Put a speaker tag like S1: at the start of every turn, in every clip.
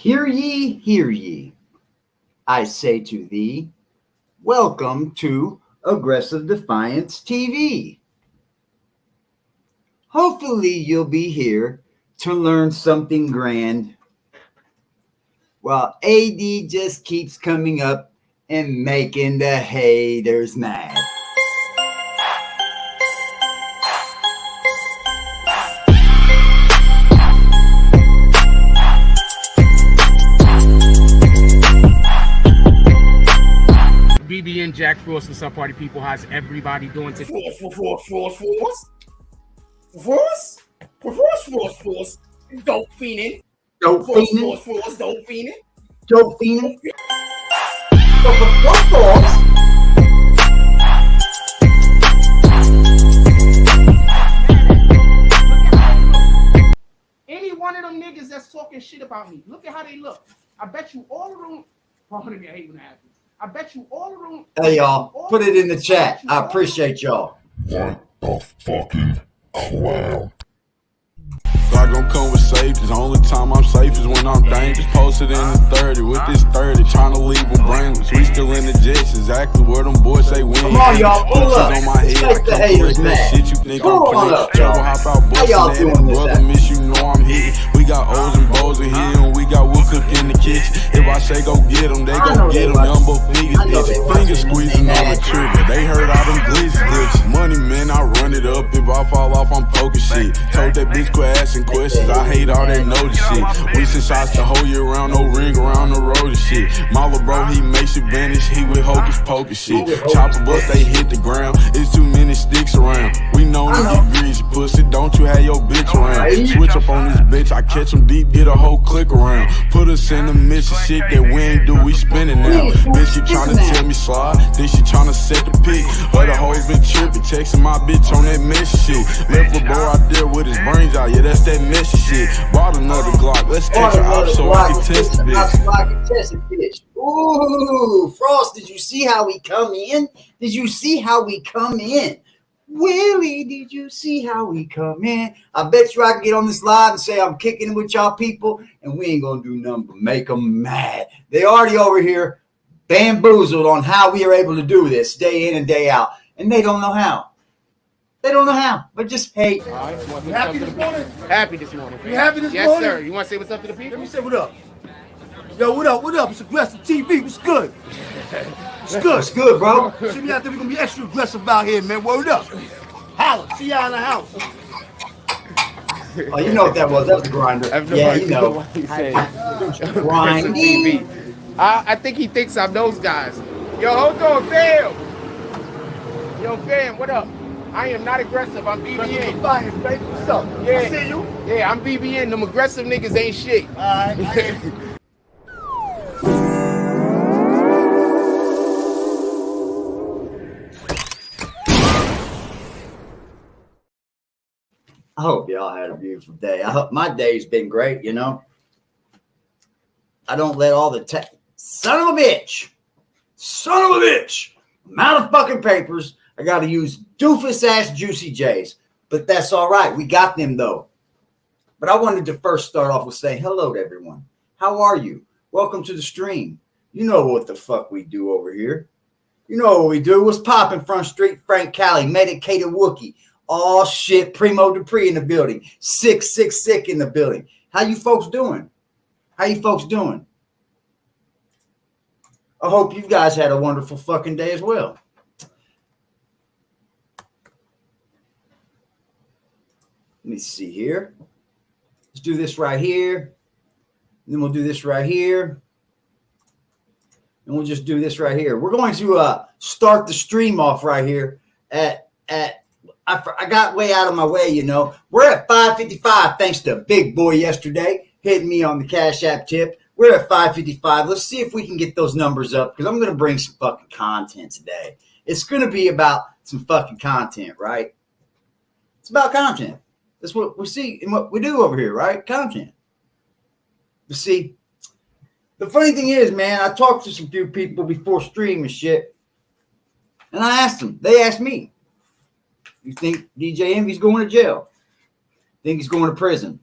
S1: Hear ye, hear ye. I say to thee, welcome to Aggressive Defiance TV. Hopefully you'll be here to learn something grand, while AD just keeps coming up and making the haters mad.
S2: BBN Jack Frost and some party people. How's everybody doing today?
S3: Force. Dope fiending.
S1: Dope fiending.
S3: Force. Dope fiending.
S1: Dope fiending.
S2: Any one of them niggas that's talking shit about me, look at how they look. I bet you all of them. Pardon me, I hate when that happens. I bet you all of them.
S1: Hey y'all, put it in the chat. I appreciate y'all.
S4: What the fucking clown? I gon' come with safety. The only time I'm safe is when I'm dangerous. Posted in the 30 with this 30, trying to leave them brainless. We still in the jets, exactly where them boys say we ain't.
S1: Come on, y'all, pull up.
S4: On my head, I can't collect that shit you think I'm playing. Trouble hop out, bustin' at it, brother, miss you know I'm hitting. We got O's and Bo's in here, and we got wood cook in the kitchen. If I say go get them, they gon' get them. Number fingers itching, fingers squeezing on the trigger. They heard all them glitches. Money, man, I run it up. If I fall off, I'm poking shit. Told that bitch quit asking questions. I hate all that notice shit. We send shots the whole year round, no ring around the road and shit. My little bro, he makes it vanish. He with hocus pocus shit. Chopper bust, they hit the ground. It's too many sticks around. We know to get greasy, pussy. Don't you have your bitch around? Switch up on this bitch. I catch them deep, get a whole click around. Put us in the midst of shit that we ain't do. We spinning now. Bitch, she tryna tell me slide. Then she tryna set the pick. Other hoes been tripping, texting my bitch on that messy shit. Left a bro out there with his brains out. Yeah, that's that messy shit. Bought another Glock. Let's catch her up so I can test the bitch.
S1: Ooh, Frost, did you see how we come in? Did you see how we come in? Willie, did you see how we come in? I bet you I can get on this live and say I'm kicking it with y'all people, and we ain't gonna do nothing but make them mad. They already over here bamboozled on how we are able to do this day in and day out, and they don't know how. They don't know how, but just hate.
S2: All right,
S3: You happy this morning?
S2: Happy this morning.
S3: You happy this
S2: yes,
S3: morning?
S2: Yes, sir. You want to say what's up to the people?
S3: Let me say what up. Yo, what up? What up? It's Aggressive TV. What's good? What's good?
S1: What's good, bro?
S3: See me out there. We're gonna be extra aggressive out here, man. Word up. Holla. See y'all in the house.
S1: Oh, you know what that was? That was the grinder. Yeah, you know.
S2: Grinding. I think he thinks I'm those guys. Yo, hold on, fam. Yo, fam, what up? I am not aggressive. I'm BBN.
S3: Defiance, baby. What's up?
S2: Yeah.
S3: I see you.
S2: Yeah, I'm BBN. Them aggressive niggas ain't shit.
S3: All right.
S1: I hope y'all had a beautiful day. I hope my day's been great, you know. I don't let all the son of a bitch, amount of fucking papers. I got to use doofus-ass Juicy J's. But that's all right. We got them, though. But I wanted to first start off with saying hello to everyone. How are you? Welcome to the stream. You know what the fuck we do over here. You know what we do. What's poppin', Front Street? Frank Cali, Medicated Wookie. All shit, Primo Dupree in the building. Sick in the building. How you folks doing? I hope you guys had a wonderful fucking day as well. Let me see here. Let's do this right here. Then we'll do this right here. And we'll just do this right here. We're going to start the stream off right here at I got way out of my way, you know. We're at 5:55 thanks to Big Boy yesterday hitting me on the Cash App tip. We're at 5:55. Let's see if we can get those numbers up because I'm going to bring some fucking content today. It's going to be about some fucking content, right? It's about content. That's what we see and what we do over here, right? Content. But see, the funny thing is, man, I talked to some few people before stream and shit, and I asked them. They asked me, you think DJ Envy's going to jail? Think he's going to prison?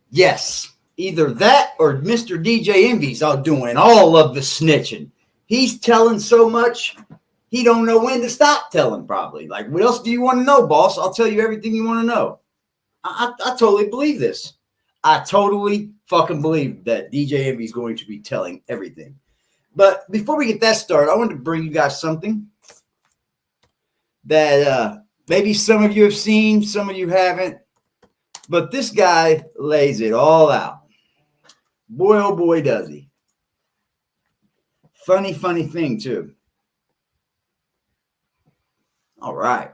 S1: Yes. either that or Mr. DJ Envy's all doing all of the snitching. He's telling so much, he don't know when to stop telling probably. Like, what else do you want to know, boss? I'll tell you everything you want to know. I totally believe this. I totally fucking believe that DJ Envy is going to be telling everything. But before we get that started, I wanted to bring you guys something that maybe some of you have seen, some of you haven't. But this guy lays it all out. Boy, oh boy, does he. Funny thing, too. All right.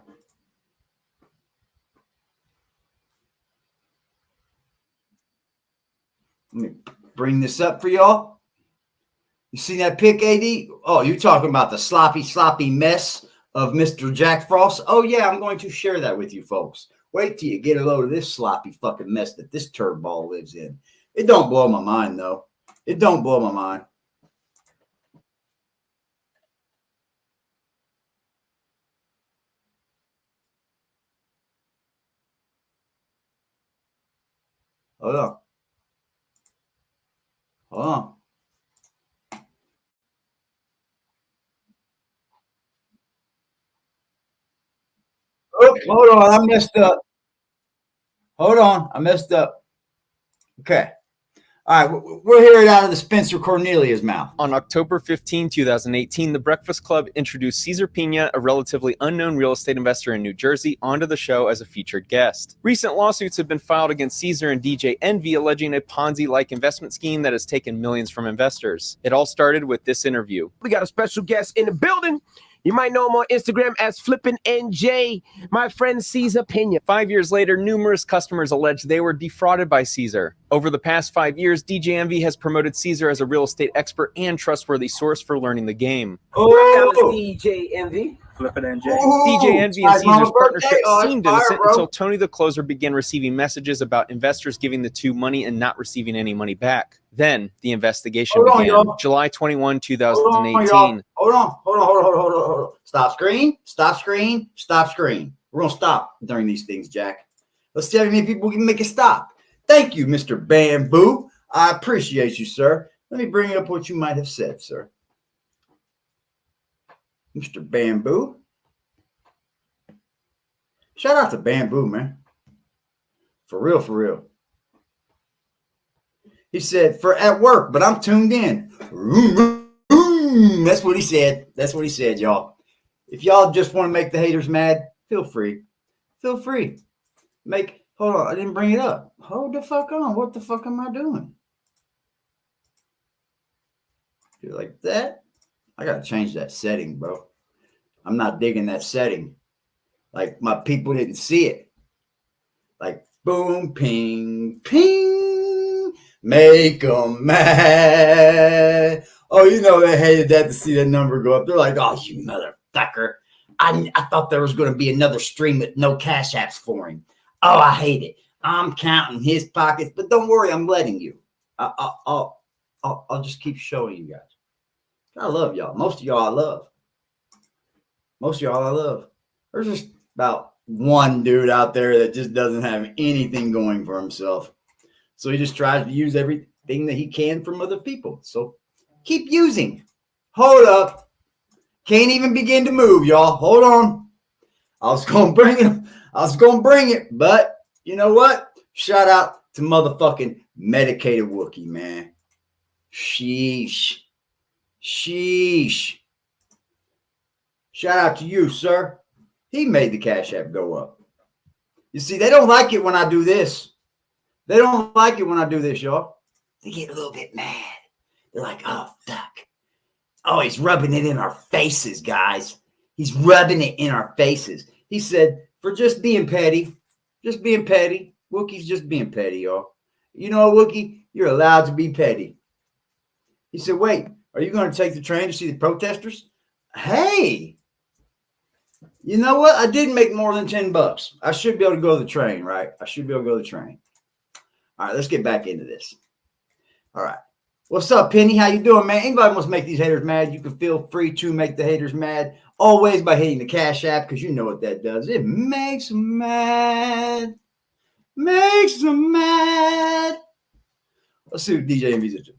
S1: Let me bring this up for y'all. You see that pic, AD? Oh, you're talking about the sloppy mess of Mr. Jack Frost? Oh, yeah, I'm going to share that with you folks. Wait till you get a load of this sloppy fucking mess that this turd ball lives in. It don't blow my mind, though. It don't blow my mind. Hold on. Hold on. Oh, hold on. I messed up. Hold on. I messed up. Okay. All right. We'll hear it out of the Spencer Cornelia's mouth.
S5: On October 15, 2018, The Breakfast Club introduced Cesar Pina, a relatively unknown real estate investor in New Jersey, onto the show as a featured guest. Recent lawsuits have been filed against Cesar and DJ Envy, alleging a Ponzi-like investment scheme that has taken millions from investors. It all started with this interview.
S2: We got a special guest in the building. You might know him on Instagram as Flippin' NJ, my friend Cesar Pina.
S5: 5 years later, numerous customers alleged they were defrauded by Cesar. Over the past 5 years, DJ Envy has promoted Cesar as a real estate expert and trustworthy source for learning the game.
S2: Oh, DJ Envy.
S6: Flippin' NJ.
S5: DJ Envy and Caesar's partnership seemed
S1: fire,
S5: innocent
S1: bro.
S5: until Tony the Closer began receiving messages about investors giving the two money and not receiving any money back. Then the investigation
S1: Hold on,
S5: began.
S1: y'all.
S5: July 21,
S1: Hold on.
S5: 2018.
S1: Hold on. Stop screen. We're going to stop during these things, Jack. Let's see how many people can make it stop. Thank you, Mr. Bamboo. I appreciate you, sir. Let me bring up what you might have said, sir. Mr. Bamboo. Shout out to Bamboo, man. For real. He said, for at work, but I'm tuned in. That's what he said. Y'all. If y'all just want to make the haters mad, feel free. Hold on, I didn't bring it up. Hold the fuck on. What the fuck am I doing? Do it like that. I got to change that setting, bro. I'm not digging that setting. Like, my people didn't see it. Like, boom, ping, ping. Make them mad. Oh, you know they hated that to see that number go up. They're like, oh, you motherfucker. I thought there was going to be another stream with no cash apps for him. Oh, I hate it. I'm counting his pockets. But don't worry, I'm letting you. I'll just keep showing you guys. I love y'all. Most of y'all I love. There's just about one dude out there that just doesn't have anything going for himself. So he just tries to use everything that he can from other people. So keep using. Hold up. Can't even begin to move, y'all. Hold on. I was going to bring it. But you know what? Shout out to motherfucking Medicated Wookie, man. Sheesh. Shout out to you, sir. He made the Cash App go up. You see, they don't like it when I do this. Y'all. They get a little bit mad. They're like, oh, fuck. Oh, he's rubbing it in our faces, guys. He's rubbing it in our faces. He said, for just being petty. Wookie's just being petty, y'all. You know, Wookie, you're allowed to be petty. He said, wait, are you going to take the train to see the protesters? Hey, you know what? I did make more than $10. I should be able to go to the train, right? All right, let's get back into this. All right. What's up, Penny? How you doing, man? Anybody wants to make these haters mad, you can feel free to make the haters mad. Always by hitting the Cash App, because you know what that does. It makes them mad. Let's see what DJ Envy's into.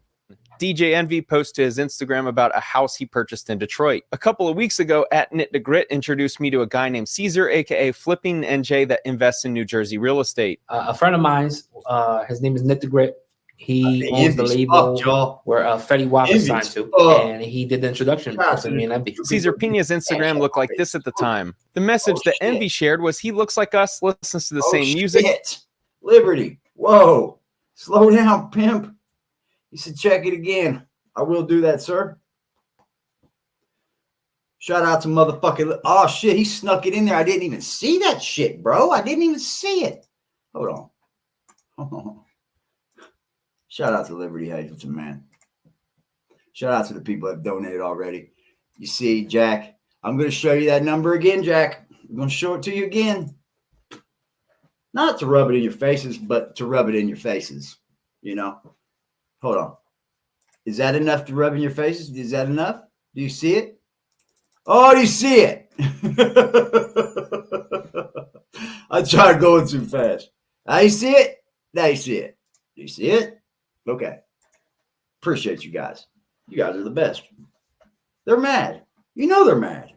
S5: DJ Envy posted to his Instagram about a house he purchased in Detroit. A couple of weeks ago, @KnitToGrit introduced me to a guy named Caesar, aka Flipping NJ, that invests in New Jersey real estate.
S6: A friend of mine's, his name is KnitToGrit. He owns the label where Fetty Wap is signed to, and he did the introduction to me and Envy.
S5: Caesar Pina's Instagram looked like this at the time. The message that Envy shared was he looks like us, listens to the same music.
S1: Liberty. Whoa. Slow down, pimp. He said, check it again. I will do that, sir. Shout out to motherfucking. Oh, shit. He snuck it in there. I didn't even see that shit, bro. I didn't even see it. Hold on. Hold on. Shout out to Liberty Hazleton, man. Shout out to the people that have donated already. You see, Jack, I'm going to show you that number again, Jack. I'm going to show it to you again. Not to rub it in your faces, but to rub it in your faces. You know? Hold on. Is that enough to rub in your faces? Is that enough? Do you see it? Oh, do you see it? I tried going too fast. Now you see it? Now you see it. Do you see it? Okay. Appreciate you guys. You guys are the best. They're mad. You know they're mad.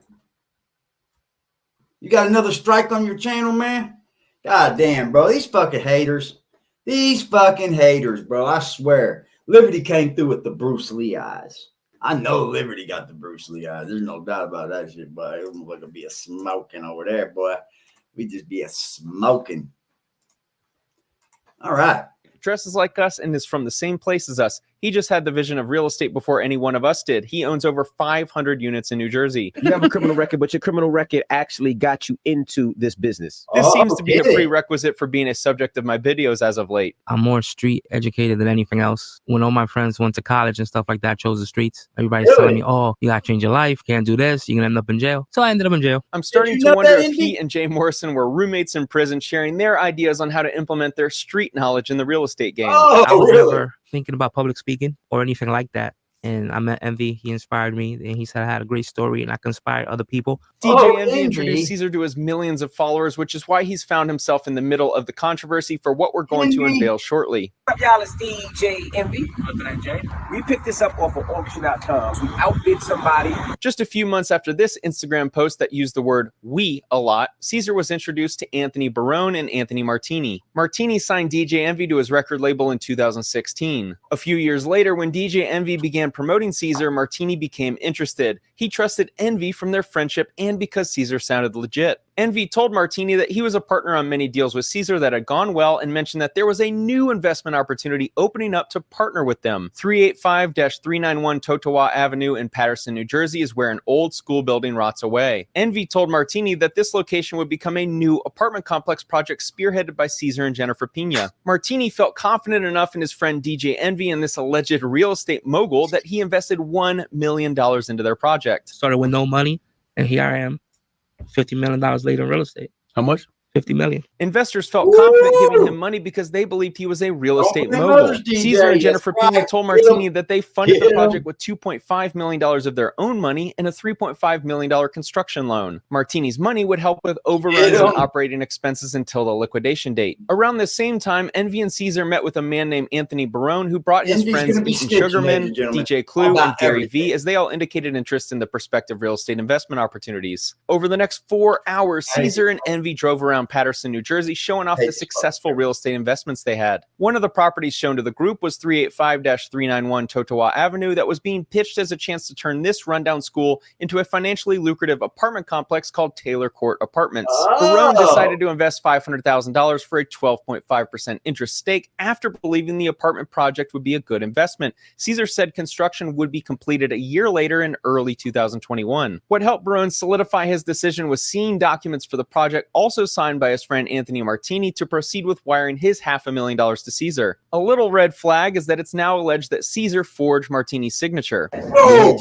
S1: You got another strike on your channel, man? God damn, bro. These fucking haters. These fucking haters, bro. I swear. Liberty came through with the Bruce Lee eyes. I know Liberty got the Bruce Lee eyes. There's no doubt about that shit, boy. It was like be a smoking over there, boy. We just be a smoking. All right.
S5: Dresses like us and is from the same place as us. He just had the vision of real estate before any one of us did. He owns over 500 units in New Jersey.
S7: You have a criminal record, but your criminal record actually got you into this business.
S5: This seems to be a prerequisite for being a subject of my videos as of late.
S8: I'm more street educated than anything else. When all my friends went to college and stuff like that, chose the streets. Everybody's telling me, oh, you got to change your life. Can't do this. You're going to end up in jail. So I ended up in jail.
S5: I'm starting to wonder if he and Jay Morrison were roommates in prison, sharing their ideas on how to implement their street knowledge in the real estate game.
S8: I was never thinking about public speaking or anything like that. And I met Envy. He inspired me. And he said I had a great story and I can inspire other people.
S5: DJ Envy introduced Caesar to his millions of followers, which is why he's found himself in the middle of the controversy for what we're going to unveil shortly.
S7: What up, y'all? It's DJ Envy. We picked this up off of auction.com. We outbid somebody.
S5: Just a few months after this Instagram post that used the word "we" a lot, Caesar was introduced to Anthony Barone and Anthony Martini. Martini signed DJ Envy to his record label in 2016. A few years later, when DJ Envy began promoting Caesar, Martini became interested. He trusted Envy from their friendship and because Caesar sounded legit. Envy told Martini that he was a partner on many deals with Caesar that had gone well and mentioned that there was a new investment opportunity opening up to partner with them. 385-391 Totowa Avenue in Paterson, New Jersey is where an old school building rots away. Envy told Martini that this location would become a new apartment complex project spearheaded by Caesar and Jennifer Pina. Martini felt confident enough in his friend DJ Envy and this alleged real estate mogul that he invested $1 million into their project.
S8: Started with no money, and here I am. $50 million later in real estate.
S7: How much?
S8: $50 million.
S5: Investors felt confident giving him money because they believed he was a real estate mogul. Caesar and Jennifer Pina told Martini that they funded the project with $2.5 million of their own money and a $3.5 million construction loan. Martini's money would help with overruns and operating expenses until the liquidation date. Around the same time, Envy and Caesar met with a man named Anthony Barone who brought his friends Eaton Sugarman, DJ Clue, and Gary V as they all indicated interest in the prospective real estate investment opportunities. Over the next 4 hours, Caesar and Envy drove around Paterson, New Jersey, showing off the successful real estate investments they had. One of the properties shown to the group was 385-391 Totowa Avenue that was being pitched as a chance to turn this rundown school into a financially lucrative apartment complex called Taylor Court Apartments. Barone decided to invest $500,000 for a 12.5% interest stake after believing the apartment project would be a good investment. Caesar said construction would be completed a year later in early 2021. What helped Barone solidify his decision was seeing documents for the project also signed by his friend Anthony Martini to proceed with wiring his $500,000 to Caesar. A little red flag is that it's now alleged that Caesar forged Martini's signature.
S9: We had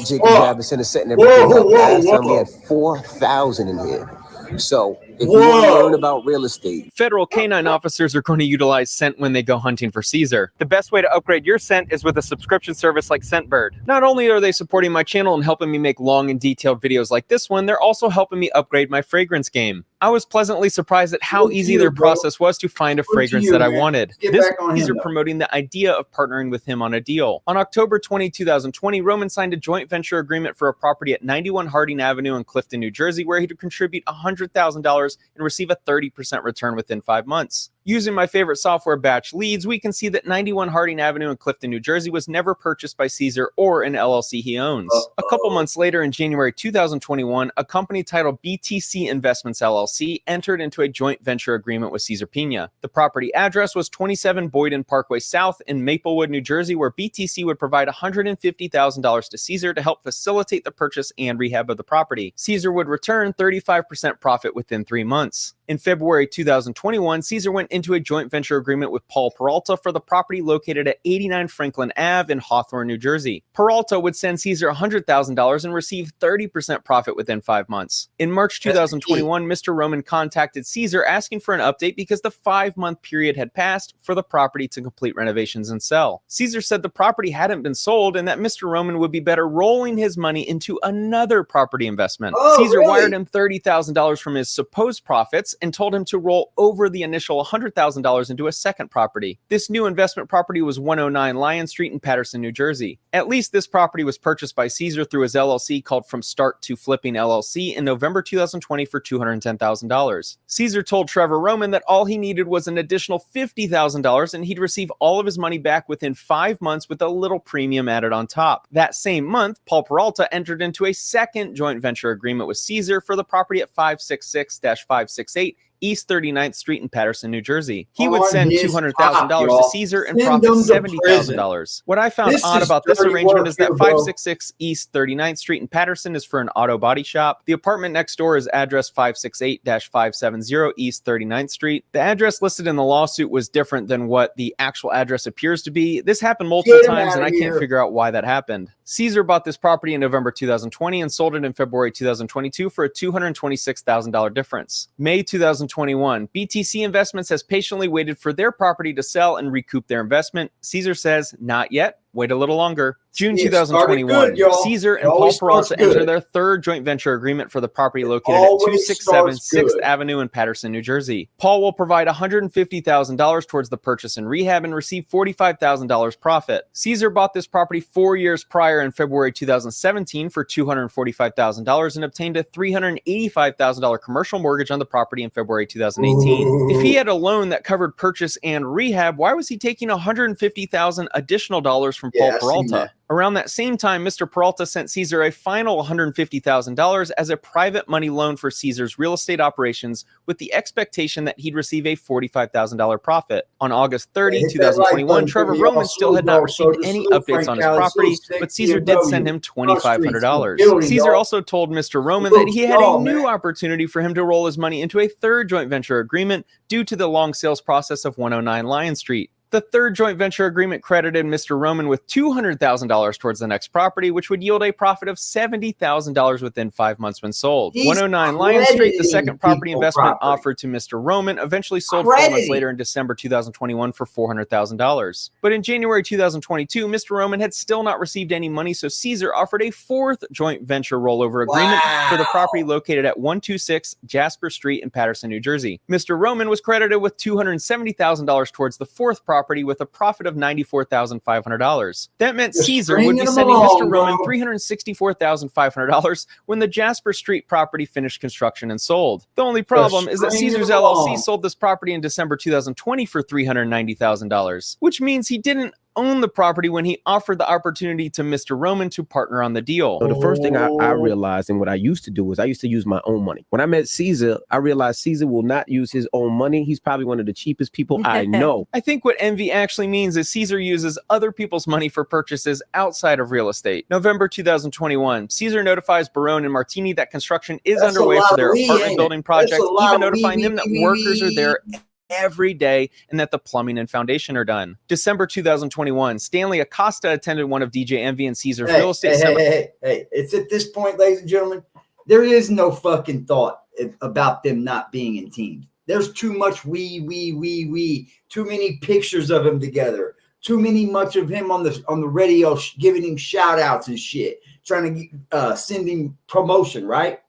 S9: setting everything up. Last time we had 4,000 in here. So
S7: If you want to learn about real estate.
S5: Federal canine officers are going to utilize Scent when they go hunting for Caesar. The best way to upgrade your scent is with a subscription service like Scentbird. Not only are they supporting my channel and helping me make long and detailed videos like this one, they're also helping me upgrade my fragrance game. I was pleasantly surprised at how easy their process was to find a fragrance that I wanted. These are promoting the idea of partnering with him on a deal. On October 20, 2020, Roman signed a joint venture agreement for a property at 91 Harding Avenue in Clifton, New Jersey, where he'd contribute $100,000 and receive a 30% return within 5 months. Using my favorite software, Batch Leads, we can see that 91 Harding Avenue in Clifton, New Jersey was never purchased by Caesar or an LLC he owns. A couple months later, in January 2021, a company titled BTC Investments LLC entered into a joint venture agreement with Cesar Pina. The property address was 27 Boyden Parkway South in Maplewood, New Jersey, where BTC would provide $150,000 to Caesar to help facilitate the purchase and rehab of the property. Caesar would return 35% profit within 3 months. In February 2021, Caesar went into a joint venture agreement with Paul Peralta for the property located at 89 Franklin Ave in Hawthorne, New Jersey. Peralta would send Caesar $100,000 and receive 30% profit within 5 months. In March 2021, Mr. Roman contacted Caesar asking for an update because the 5-month period had passed for the property to complete renovations and sell. Caesar said the property hadn't been sold and that Mr. Roman would be better rolling his money into another property investment. Caesar wired him $30,000 from his supposed profits and told him to roll over the initial $100,000 into a second property. This new investment property was 109 Lion Street in Paterson, New Jersey. At least this property was purchased by Caesar through his LLC called From Start to Flipping LLC in November 2020 for $210,000. Caesar told Trevor Roman that all he needed was an additional $50,000 and he'd receive all of his money back within 5 months with a little premium added on top. That same month, Paul Peralta entered into a second joint venture agreement with Caesar for the property at 566-568 East 39th Street in Paterson, New Jersey. He would send $200,000 to Caesar and profit $70,000. What I found odd about this arrangement is that 566 East 39th Street in Paterson is for an auto body shop. The apartment next door is address 568-570 East 39th Street. The address listed in the lawsuit was different than what the actual address appears to be. This happened multiple times and I can't figure out why that happened. Caesar bought this property in November 2020 and sold it in February 2022 for a $226,000 difference. May 2021, BTC Investments has patiently waited for their property to sell and recoup their investment. Caesar says, not yet. Wait a little longer. June 2021, Caesar and Paul Peralta enter their third joint venture agreement for the property located at 267 6th Avenue in Paterson, New Jersey. Paul will provide $150,000 towards the purchase and rehab and receive $45,000 profit. Caesar bought this property 4 years prior in February 2017 for $245,000 and obtained a $385,000 commercial mortgage on the property in February 2018. If he had a loan that covered purchase and rehab, why was he taking $150,000 additional dollars from Paul Peralta? Around that same time, Mr. Peralta sent Caesar a final $150,000 as a private money loan for Caesar's real estate operations with the expectation that he'd receive a $45,000 profit. On August 30, 2021, Trevor Roman still had not received any updates on his property, but Caesar did send him $2,500. Caesar also told Mr. Roman that he had a new opportunity for him to roll his money into a third joint venture agreement due to the long sales process of 109 Lion Street. The third joint venture agreement credited Mr. Roman with $200,000 towards the next property, which would yield a profit of $70,000 within 5 months when sold. 109 Lion Street, the second property investment offered to Mr. Roman, eventually sold 4 months later in December 2021 for $400,000. But in January 2022, Mr. Roman had still not received any money, so Caesar offered a fourth joint venture rollover agreement for the property located at 126 Jasper Street in Paterson, New Jersey. Mr. Roman was credited with $270,000 towards the fourth property with a profit of $94,500. That meant Caesar would be sending Mr. Roman $364,500 when the Jasper Street property finished construction and sold. The only problem is that Caesar's LLC sold this property in December 2020 for $390,000, which means he didn't own the property when he offered the opportunity to Mr. Roman to partner on the deal.
S9: So the first thing I realized, and what I used to do, was I used to use my own money. When I met Caesar, I realized Caesar will not use his own money. He's probably one of the cheapest people I know.
S5: I think what envy actually means is Caesar uses other people's money for purchases outside of real estate. November 2021, Caesar notifies Barone and Martini that construction is underway for their apartment building project, even notifying them that workers are there every day and that the plumbing and foundation are done. December 2021, Stanley Acosta attended one of DJ Envy and Caesar's real estate seminars.
S1: It's at this point, ladies and gentlemen, there is no fucking thought about them not being in teams. There's too much we. Too many pictures of him together. Too much of him on the radio giving him shout outs and shit, trying to send him promotion, right?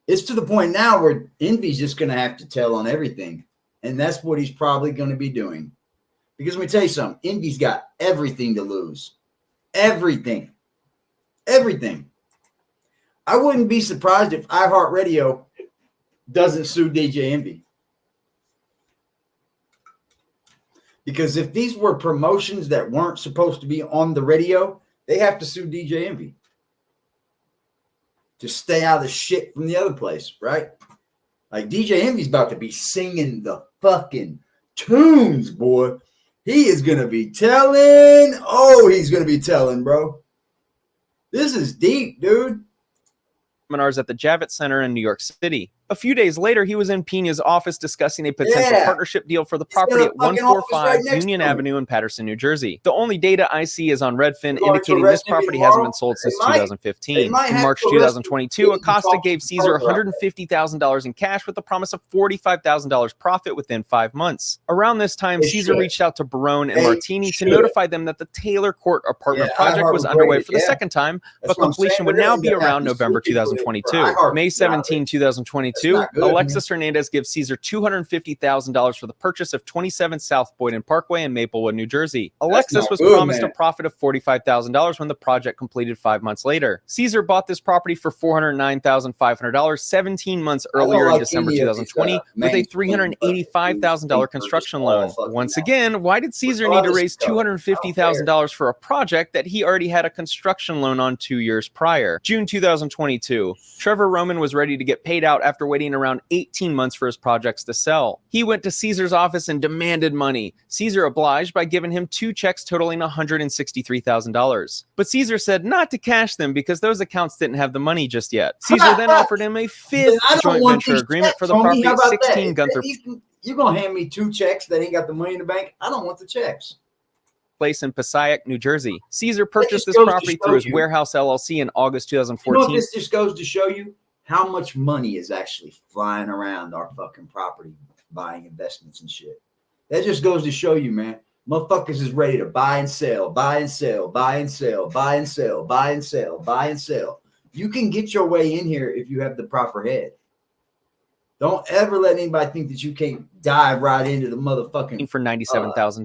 S1: It's to the point now where Envy's just going to have to tell on everything. And that's what he's probably going to be doing. Because let me tell you something. Envy's got everything to lose. Everything. Everything. I wouldn't be surprised if iHeartRadio doesn't sue DJ Envy. Because if these were promotions that weren't supposed to be on the radio, they have to sue DJ Envy to stay out of the shit from the other place, right? Like DJ Envy's about to be singing the fucking tunes, boy. He is going to be telling. Oh, he's going to be telling, bro. This is deep, dude.
S5: Seminars at the Javits Center in New York City. A few days later, he was in Pena's office discussing a potential partnership deal for the property at 145 Union Avenue in Patterson, New Jersey. The only data I see is on Redfin indicating this property hasn't been sold since 2015. In March 2022, Acosta gave Caesar $150,000 in cash with the promise of $45,000 profit within 5 months. Around this time, Caesar reached out to Barone and Martini to notify them that the Taylor Court apartment project was underway for the second time, but completion would now be around November 2022. May 17, 2022. Alexis Hernandez gives Caesar $250,000 for the purchase of 27 South Boynton Parkway in Maplewood, New Jersey. Alexis was promised a profit of $45,000 when the project completed 5 months later. Caesar bought this property for $409,500 17 months earlier in December 2020 with a $385,000 construction loan. Once again, why did Caesar need to raise $250,000 for a project that he already had a construction loan on 2 years prior? June 2022. Trevor Roman was ready to get paid out after waiting around 18 months for his projects to sell. He went to Caesar's office and demanded money. Caesar obliged by giving him 2 checks totaling $163,000. But Caesar said not to cash them because those accounts didn't have the money just yet. Caesar then offered him a 5th joint venture agreement for the property at 16 Gunther.
S1: You're going to hand me 2 checks that ain't got the money in the bank? I don't want the checks.
S5: Place in Passaic, New Jersey. Caesar purchased this property through his warehouse LLC in August 2014.
S1: You know what this just goes to show you? How much money is actually flying around our fucking property, buying investments and shit. That just goes to show you, man. Motherfuckers is ready to buy and sell, buy and sell, buy and sell, buy and sell, buy and sell, buy and sell. You can get your way in here if you have the proper head. Don't ever let anybody think that you can't dive right into the motherfucking
S5: for $97,000.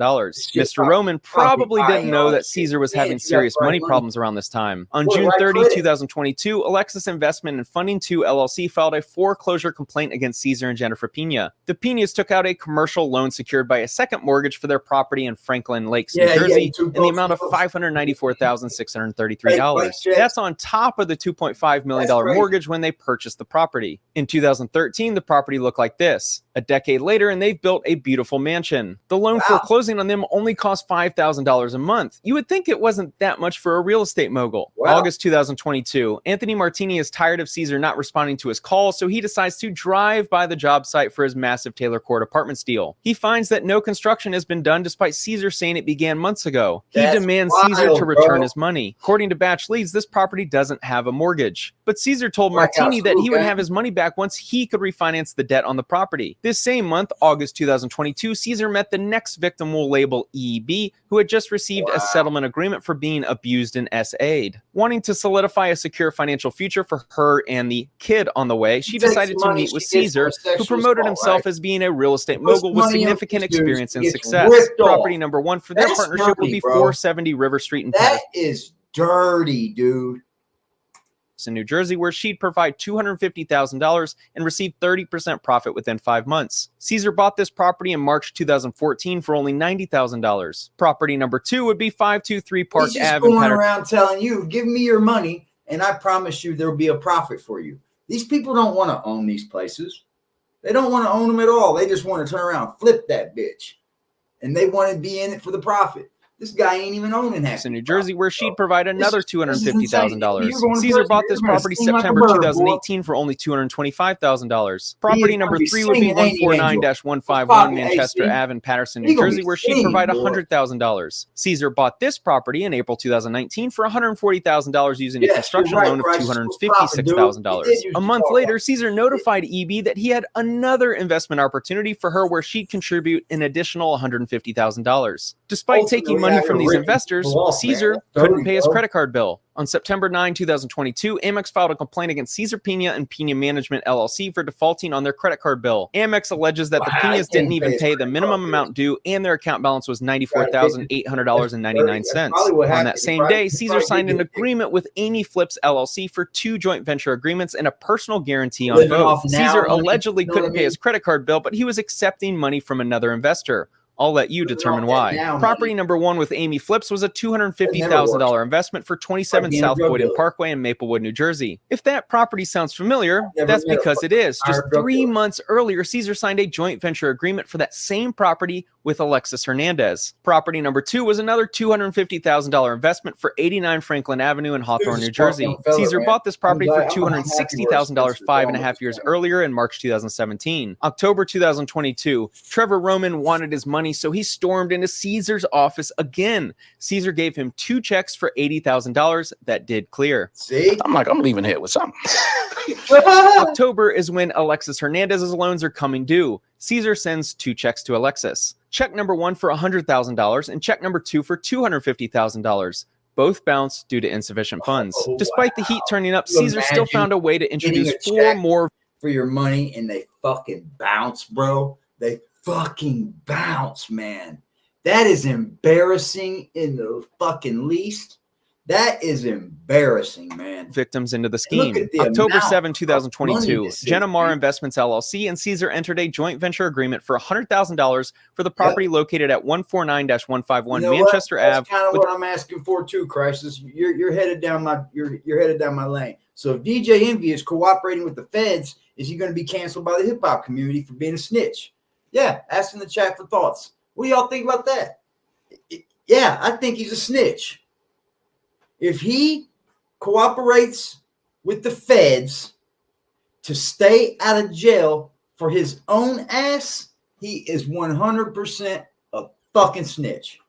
S5: Mr. Roman probably didn't know that Caesar was having serious money problems around this time. On June 30, 2022, Alexis Investment and Funding 2 LLC filed a foreclosure complaint against Caesar and Jennifer Pena. The Penas took out a commercial loan secured by a second mortgage for their property in Franklin Lakes, New Jersey, in the amount of $594,633. That's on top of the $2.5 million mortgage when they purchased the property. In 2013, the property looked like this. A decade later, and they've built a beautiful mansion. The loan foreclosing on them only cost $5,000 a month. You would think it wasn't that much for a real estate mogul. August 2022, Anthony Martini is tired of Caesar not responding to his calls, so he decides to drive by the job site for his massive Taylor Court Apartments deal. He finds that no construction has been done despite Caesar saying it began months ago. He demands Caesar to return his money. According to Batch Leads, this property doesn't have a mortgage. But Caesar told Martini that he would have his money back once he could refinance the debt on the property. This same month, August 2022, Caesar met the next victim we'll label EB, who had just received a settlement agreement for being abused and SA'd. Wanting to solidify a secure financial future for her and the kid on the way, she decided to meet with Caesar, who promoted himself as being a real estate mogul with significant experience and success. Property number 1 for their partnership would be 470 River Street in
S1: That is dirty, dude.
S5: In New Jersey, where she'd provide $250,000 and receive 30% profit within 5 months. Caesar bought this property in March 2014 for only $90,000. Property number 2 would be 523 Park Ave.
S1: He's going around telling you, give me your money, and I promise you there'll be a profit for you. These people don't want to own these places. They don't want to own them at all. They just want to turn around and flip that bitch. And they want to be in it for the profit. This guy ain't even owning that.
S5: In New Jersey, where she'd provide another $250,000.
S1: You're going to
S5: Caesar
S1: prison,
S5: bought
S1: you're
S5: this
S1: gonna
S5: property
S1: sing like a
S5: September
S1: bird, boy.
S5: 2018 for only $225,000. Property number
S1: gonna be
S5: 3 would be
S1: singing, ain't he, Angel?
S5: 149-151
S1: Fuck,
S5: Manchester
S1: AC.
S5: Ave in Patterson,
S1: He
S5: New
S1: gonna
S5: Jersey,
S1: be
S5: where she'd
S1: singing,
S5: provide
S1: boy.
S5: $100,000. Caesar bought this property in April 2019 for $140,000 using a
S1: Yes,
S5: construction
S1: you're right,
S5: loan of
S1: Bryce.
S5: $256,000.
S1: He did
S5: A month later, Caesar notified EB that he had another investment opportunity for her where she'd contribute an additional $150,000. Despite taking money from these investors, Caesar couldn't pay his credit card bill. On September 9, 2022, Amex filed a complaint against Caesar Pina and Pina Management LLC for defaulting on their credit card bill. Amex alleges that the Pinas didn't even pay the minimum amount due and their account balance was $94,800.99. On that same day, Caesar signed an agreement with Amy Flips LLC for 2 joint venture agreements and a personal guarantee on both. Caesar allegedly couldn't pay his credit card bill, but he was accepting money from another investor. I'll let you determine why. Property number 1 with Amy Flips was a $250,000 investment for 27 South Boyden Parkway in Maplewood, New Jersey. If that property sounds familiar, that's because it is. Just 3 months earlier, Caesar signed a joint venture agreement for that same property with Alexis Hernandez. Property number 2 was another $250,000 investment for 89 Franklin Avenue in Hawthorne, New Jersey. Caesar bought this property for $260,000 5.5 years earlier in March 2017. October 2022, Trevor Roman wanted his money, so he stormed into Caesar's office again. Caesar gave him 2 checks for $80,000 that did clear.
S1: See?
S10: I'm leaving here with something.
S5: October is when Alexis Hernandez's loans are coming due. Caesar sends 2 checks to Alexis. Check number 1 for $100,000 and check number 2 for $250,000. Both bounced due to insufficient funds. Despite the heat turning up, Caesar still found a way to introduce 4 more
S1: for your money, and they fucking bounce, bro. They fucking bounce, man. That is embarrassing in the fucking least. That is embarrassing, man.
S5: Victims into the scheme. October 7, 2022, Genamar Investments LLC and Caesar entered a joint venture agreement for $100,000 for the property located at 149-151 Manchester Ave.
S1: That's kind of what I'm asking for too, Crisis. You're headed down my you're headed down my lane. So if DJ Envy is cooperating with the feds, is he going to be canceled by the hip hop community for being a snitch? Yeah, ask in the chat for thoughts. What do y'all think about that? Yeah, I think he's a snitch. If he cooperates with the feds to stay out of jail for his own ass, he is 100% a fucking snitch.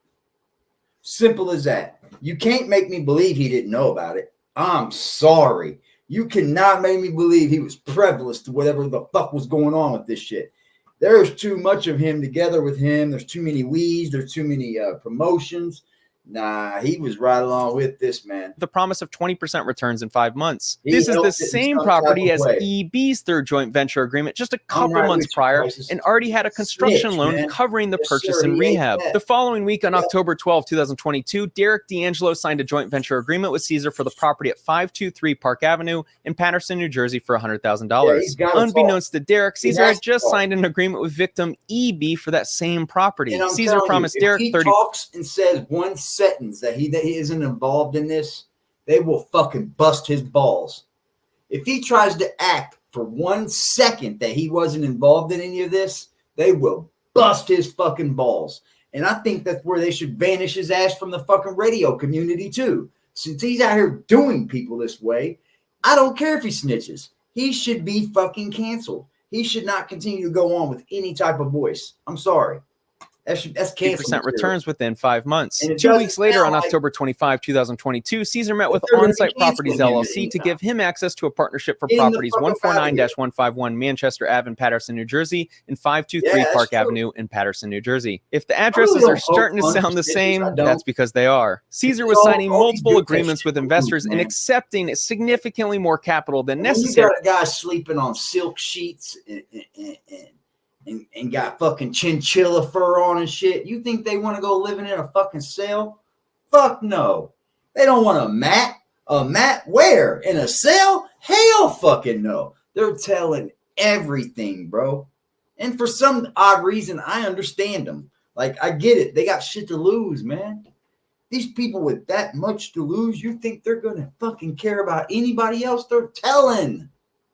S1: Simple as that. You can't make me believe he didn't know about it. I'm sorry. You cannot make me believe he was privilious to whatever the fuck was going on with this shit. There's too much of him together with him. There's too many weeds. There's too many promotions. Nah, he was right along with this, man.
S5: The promise of 20% returns in 5 months. This is the same property as EB's third joint venture agreement just a couple months prior and already had a construction loan covering the purchase and rehab. The following week on October 12, 2022, Derek D'Angelo signed a joint venture agreement with Caesar for the property at 523 Park Avenue in Patterson, New Jersey for $100,000. Unbeknownst to Derek, Caesar had just signed an agreement with victim EB for that same property. Caesar promised Derek
S1: $30,000. Talks and says one sentence that he isn't involved in this, they will fucking bust his balls. If he tries to act for 1 second that he wasn't involved in any of this, they will bust his fucking balls. And I think that's where they should banish his ass from the fucking radio community too. Since he's out here doing people this way, I don't care if he snitches. He should be fucking canceled. He should not continue to go on with any type of voice. I'm sorry. That's
S5: 8% returns within 5 months. 2 weeks later, on October 25, 2022, Caesar met with On-Site Properties LLC to give him access to a partnership for properties 149-151 Manchester Ave in Patterson, New Jersey, and 523 Park Avenue in Patterson, New Jersey. If the addresses are starting to sound the same, that's because they are. Caesar was signing multiple agreements with investors and accepting significantly more capital than necessary.
S1: You got guys sleeping on silk sheets and got fucking chinchilla fur on and shit. You think they want to go living in a fucking cell? Fuck no. They don't want a mat. A mat where? In a cell? Hell fucking no. They're telling everything, bro. And for some odd reason, I understand them. Like, I get it. They got shit to lose, man. These people with that much to lose, you think they're going to fucking care about anybody else? They're telling.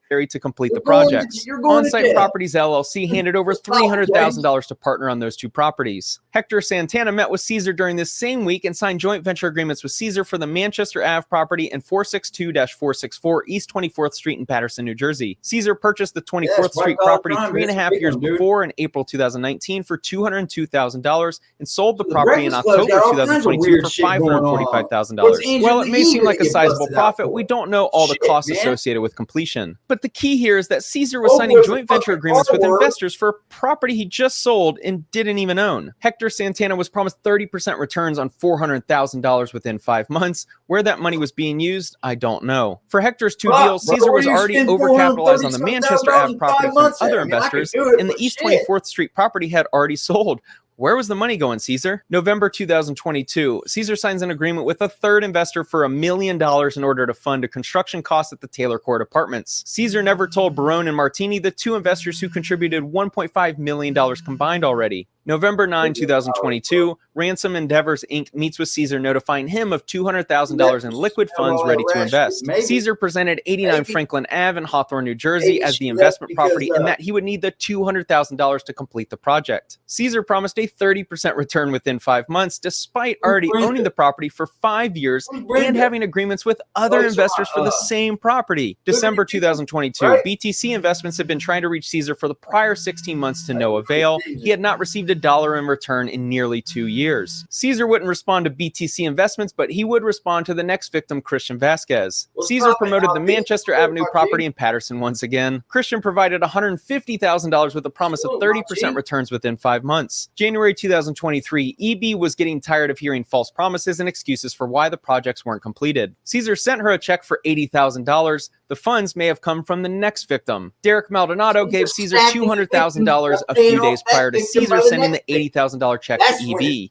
S5: to complete the projects. On-Site Properties LLC handed over $300,000 to partner on those 2 properties. Hector Santana met with Caesar during this same week and signed joint venture agreements with Caesar for the Manchester Ave property and 462-464 East 24th Street in Paterson, New Jersey. Caesar purchased the 24th Street property 3.5 years before in April 2019 for $202,000 and sold the property in October 2022 for $545,000. While it may seem like a sizable profit, we don't know all the costs associated with completion. But the key here is that Caesar was signing joint venture agreements with investors for a property he just sold and didn't even own. Hector Santana was promised 30% returns on $400,000 within 5 months. Where that money was being used, I don't know. For Hector's 2 deals, Caesar was already overcapitalized on the Manchester Ave property from other investors, and the East 24th Street property had already sold. Where was the money going, Caesar? November 2022, Caesar signs an agreement with a 3rd investor for $1 million in order to fund a construction cost at the Taylor Court Apartments. Caesar never told Barone and Martini, the 2 investors who contributed $1.5 million combined already. November 9, 2022, Ransom Endeavors, Inc. meets with Caesar, notifying him of $200,000 in liquid funds ready to invest. Caesar presented 89 Franklin Ave in Hawthorne, New Jersey as the investment property and that he would need the $200,000 to complete the project. Caesar promised a 30% return within 5 months, despite already owning the property for 5 years and having agreements with other investors for the same property. December 2022, BTC Investments had been trying to reach Caesar for the prior 16 months to no avail. He had not received a dollar in return in nearly 2 years. Caesar wouldn't respond to BTC Investments, but he would respond to the next victim, Christian Vasquez. Caesar promoted the Manchester Avenue property in Paterson once again. Christian provided $150,000 with a promise of 30% returns within 5 months. January 2023, EB was getting tired of hearing false promises and excuses for why the projects weren't completed. Caesar sent her a check for $80,000. The funds may have come from the next victim. Derek Maldonado gave Caesar $200,000 a few days prior to Caesar sending the $80,000 check to EB.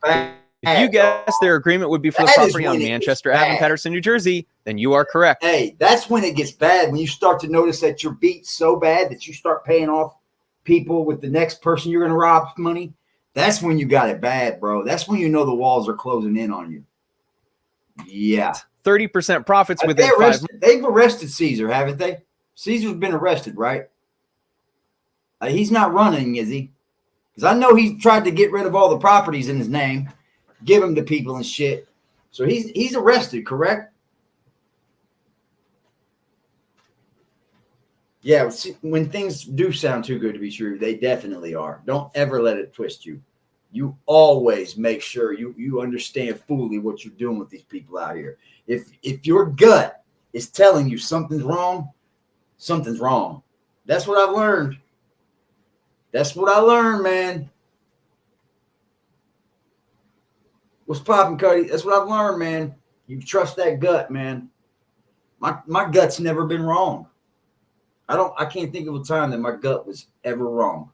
S5: If you guessed their agreement would be for the property on Manchester Ave in Paterson, New Jersey, then you are correct.
S1: Hey, that's when it gets bad. When you start to notice that you're beat so bad that you start paying off people with the next person you're going to rob money. That's when you got it bad, bro. That's when you know the walls are closing in on you. Yeah.
S5: 30% profits within 5 months.
S1: They've arrested Caesar, haven't they? Caesar's been arrested, right? He's not running, is he? Because I know he tried to get rid of all the properties in his name, give them to people and shit. So he's arrested, correct? Yeah, when things do sound too good to be true, they definitely are. Don't ever let it twist you. You always make sure you understand fully what you're doing with these people out here. If your gut is telling you something's wrong, something's wrong. That's what I've learned. That's what I learned, man. What's popping, Cuddy? That's what I've learned, man. You trust that gut, man. My gut's never been wrong. I can't think of a time that my gut was ever wrong.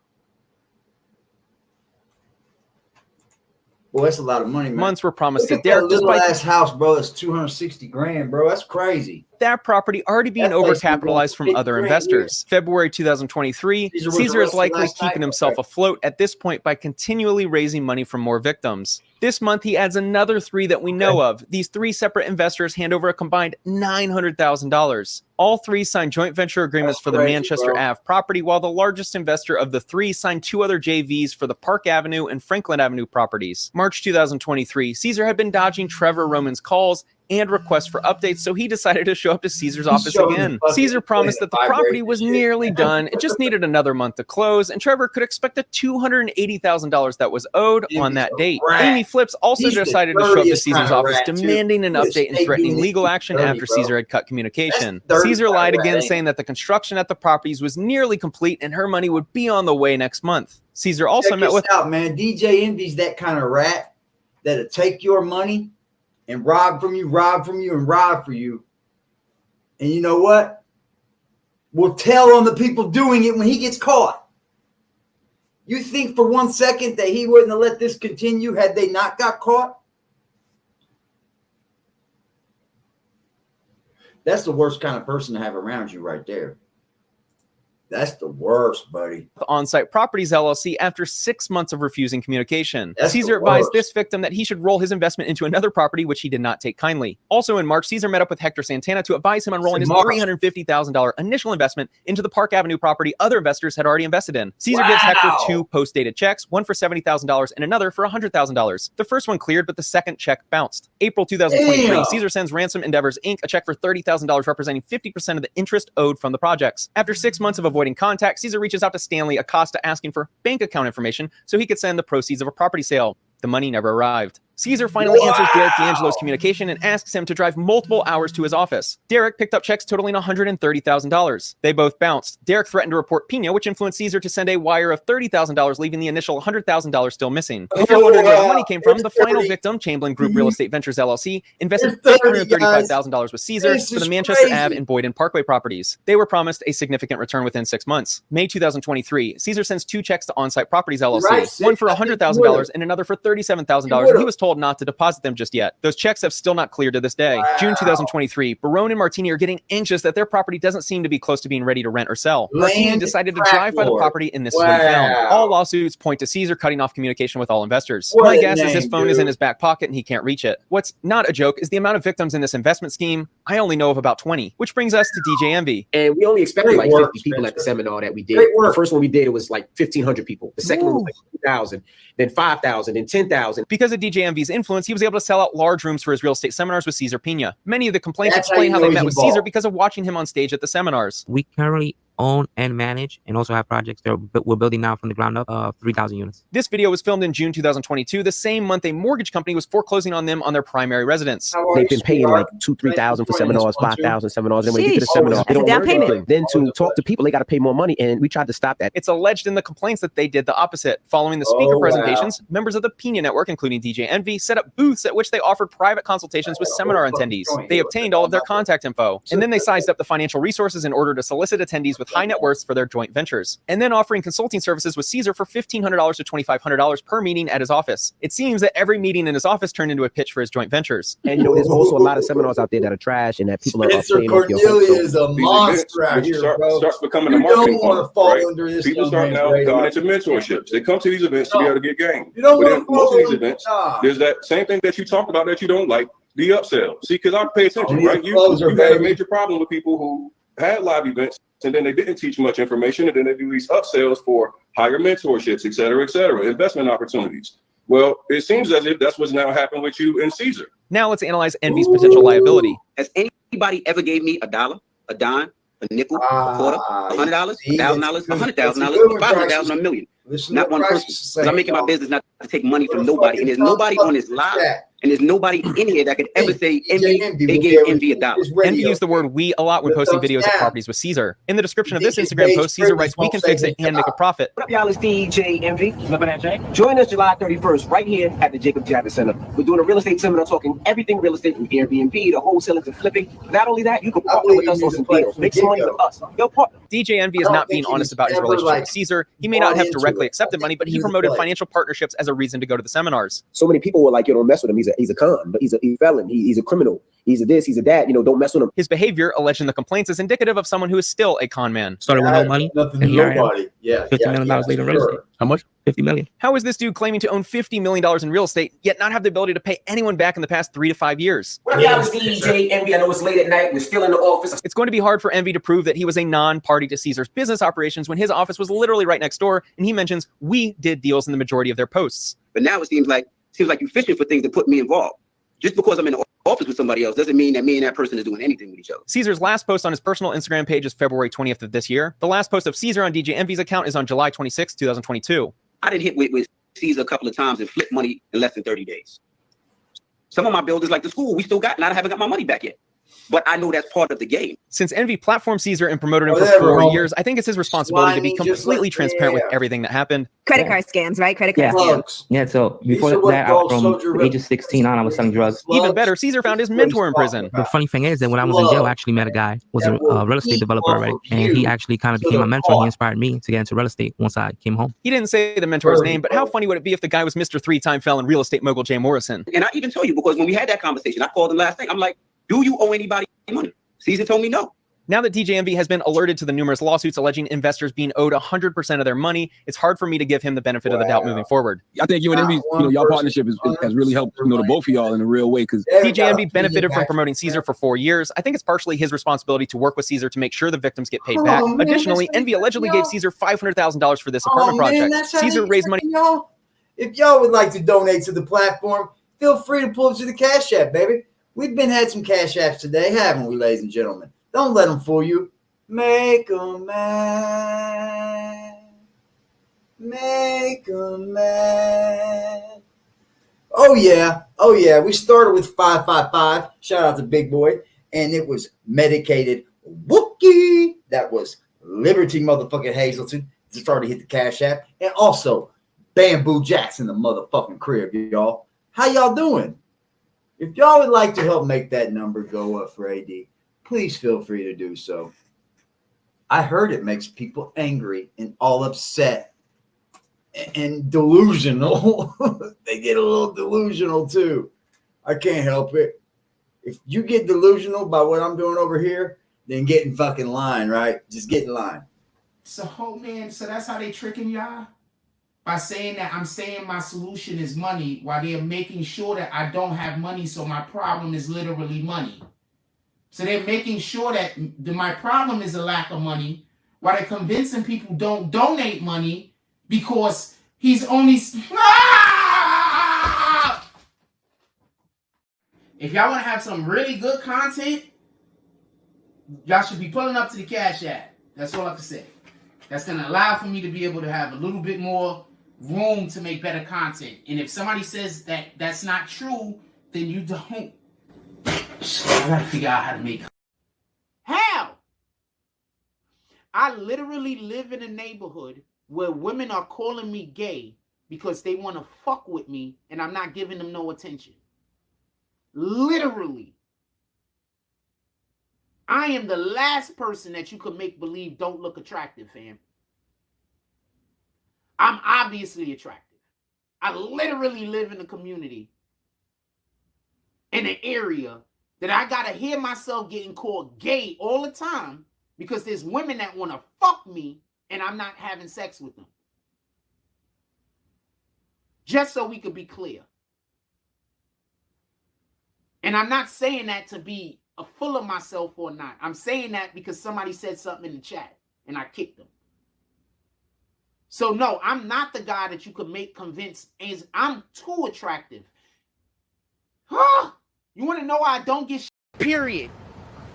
S1: Boy, that's a lot of money, man.
S5: Months were promised to
S1: Derek.
S5: Derek.
S1: Little ass house, bro. That's $260,000, bro. That's crazy.
S5: That property already being overcapitalized from other investors. February 2023, Caesar is likely keeping himself afloat at this point by continually raising money from more victims. This month, he adds another 3 that we know of. These 3 separate investors hand over a combined $900,000. All 3 signed joint venture agreements for the Manchester Ave property, while the largest investor of the 3 signed 2 other JVs for the Park Avenue and Franklin Avenue properties. March 2023, Caesar had been dodging Trevor Roman's calls and requests for updates, so he decided to show up to Caesar's office again. Caesar promised that the property was nearly done. It just needed another month to close, and Trevor could expect the $280,000 that was owed on that date. Amy Flips also decided to show up to Caesar's office, demanding an update and threatening legal action after Caesar had cut communication. Caesar lied again, saying that the construction at the properties was nearly complete and her money would be on the way next month. Caesar also met with...
S1: man. DJ Envy's that kind of rat that'll take your money and rob from you, and rob for you. And you know what? We'll tell on the people doing it when he gets caught. You think for 1 second that he wouldn't have let this continue had they not got caught? That's the worst kind of person to have around you right there. That's the worst, buddy.
S5: On-Site Properties LLC after 6 months of refusing communication.
S1: That's
S5: Caesar
S1: the
S5: advised
S1: worst.
S5: this victim that he should roll his investment into another property, which he did not take kindly. Also in March, Caesar met up with Hector Santana to advise him on rolling his $350,000 initial investment into the Park Avenue property other investors had already invested in. Caesar gives Hector 2 post-dated checks, one for $70,000 and another for $100,000. The first one cleared, but the second check bounced. April 2023, Caesar sends Ransom Endeavors Inc. a check for $30,000 representing 50% of the interest owed from the projects. After 6 months of avoiding contact, Caesar reaches out to Stanley Acosta asking for bank account information so he could send the proceeds of a property sale. The money never arrived. Caesar finally answers Derek D'Angelo's communication and asks him to drive multiple hours to his office. Derek picked up checks totaling $130,000. They both bounced. Derek threatened to report Pina, which influenced Caesar to send a wire of $30,000, leaving the initial $100,000 still missing. If you're wondering where the money came from, the final victim, Chamberlain Group Real Estate Ventures LLC, invested $835,000 with Caesar for the Manchester Ave and Boyden Parkway properties. They were promised a significant return within 6 months. May 2023, Caesar sends 2 checks to On-Site Properties LLC, one for $100,000 and another for $37,000, and he was told not to deposit them just yet. Those checks have still not cleared to this day. June 2023, Barone and Martini are getting anxious that their property doesn't seem to be close to being ready to rent or sell. Martini decided to drive by the property, and this is what he found. All lawsuits point to Caesar cutting off communication with all investors. My guess is his phone is in his back pocket and he can't reach it. What's not a joke is the amount of victims in this investment scheme. I only know of about 20, which brings us to DJ Envy.
S10: And we only expected like 50 people at the seminar that we did. The first one we did, it was like 1,500 people. The second one was like 2,000, then 5,000, then 10,000.
S5: Because of DJ Envy's influence, he was able to sell out large rooms for his real estate seminars with Caesar Pina. Many of the complaints explain how they met with Caesar because of watching him on stage at the seminars.
S8: We currently own and manage and also have projects that we're building now from the ground up, 3,000 units.
S5: This video was filmed in June 2022, the same month a mortgage company was foreclosing on them on their primary residence.
S9: They've been paying like $2,000-3,000 for seminars, $5,000 seminars. And when you get to the seminar, they don't
S11: down payment.
S9: Then to talk to people, they got to pay more money, and we tried to stop that.
S5: It's alleged in the complaints that they did the opposite. Following the speaker presentations, members of the Pina network, including DJ Envy, set up booths at which they offered private consultations with seminar attendees. They obtained all of their contact info, and then they sized up the financial resources in order to solicit attendees with high net worths for their joint ventures, and then offering consulting services with Caesar for $1,500 to $2,500 per meeting at his office. It seems that every meeting in his office turned into a pitch for his joint ventures.
S9: And you know, there's also a lot of seminars out there that are trash and that people are paying off your
S1: Cornelia is a monster out here, bro.
S12: Starts becoming a marketing funnel, right? People start now
S1: radar.
S12: coming into mentorships. They come to these events to be able to get game.
S1: You don't
S12: But
S1: want
S12: in
S1: to
S12: most of these
S1: follow
S12: events,
S1: them.
S12: there's that same thing that you talked about that you don't like, the upsell. See, because I pay attention,
S1: Oh,
S12: right? You had a major problem with people who had live events and then they didn't teach much information, and then they do these upsells for higher mentorships, et cetera, investment opportunities. Well, it seems as if that's what's now happened with you and Caesar.
S5: Now let's analyze Envy's potential liability.
S10: Has anybody ever gave me $1, a dime, a nickel, a quarter, $100, $1,000, $100,000, $500,000, $1 million? Not one person. Because I'm making my business not to take money from nobody. And there's nobody on this live, and there's nobody in here that could ever say Envy, they gave Envy $1.
S5: Envy used the word "we" a lot when posting videos of properties with Caesar. In the description of this Instagram post, Caesar writes, "We can fix it and make a profit."
S7: What up, y'all? It's DJ Envy. Remember that, Jay? Join us July 31st right here at the Jacob Javits Center. We're doing a real estate seminar talking everything real estate from Airbnb to wholesaling to flipping. Not only that, you can partner with us on some deals. Make some money with us. Yo, partner.
S5: DJ Envy is not being honest about his relationship with Caesar. He may not have directly accepted money, but he promoted financial partnerships as a reason to go to the seminars.
S9: So many people were like, "You don't mess with him. He's a con. But he's a felon. He's a criminal. He's a this. He's a that. You know, don't mess with him."
S5: His behavior, alleged in the complaints, is indicative of someone who is still a con man.
S8: Started with no money.
S1: Nothing
S8: And
S1: to
S8: here I am.
S1: nobody. Yeah.
S8: $50 million later in real estate. How much? $50 million.
S5: How is this dude claiming to own $50 million in real estate, yet not have the ability to pay anyone back in the past 3 to 5 years?
S7: What up, y'all? It's DJ Envy. I know it's late at night. We're still in the office.
S5: It's going to be hard for Envy to prove that he was a non-party to Caesar's business operations when his office was literally right next door, and he mentions we did deals in the majority of their posts.
S10: But now it seems like you're fishing for things to put me involved. Just because I'm in the office with somebody else doesn't mean that me and that person is doing anything with each other.
S5: Caesar's last post on his personal Instagram page is February 20th of this year. The last post of Caesar on DJ Envy's account is on July 26, 2022.
S10: I didn't hit with Caesar a couple of times and flip money in less than 30 days. Some of my buildings, like the school, we still got, and I haven't got my money back yet. But I know that's part of the game.
S5: Since Envy platformed Caesar and promoted him for 4 years, I think it's his responsibility to be completely transparent with everything that happened.
S11: Credit card scams, right? Credit card scams.
S8: Yeah, so before that, from the age of 16 on, I was selling drugs.
S5: Even better, Caesar found his mentor in prison.
S8: The funny thing is that when I was in jail, I actually met a guy, was a real estate developer already, and he actually kind of became my mentor. He inspired me to get into real estate once I came home.
S5: He didn't say the mentor's name, but how funny would it be if the guy was Mr. 3-time felon real estate mogul Jay Morrison?
S10: And I even told you, because when we had that conversation, I called him last thing. I'm like, do you owe anybody money? Caesar told me no.
S5: Now that DJ Envy has been alerted to the numerous lawsuits alleging investors being owed 100% of their money, it's hard for me to give him the benefit of the doubt moving forward.
S13: I think you and Envy, y'all partnership has really helped, the both of y'all in a real way. Because
S5: DJ Envy benefited from promoting Caesar for 4 years. I think it's partially his responsibility to work with Caesar to make sure the victims get paid back. Additionally, Envy allegedly gave Caesar $500,000 for this apartment project. Caesar raised money.
S1: If y'all would like to donate to the platform, feel free to pull up to the Cash App, baby. We've had some Cash Apps today, haven't we, ladies and gentlemen? Don't let them fool you. Make a man. Make a man. Oh, yeah. Oh, yeah. We started with 555. Shout out to Big Boy. And it was Medicated Wookie. That was Liberty motherfucking Hazelton. Started to hit the Cash App. And also Bamboo Jackson, the motherfucking crib, y'all. How y'all doing? If y'all would like to help make that number go up for AD, please feel free to do so. I heard it makes people angry and all upset and delusional. They get a little delusional too. I can't help it. If you get delusional by what I'm doing over here, then get in fucking line, right? Just get in line.
S2: So, man, so that's how they tricking y'all? By saying that I'm saying my solution is money while they're making sure that I don't have money, so my problem is literally money. So they're making sure that my problem is a lack of money while they're convincing people don't donate money because he's only... If y'all want to have some really good content, y'all should be pulling up to the Cash App. That's all I can say. That's going to allow for me to be able to have a little bit more room to make better content. And if somebody says that that's not true, then you don't. I gotta figure out how to make. How? I literally live in a neighborhood where women are calling me gay because they want to fuck with me and I'm not giving them no attention. Literally. I am the last person that you could make believe don't look attractive, fam. I'm obviously attractive. I literally live in a community, in an area that I gotta hear myself getting called gay all the time because there's women that want to fuck me and I'm not having sex with them. Just so we could be clear. And I'm not saying that to be full of myself or not. I'm saying that because somebody said something in the chat and I kicked them. So no, I'm not the guy that you could make convince. I'm too attractive. Huh? You want to know why I don't get shit? Period.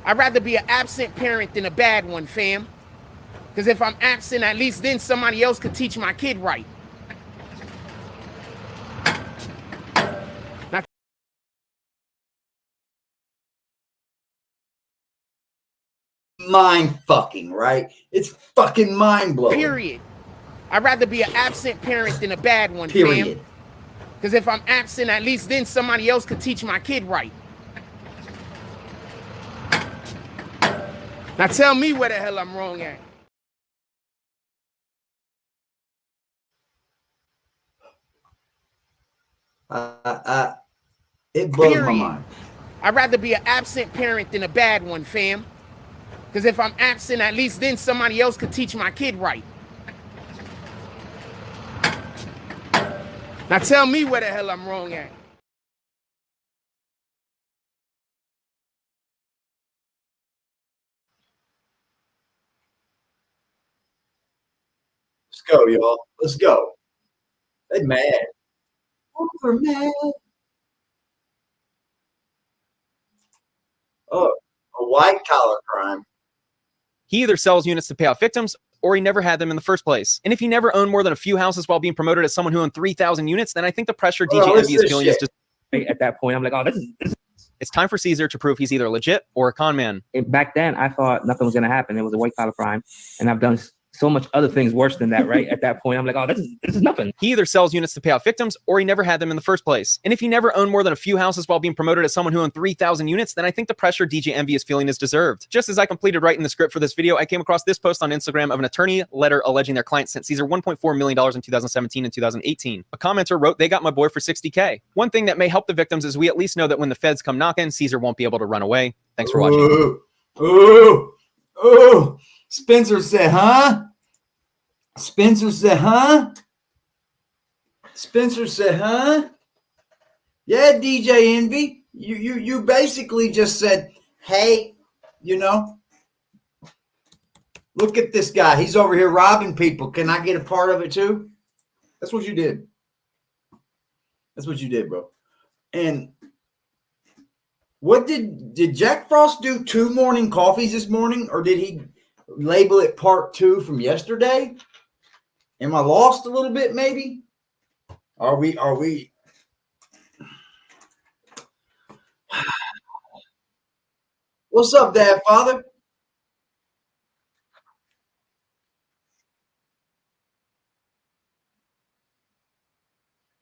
S2: I'd rather be an absent parent than a bad one, fam. Because if I'm absent, at least then somebody else could teach my kid right. Now,
S1: mind fucking, right? It's fucking mind blowing.
S2: Period. I'd rather be an absent parent than a bad one,
S1: period.
S2: Because if I'm absent, at least then somebody else could teach my kid right. Now tell me where the hell I'm wrong at.
S1: It blows my mind.
S2: I'd rather be an absent parent than a bad one, fam. Because if I'm absent, at least then somebody else could teach my kid right. Now tell me where the hell I'm wrong at.
S1: Let's go, y'all. Let's go. They mad. Over mad. Oh, a white collar crime.
S5: He either sells units to pay off victims or he never had them in the first place. And if he never owned more than a few houses while being promoted as someone who owned 3,000 units, then I think the pressure DJ Envy is feeling is just...
S6: At that point, I'm like, oh, this is...
S5: It's time for Caesar to prove he's either legit or a con man.
S6: Back then, I thought nothing was going to happen. It was a white collar crime. And I've done so much other things worse than that, right? At that point, I'm like, oh, this is nothing.
S5: He either sells units to pay off victims or he never had them in the first place. And if he never owned more than a few houses while being promoted as someone who owned 3,000 units, then I think the pressure DJ Envy is feeling is deserved. Just as I completed writing the script for this video, I came across this post on Instagram of an attorney letter alleging their client sent Caesar $1.4 million in 2017 and 2018. A commenter wrote, they got my boy for $60K. One thing that may help the victims is we at least know that when the feds come knocking, Caesar won't be able to run away. Thanks for watching.
S1: Ooh. Oh, Spencer said, huh? Spencer said, huh? Spencer said, huh? Yeah, DJ Envy. You basically just said, hey, you know, look at this guy. He's over here robbing people. Can I get a part of it too? That's what you did. That's what you did, bro. And what did Jack Frost do 2 morning coffees this morning, or did he label it part 2 from yesterday? Am I lost a little bit? Maybe. Are we? What's up, Dad, Father?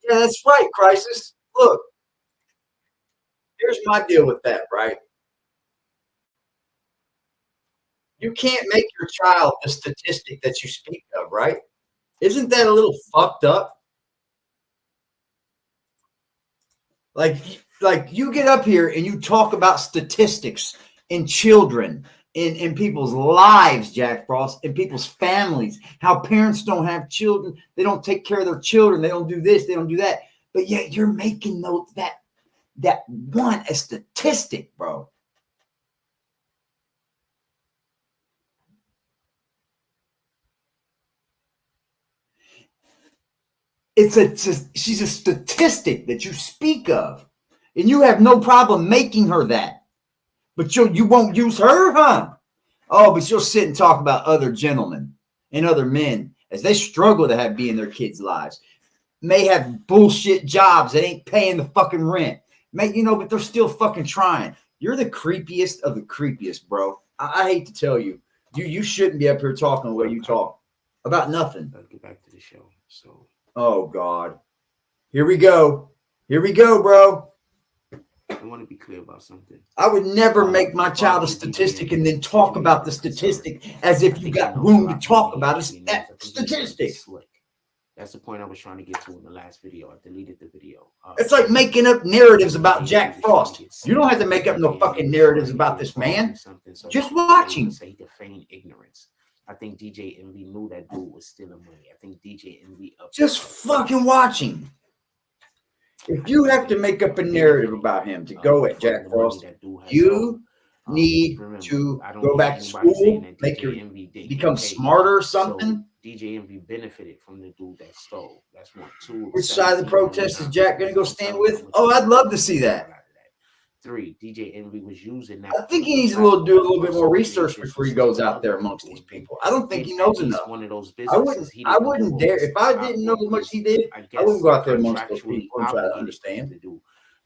S1: Yeah, that's right, Crisis. Look, here's my deal with that, right? You can't make your child the statistic that you speak of, right? Isn't that a little fucked up? Like you get up here and you talk about statistics in children, in people's lives, Jack Frost, in people's families, how parents don't have children, they don't take care of their children, they don't do this, they don't do that. But yet you're making that one a statistic, bro. She's a statistic that you speak of, and you have no problem making her that. But you won't use her, huh? Oh, but you'll sit and talk about other gentlemen and other men as they struggle to be in their kids' lives. May have bullshit jobs that ain't paying the fucking rent. But they're still fucking trying. You're the creepiest of the creepiest, bro. I hate to tell you. You shouldn't be up here talking the way you talk about nothing.
S14: Let's get back to the show. So.
S1: Oh, God. Here we go. Here we go, bro.
S14: I want to be clear about something.
S1: I would never make my child a statistic and then talk about the statistic as if you got room to talk about that statistic.
S14: That's the point I was trying to get to in the last video. I deleted the video.
S1: It's like making up narratives about Jack Frost. You don't have to make up no fucking narratives about this man. Just watch him.
S14: Say to feign ignorance. I think DJ Envy knew that dude was stealing money. I think DJ Envy
S1: just fucking watching. If you have to make up a narrative about him to go at Jack Frost, you need to go back to school, become smarter or something.
S14: So DJ Envy benefited from the dude that stole. That's 1. 2.
S1: Which side of the protest is Jack going to go stand with? Oh, I'd love to see that.
S14: 3, DJ Envy was using that.
S1: I think he needs to do a little bit more research before he goes out there amongst these people. I don't think he knows enough.
S14: One of those
S1: I wouldn't dare. If I didn't know how much he did, I wouldn't go out there amongst those people and try to understand.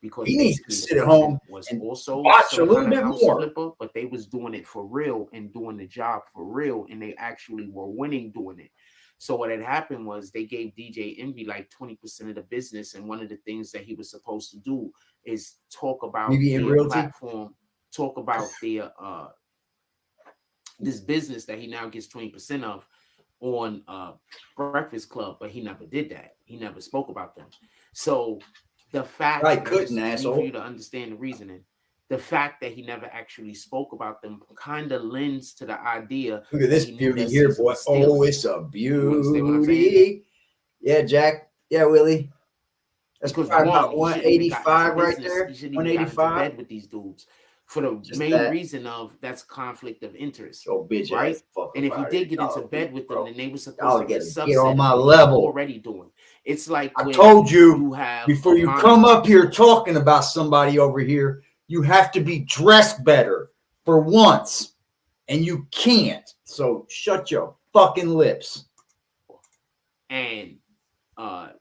S1: Because he needs to sit at home and watch a little bit more.
S14: But they was doing it for real and doing the job for real, and they actually were winning doing it. So what had happened was they gave DJ Envy like 20% of the business, and one of the things that he was supposed to do is talk about their platform, talk about their this business that he now gets 20% of on Breakfast Club, but he never did that. He never spoke about them. So the fact for you to understand the reasoning, the fact that he never actually spoke about them kind of lends to the idea.
S1: Look at this beauty here, boy. Oh, it's a beauty. Yeah, Jack. Yeah, Willie. That's probably about 185 right there. 185
S14: with these dudes for the main reason of that's conflict of interest.
S1: Bitch,
S14: right? And if you did get into bed with them, then they were supposed to
S1: get on my level.
S14: Already doing. It's like
S1: I told you before you come up here talking about somebody over here, you have to be dressed better for once, and you can't. So shut your fucking lips.
S14: And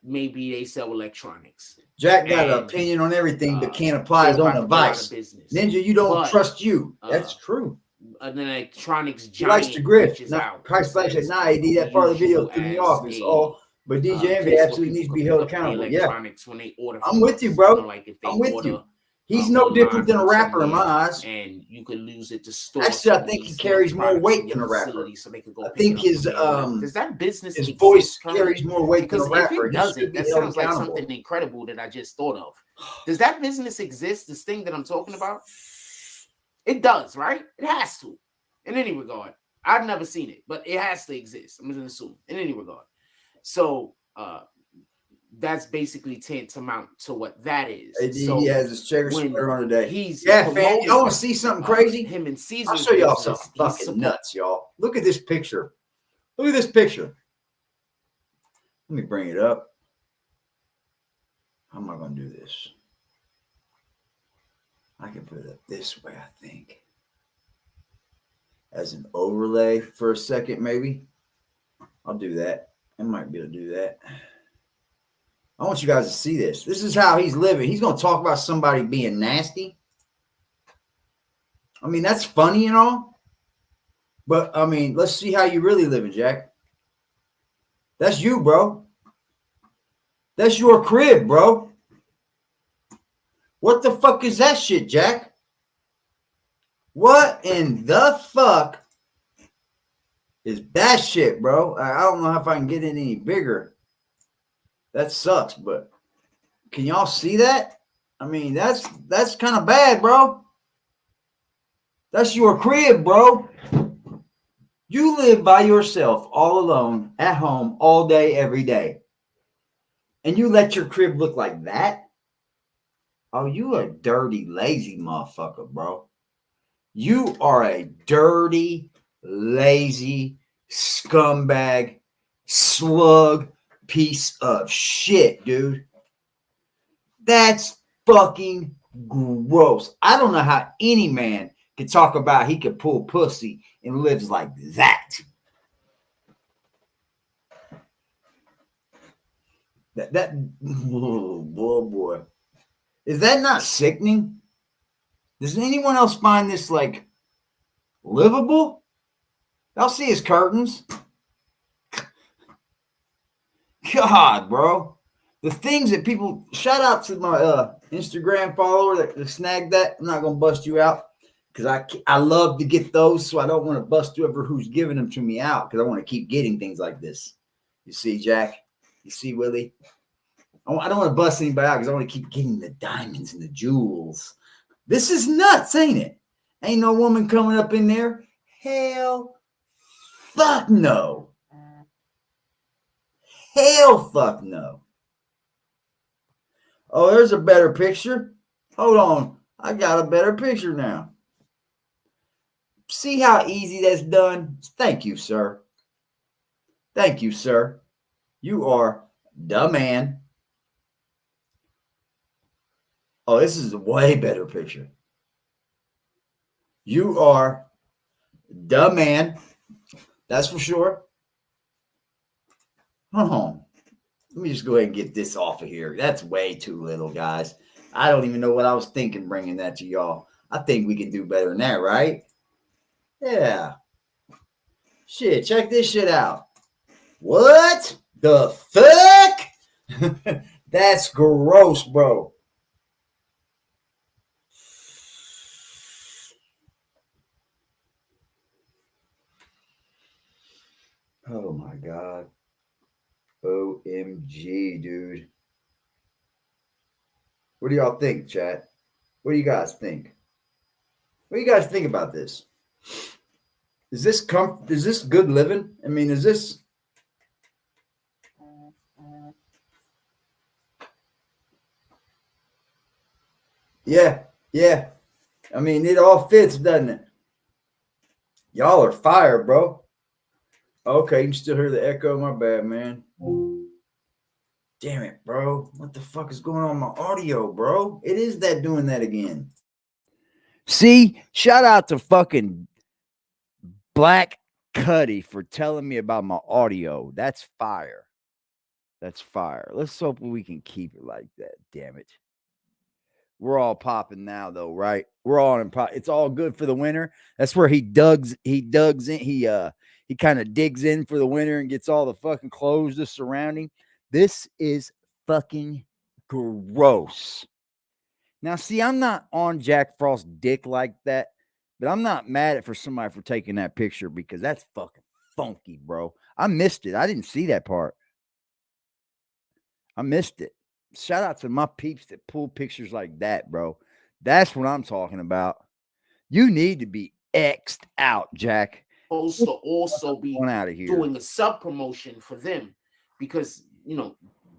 S14: maybe they sell electronics.
S1: Jack got an opinion on everything, but can't apply his own advice. Ninja, you don't trust you. That's true.
S14: An electronics
S1: giant. He likes to grift. Now, Christ flash at night, AD, that part of the video threw me off. It's all. But DJ Envy absolutely needs to be held accountable. Yeah.
S14: When they order
S1: I'm with you, bro. I'm with you. He's no different than a rapper in my eyes.
S14: And you could lose it to store.
S1: Actually, I think he carries more weight than a rapper.
S14: So they could go
S1: I think his
S14: does that business
S1: his voice carries more weight than a rapper.
S14: If it doesn't, that sounds like something incredible that I just thought of. Does that business exist? This thing that I'm talking about? It does, right? It has to. In any regard, I've never seen it, but it has to exist. I'm going to assume in any regard. So that's basically tantamount to what that is. So
S1: he has his checker sweater on today.
S14: He's
S1: fan, y'all want to see something crazy?
S14: Him and Caesar.
S1: I'll show y'all something fucking nuts, y'all. Look at this picture. Look at this picture. Let me bring it up. How am I going to do this? I can put it up this way, I think. As an overlay for a second, maybe. I'll do that. I might be able to do that. I want you guys to see this. This is how he's living. He's going to talk about somebody being nasty. I mean, that's funny and all. But, I mean, let's see how you really living, Jack. That's you, bro. That's your crib, bro. What the fuck is that shit, Jack? What in the fuck is that shit, bro? I don't know if I can get it any bigger. That sucks, but can y'all see that? I mean, that's kind of bad, bro. That's your crib, bro. You live by yourself, all alone, at home, all day, every day. And you let your crib look like that? Oh, you a dirty, lazy motherfucker, bro. You are a dirty, lazy, scumbag, slug piece of shit, dude. That's fucking gross. I don't know how any man can talk about he can pull pussy and lives like that. Oh, boy. Is that not sickening? Does anyone else find this like livable? Y'all see his curtains? God, bro. The things that people, shout out to my Instagram follower that snagged that. I'm not going to bust you out because I love to get those, so I don't want to bust whoever who's giving them to me out because I want to keep getting things like this. You see, Jack? You see, Willie? I don't want to bust anybody out because I want to keep getting the diamonds and the jewels. This is nuts, ain't it? Ain't no woman coming up in there. Hell, fuck no. Hell, fuck no. Oh, there's a better picture. Hold on. I got a better picture now. See how easy that's done? Thank you, sir. Thank you, sir. You are the man. Oh, this is a way better picture. You are the man. That's for sure. Hold on. Let me just go ahead and get this off of here. That's way too little, guys. I don't even know what I was thinking bringing that to y'all. I think we can do better than that, right? Yeah. Shit, check this shit out. What the fuck? That's gross, bro. Oh my God. OMG, dude. What do y'all think, chat? What do you guys think? What do you guys think about this? Is this good living? I mean, is this Yeah. I mean, it all fits, doesn't it? Y'all are fire, bro. Okay, you can still hear the echo. My bad, man. Damn it, bro. What the fuck is going on with my audio, bro? It is that doing that again. See, shout out to fucking Black Cuddy for telling me about my audio. That's fire. That's fire. Let's hope we can keep it like that. Damn it. We're all popping now, though, right? We're all in pop. It's all good for the winter. That's where he dugs in. He kind of digs in for the winter and gets all the fucking clothes just surrounding. This is fucking gross. Now, see, I'm not on Jack Frost's dick like that, but I'm not mad at somebody for taking that picture because that's fucking funky, bro. I missed it. I didn't see that part. I missed it. Shout out to my peeps that pull pictures like that, bro. That's what I'm talking about. You need to be X'd out, Jack.
S14: Supposed to also be
S1: out of here.
S14: doing a sub promotion for them, because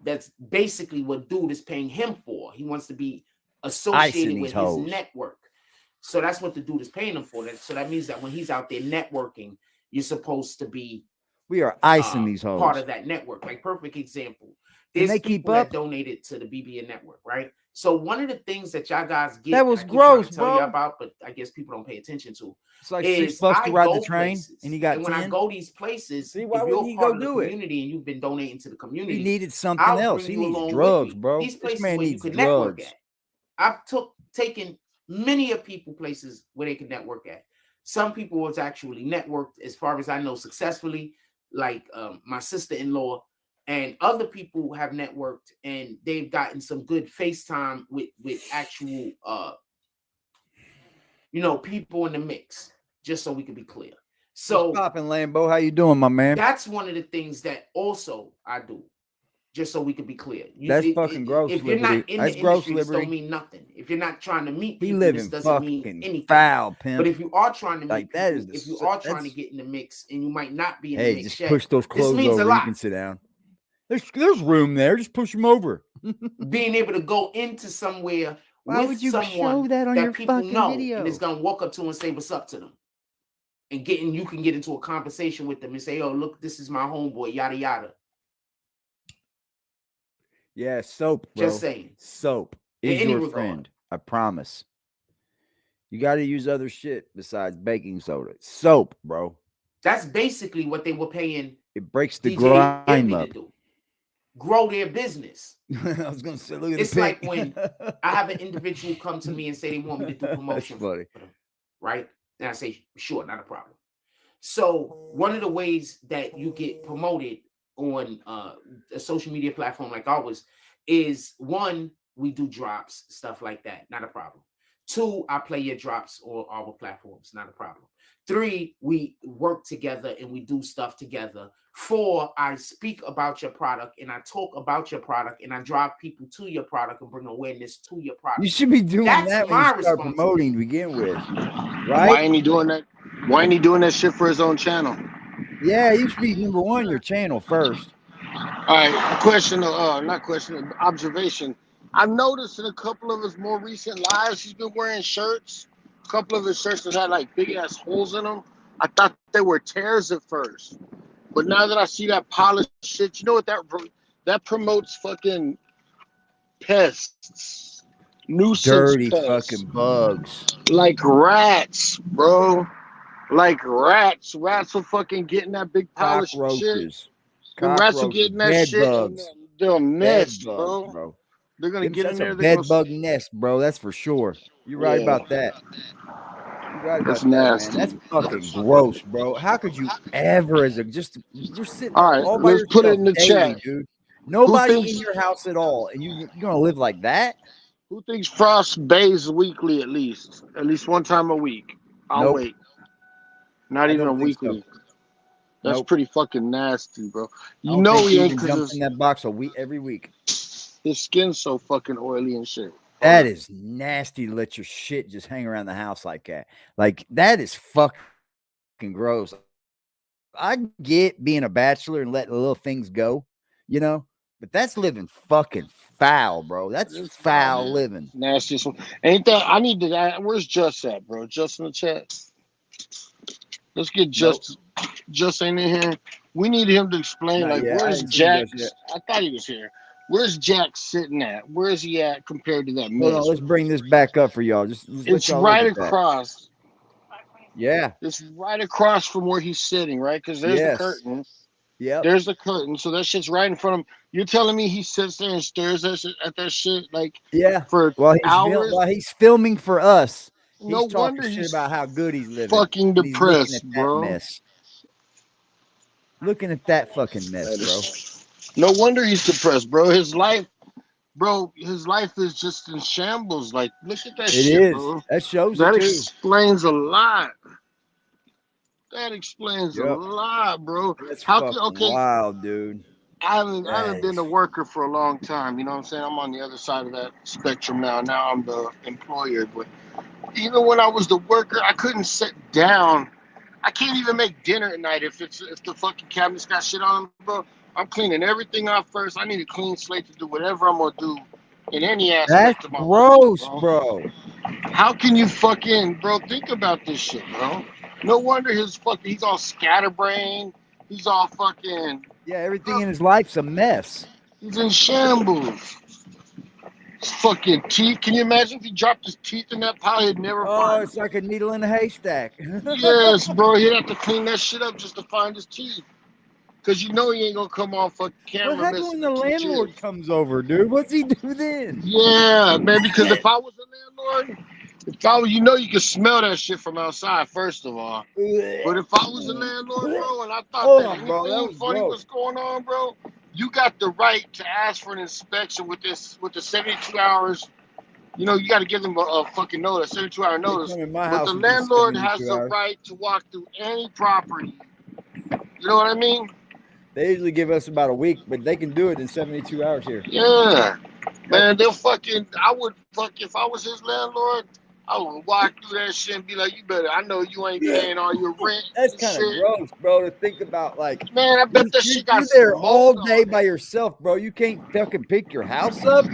S14: that's basically what dude is paying him for. He wants to be associated with his network. So that's what the dude is paying him for. So that means that when he's out there networking, you're supposed to be
S1: icing these hoes.
S14: Part of that network. Like, perfect example. There's people that donated to the BBN network, right? So one of the things that y'all guys get
S1: that was gross,
S14: tell you about, but I guess people don't pay attention to.
S1: It's like $6 to ride the train, and you got.
S14: And when I go these places,
S1: see, why
S14: if
S1: would
S14: you're
S1: he
S14: part
S1: go
S14: of the
S1: do it?
S14: Community and you've been donating to the community,
S1: He needed something else. He needs drugs, bro.
S14: These places
S1: this man
S14: where
S1: needs
S14: you can
S1: drugs.
S14: network at. I've taken many of people places where they can network at. Some people was actually networked, as far as I know, successfully, like my sister-in-law, and other people have networked and they've gotten some good FaceTime with actual people in the mix, just so we can be clear. So
S1: popping, Lambo, how you doing, my man?
S14: That's one of the things that also I do, just so we can be clear.
S1: That's fucking gross.
S14: If you're not in the industry, this don't mean nothing. If you're not trying to meet people, this doesn't mean anything.
S1: Foul, Pimp.
S14: But if you are trying to meet
S1: like
S14: people, if you are trying to get in the mix, and you might not be in the mix,
S1: just
S14: yet,
S1: push those clothes over. You can sit down. There's room there. Just push them over.
S14: Being able to go into somewhere
S1: Why
S14: with
S1: would you
S14: someone
S1: show that on your
S14: people
S1: fucking
S14: know
S1: video?
S14: and is gonna walk up to and say what's up to them, and you can get into a conversation with them and say, "Oh, look, this is my homeboy," yada yada.
S1: Yeah, soap, bro.
S14: Just saying.
S1: Soap is your friend. I promise. You got to use other shit besides baking soda. Soap, bro.
S14: That's basically what they were paying.
S1: It breaks the
S14: DJ
S1: grime up.
S14: to do. Grow their business.
S1: I was gonna say, look at
S14: it's
S1: the
S14: like when I have an individual come to me and say they want me to do promotion
S1: for them,
S14: right? And I say, sure, not a problem. So one of the ways that you get promoted on a social media platform like ours is, one, we do drops, stuff like that, not a problem. 2, I play your drops on our platforms, not a problem. 3, we work together and we do stuff together. 4, I speak about your product and I talk about your product and I drive people to your product and bring awareness to your product.
S1: You should be doing that when you start promoting to begin with, right?
S15: Why ain't he doing that? Why ain't he doing that shit for his own channel?
S1: Yeah, you should be number one your channel first.
S15: All right, observation. I've noticed in a couple of his more recent lives, he's been wearing shirts. A couple of his shirts that had like big ass holes in them. I thought they were tears at first, but now that I see that polished shit, you know what that promotes? Fucking pests, nuisance,
S1: dirty
S15: pests.
S1: Fucking bugs,
S15: like rats, bro. Like rats. Rats will fucking get in that big polished shit. The rats will get in that shit. And they'll nest, bro. They're gonna get in there.
S1: Bed bug nest, bro. That's for sure. You're right about that. You're right about that, man. That's fucking gross, bro. How could you ever, you're sitting
S15: all right,
S1: all by
S15: let's put it in the
S1: daily,
S15: chat,
S1: dude. Nobody in your house at all, and you're gonna live like that?
S15: Who thinks Frost bathes weekly at least one time a week? I'll wait. Not even weekly. So. That's pretty fucking nasty, bro. You know he ain't
S1: jumps in that box every week.
S15: His skin's so fucking oily and shit.
S1: That is nasty to let your shit just hang around the house like that. Like, that is fucking gross. I get being a bachelor and letting little things go, but that's living fucking foul, bro. That's foul living.
S15: Nastiest one. Ain't that? I need to. Where's Just at, bro? Just in the chat. Let's get Just. Just ain't in here. We need him to explain. Where's Jack? I thought he was here. Where's Jack sitting at? Where's he at compared to that mess?
S1: Hold on, let's bring this back up for y'all.
S15: It's right across.
S1: Yeah.
S15: It's right across from where he's sitting, right? Because there's the curtain.
S1: Yeah.
S15: There's the curtain. So that shit's right in front of him. You're telling me he sits there and stares at that shit for hours?
S1: While he's filming for us.
S15: No
S1: he's
S15: wonder
S1: talking
S15: he's
S1: shit about how good he's living.
S15: Fucking depressed, bro.
S1: Mess. Looking at that fucking mess, bro.
S15: No wonder he's depressed, bro. His life is just in shambles. Like, look at that shit, bro.
S1: That shows
S15: that
S1: it too.
S15: Explains a lot. That explains a lot, bro.
S1: That's wild, dude.
S15: I haven't been a worker for a long time. You know what I'm saying? I'm on the other side of that spectrum now. Now I'm the employer, but even when I was the worker, I couldn't sit down. I can't even make dinner at night if the fucking cabinet's got shit on them, bro. I'm cleaning everything off first. I need a clean slate to do whatever I'm gonna do in any aspect of my
S1: gross,
S15: life,
S1: bro.
S15: How can you fucking, bro, think about this shit, bro? No wonder he's all scatterbrained. He's all fucking.
S1: Yeah, everything in his life's a mess.
S15: He's in shambles. His fucking teeth. Can you imagine if he dropped his teeth in that pile? He'd never find
S1: it's like a needle in a haystack.
S15: Yes, bro. He'd have to clean that shit up just to find his teeth. Because you know he ain't going to come on fucking camera.
S1: What happens when the landlord comes over, dude? What's he do then?
S15: Yeah, man, because if I was a landlord, you know you can smell that shit from outside, first of all. But if I was a landlord, bro, and I thought that anything funny was going on, bro, you got the right to ask for an inspection with the 72 hours. You know, you got to give them a fucking notice, 72-hour notice. But the landlord has the right to walk through any property. You know what I mean?
S1: They usually give us about a week, but they can do it in 72 hours here.
S15: Yeah. Man, they'll fucking, if I was his landlord, I would walk through that shit and be like, you better, I know you ain't paying all your rent.
S1: That's kind of gross, bro, to think about. Like,
S15: man, I bet that shit got
S1: you're there all day by yourself, bro. You can't fucking pick your house up.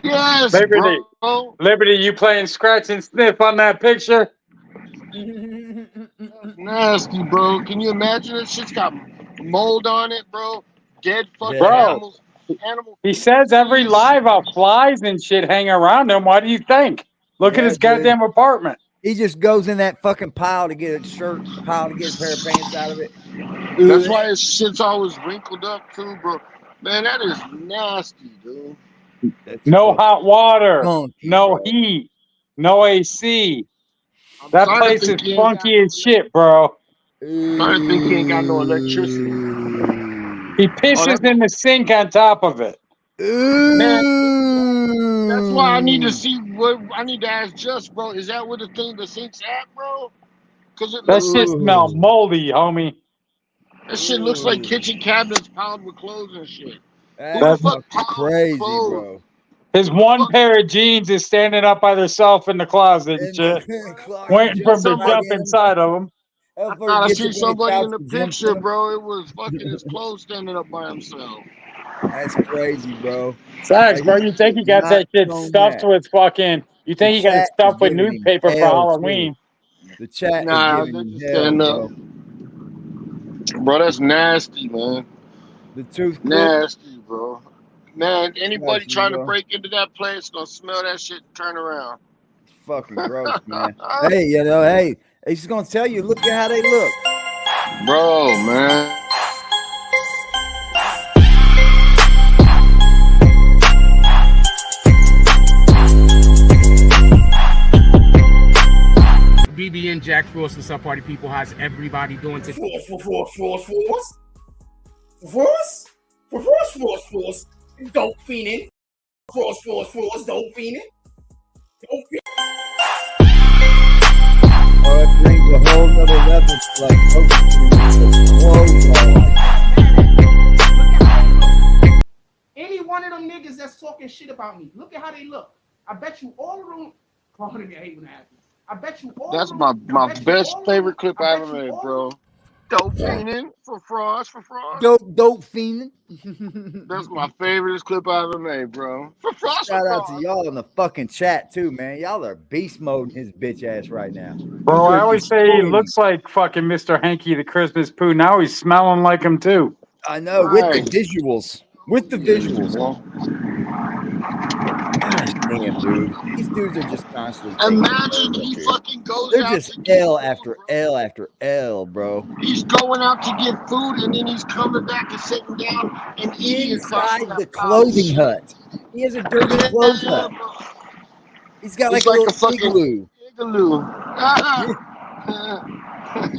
S15: Yes,
S16: Liberty,
S15: bro.
S16: Liberty, you playing scratch and sniff on that picture?
S15: Nasty, bro. Can you imagine that shit's got mold on it, bro? Dead fucking
S16: Bro,
S15: animals.
S16: he says every live flies and shit hang around him. What do you think? Look at his goddamn apartment.
S1: He just goes in that fucking pile to get a shirt, pile to get a pair of pants out of it.
S15: That's why his shit's always wrinkled up too, bro. Man, that is nasty, dude.
S16: No hot water, no heat, no AC. That place is funky as shit, bro.
S15: I'm trying to think he ain't got no electricity.
S16: He pisses in the sink on top of it.
S15: Man, that's why I need to see I need to ask Just, bro. Is that where the sink's at, bro? Because
S16: that shit smells moldy, homie.
S15: That shit looks like kitchen cabinets piled with clothes and shit.
S1: That's crazy, bro.
S16: His one pair of jeans is standing up by themselves in the closet and shit, waiting for him to jump inside of them.
S15: I thought I see somebody in the picture, bro. It was fucking his clothes standing up by himself.
S1: That's crazy, bro.
S16: Facts, bro. You think he got that shit stuffed with fucking? You think he got it stuffed with newspaper for Halloween?
S1: The chat
S15: nah,
S1: is giving
S15: him hell, bro. Bro, that's nasty, man.
S1: The tooth
S15: nasty, bro. Man, anybody trying to break into that place gonna smell that shit and turn around.
S1: It's fucking gross, man. Hey, you know, hey, he's gonna tell you, look at how they look,
S15: bro, man.
S17: BBN Jack Frost, what's up, party people? How's everybody doing today? Frost. Dope fiending. Frost. Dope fiending.
S1: Oh, it brings a whole nother level to like,
S2: any one of them niggas that's talking shit about me, look at how they look. I bet you all of them. Pardon me, I hate when that happens. I bet you all.
S15: That's my best favorite clip I ever made, bro. Dope fiending for Frost.
S1: Dope fiending.
S15: That's my favorite clip I ever made, bro. For Frost.
S1: Shout out to y'all in the fucking chat too, man. Y'all are beast moding his bitch ass right now.
S16: Bro, I always say he looks like fucking Mr. Hanky the Christmas Pooh. Now he's smelling like him too.
S1: I know, with the visuals. Gosh damn, dude. These dudes are just constantly.
S15: Imagine he fucking goes
S1: They're
S15: out
S1: just
S15: to get
S1: L after L after L, bro.
S15: He's going out to get food and then he's coming back and sitting down and eating
S1: inside the clothing hut. He has a dirty clothes hut. He's got like a fucking
S15: igloo.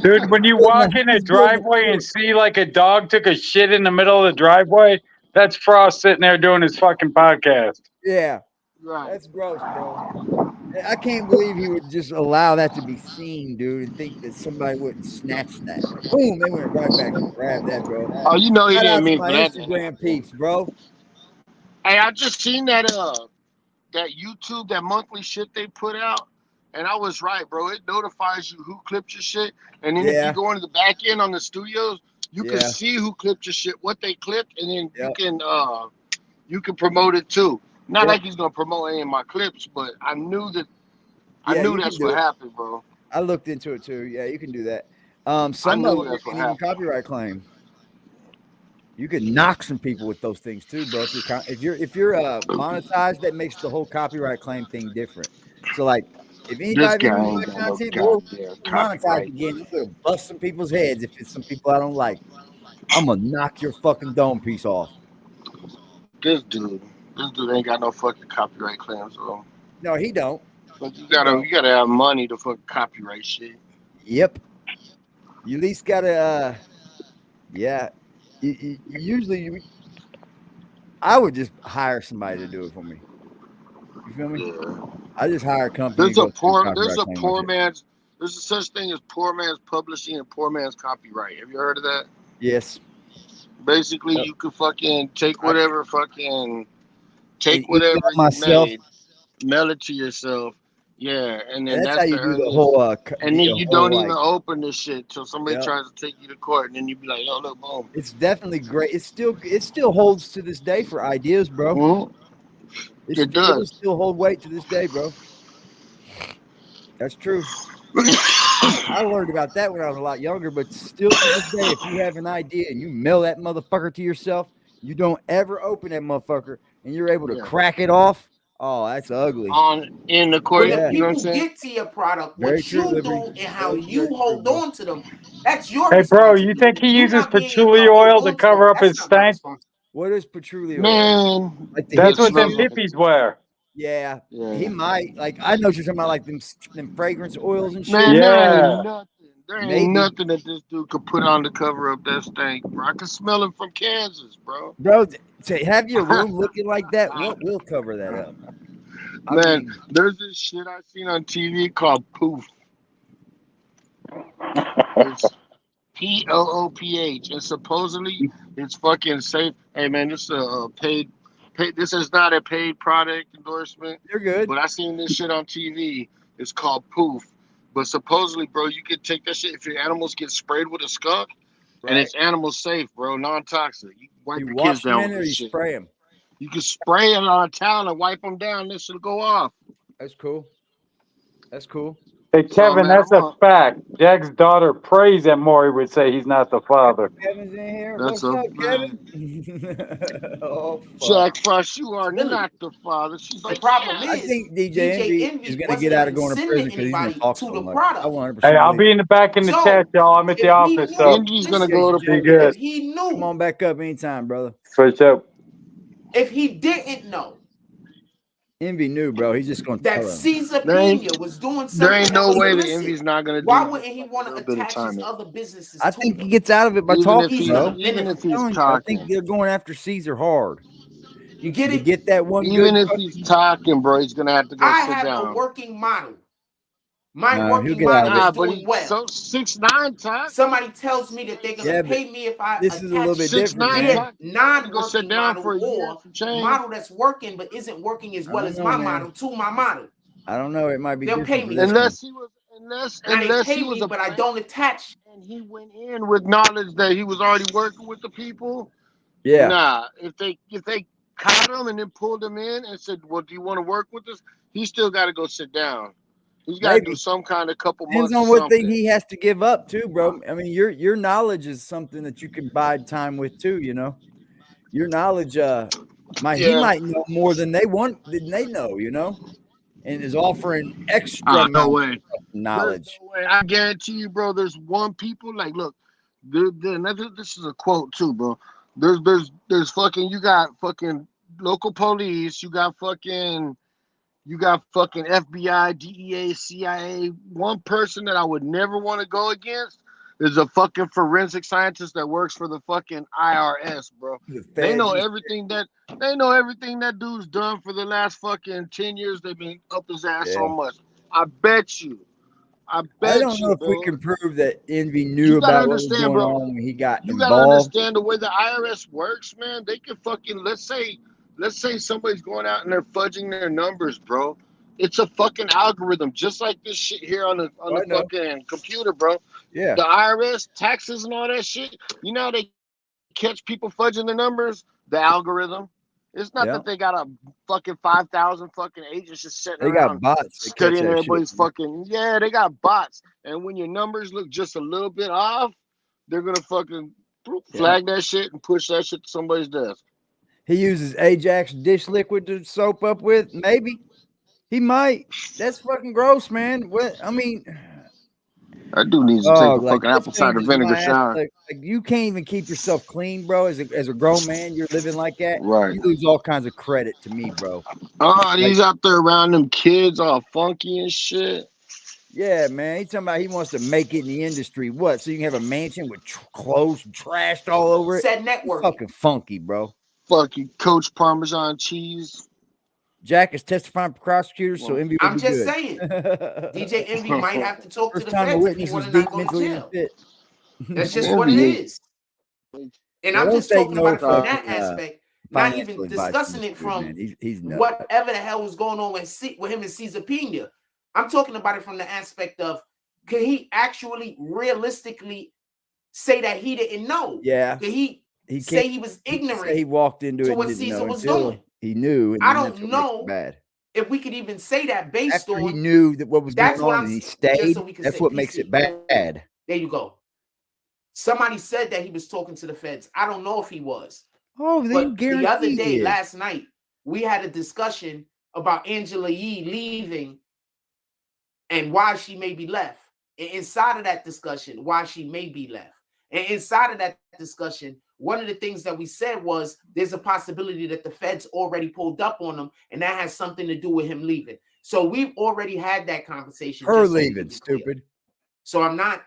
S16: Dude, when you walk in a driveway and see like a dog took a shit in the middle of the driveway, that's Frost sitting there doing his fucking podcast.
S1: Yeah.
S15: Right.
S1: That's gross, bro. I can't believe he would just allow that to be seen, dude, and think that somebody wouldn't snatch that. Boom, they went right back and grabbed that, bro.
S15: Oh, you know he
S1: Shout out
S15: didn't
S1: to
S15: mean
S1: my
S15: for that.
S1: Instagram peeps, bro.
S15: Hey, I just seen that that YouTube, that monthly shit they put out, And I was right, bro. It notifies you who clipped your shit. And then if you go into the back end on the studios, you can see who clipped your shit, what they clipped, and then you can promote it too. Not like he's gonna promote any of my clips, but I knew that that's what happened, bro.
S1: I looked into it too. Yeah, you can do that. Some of them you can even copyright claim. You can knock some people with those things too, bro. If you're monetized, that makes the whole copyright claim thing different. So like, if anybody makes my content, we'll monetize again. I'm gonna bust some people's heads if it's some people I don't like. I'm gonna knock your fucking dome piece off.
S15: This dude ain't got no fucking copyright claims, bro.
S1: No, he don't.
S15: But you gotta have money to fucking copyright shit.
S1: Yep. You at least gotta usually I would just hire somebody to do it for me. You feel me?
S15: Yeah.
S1: I just hire a company.
S15: There's a such thing as poor man's publishing and poor man's copyright. Have you heard of that?
S1: Yes.
S15: Basically, you could fucking take whatever you made, mail it to yourself. Yeah, and then that's how you do the whole. And then you don't even open this shit till somebody tries to take you to court, and then you be like, "Oh, look, boom."
S1: It's definitely great. It still holds to this day for ideas, bro.
S15: Mm-hmm. It does.
S1: It still hold weight to this day, bro. That's true. I learned about that when I was a lot younger, but still to this day, if you have an idea and you mail that motherfucker to yourself, you don't ever open that motherfucker, and you're able to crack it off. Oh, that's ugly.
S15: In the court,
S14: when
S15: you know what I'm
S14: people
S15: saying?
S14: get to your product, what you do and how you hold on to them, that's your
S16: Hey, bro, you think he uses patchouli oil to cover up his stank?
S1: What is patchouli oil?
S15: Man,
S16: that's what them hippies wear.
S1: Yeah, he might. Like, I know what you're talking about, like them fragrance oils and shit.
S15: Man, there ain't nothing that this dude could put on to cover up that stank, bro. I can smell him from Kansas, bro.
S1: Bro, to have your room looking like that, what will cover that up?
S15: Man, there's this shit I seen on TV called Poof. It's POOPH, and supposedly it's fucking safe. Hey, man, this is a paid. This is not a paid product endorsement.
S1: You're good.
S15: But I seen this shit on TV. It's called Poof. But supposedly, bro, you could take that shit if your animals get sprayed with a skunk, and it's animal safe, bro, non-toxic. You wipe your kids down with this shit.
S1: Spray them.
S15: You can spray it on a towel and wipe them down. This shit'll go off.
S1: That's cool. That's cool.
S16: Hey, Kevin, that's a fact. Jack's daughter prays that Maury would say he's not the father.
S1: Kevin's in here.
S15: That's
S1: What's up,
S15: Kevin?
S1: Oh,
S15: Jack Frost, you are not the father. She's like,
S14: the problem
S1: I think DJ Envy is going to get out of going to prison because he's going to talk so much. I 100%.
S16: Hey, I'll be in the back in the chat, y'all. I'm at the office, so
S15: Envy's going to go to
S16: prison. Good.
S14: If he knew,
S1: come on back up anytime, brother.
S16: For sure.
S14: If he didn't know,
S1: Envy knew, bro. He's just going to
S14: that
S1: tell him.
S14: Caesar Pena was doing something.
S15: There ain't no way that Envy's not going to do.
S14: Why wouldn't he want to attach his other businesses?
S1: I think he gets out of it by talking, bro.
S15: Even if he's talking.
S1: I think they're going after Caesar hard.
S14: You get it?
S1: Get that one.
S15: Even if he's talking, bro, he's going to have to go sit down.
S14: I have a working model. My working model is doing well.
S15: So 6'9" talk.
S14: Somebody tells me that they're gonna pay me if I
S1: this is a little bit different.
S14: Non-working model or model that's working but isn't working as well as my model to my model.
S1: I don't know. It might be.
S14: They'll pay me
S15: unless he was
S14: but I don't attach.
S15: And he went in with knowledge that he was already working with the people.
S1: Yeah.
S15: Nah. If they caught him and then pulled him in and said, "Well, do you want to work with us?" He still got to go sit down. He's got to do some kind of couple months.
S1: Depends on what thing he has to give up too, bro. I mean, your knowledge is something that you can buy time with too. You know, your knowledge. He might know more than they know. You know, and is offering extra knowledge.
S15: No way. I guarantee you, bro. There's one people like, look, this is a quote too, bro. There's fucking. You got fucking local police. You got fucking FBI, DEA, CIA. One person that I would never want to go against is a fucking forensic scientist that works for the fucking IRS, bro. They know everything that dude's done for the last fucking 10 years. They've been up his ass so much. I bet you. I
S1: don't know if we can prove that Envy knew about what was going on when he got involved.
S15: You gotta understand the way the IRS works, man. They can fucking let's say somebody's going out and they're fudging their numbers, bro. It's a fucking algorithm, just like this shit here on the fucking computer, bro.
S1: Yeah.
S15: The IRS, taxes, and all that shit. You know how they catch people fudging the numbers? The algorithm. It's not that they got a fucking 5,000 fucking agents just sitting
S1: They
S15: around
S1: got bots that catch
S15: studying
S1: that
S15: everybody's
S1: shit.
S15: fucking. Yeah, they got bots, and when your numbers look just a little bit off, they're gonna fucking flag that shit and push that shit to somebody's desk.
S1: He uses Ajax dish liquid to soap up with. Maybe he might. That's fucking gross, man. What I mean,
S15: that dude needs to take a fucking apple cider vinegar shower.
S1: Like you can't even keep yourself clean, bro. As a grown man, you're living like that.
S15: Right.
S1: You lose all kinds of credit to me, bro.
S15: Oh, he's out there around them kids all funky and shit.
S1: Yeah, man. He's talking about he wants to make it in the industry. What? So you can have a mansion with clothes trashed all over it?
S14: Said network.
S1: Fucking funky, bro.
S15: Fucking Coach Parmesan cheese.
S1: Jack is testifying for prosecutors, so Envy will
S14: I'm
S1: be
S14: just
S1: good.
S14: saying, DJ Envy might have to talk
S1: First
S14: to the
S1: time a
S14: feds if
S1: witness
S14: he
S1: is
S14: want to not go to
S1: mentally
S14: jail.
S1: unfit.
S14: That's just what it is. And I'm just talking about it from that
S1: fucking,
S14: aspect, not even
S1: financial advice
S14: discussing
S1: from
S14: it
S1: this
S14: from
S1: dude, man. He's nuts.
S14: whatever the hell was going on with him and Caesar Pena. I'm talking about it from the aspect of, could he actually realistically say that he didn't know?
S1: Yeah.
S14: Could he say he was ignorant?
S1: He walked into it
S14: to
S1: and
S14: what
S1: didn't
S14: Caesar
S1: know
S14: was
S1: until
S14: doing.
S1: he knew. And
S14: I
S1: then that's
S14: don't
S1: what makes it
S14: know
S1: bad.
S14: if we could even say that based
S1: After
S14: on
S1: he knew that what was going
S14: that's what
S1: on
S14: I'm
S1: and he
S14: just
S1: stayed.
S14: so we can
S1: That's
S14: say
S1: what makes it bad.
S14: There you go. Somebody said that he was talking to the feds. I don't know if he was.
S1: Oh, then
S14: but
S1: guarantee
S14: the other
S1: he
S14: day,
S1: is.
S14: last night, we had a discussion about Angela Yee leaving and why she may be left. And inside of that discussion, why she may be left. And inside of that discussion, one of the things that we said was there's a possibility that the feds already pulled up on him, and that has something to do with him leaving. So we've already had that conversation.
S1: Her leaving, stupid.
S14: So I'm not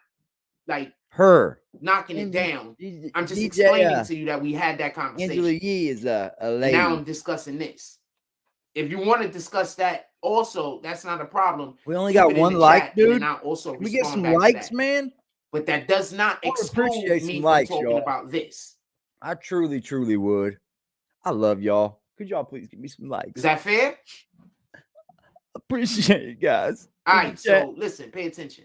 S14: like
S1: her
S14: knocking it down. I'm just
S1: DJ,
S14: explaining to you that we had that conversation.
S1: Angela Yee is a lady.
S14: And now I'm discussing this. If you want to discuss that also, that's not a problem.
S1: We only got one like, dude.
S14: And I'll also
S1: Can we get some
S14: back to
S1: likes,
S14: that.
S1: man?
S14: But that does not exclude me from
S1: likes,
S14: talking
S1: y'all.
S14: about this.
S1: I truly, truly would. I love y'all. Could y'all please give me some likes?
S14: Is that fair?
S1: Appreciate it, guys.
S14: All right, so listen, pay attention.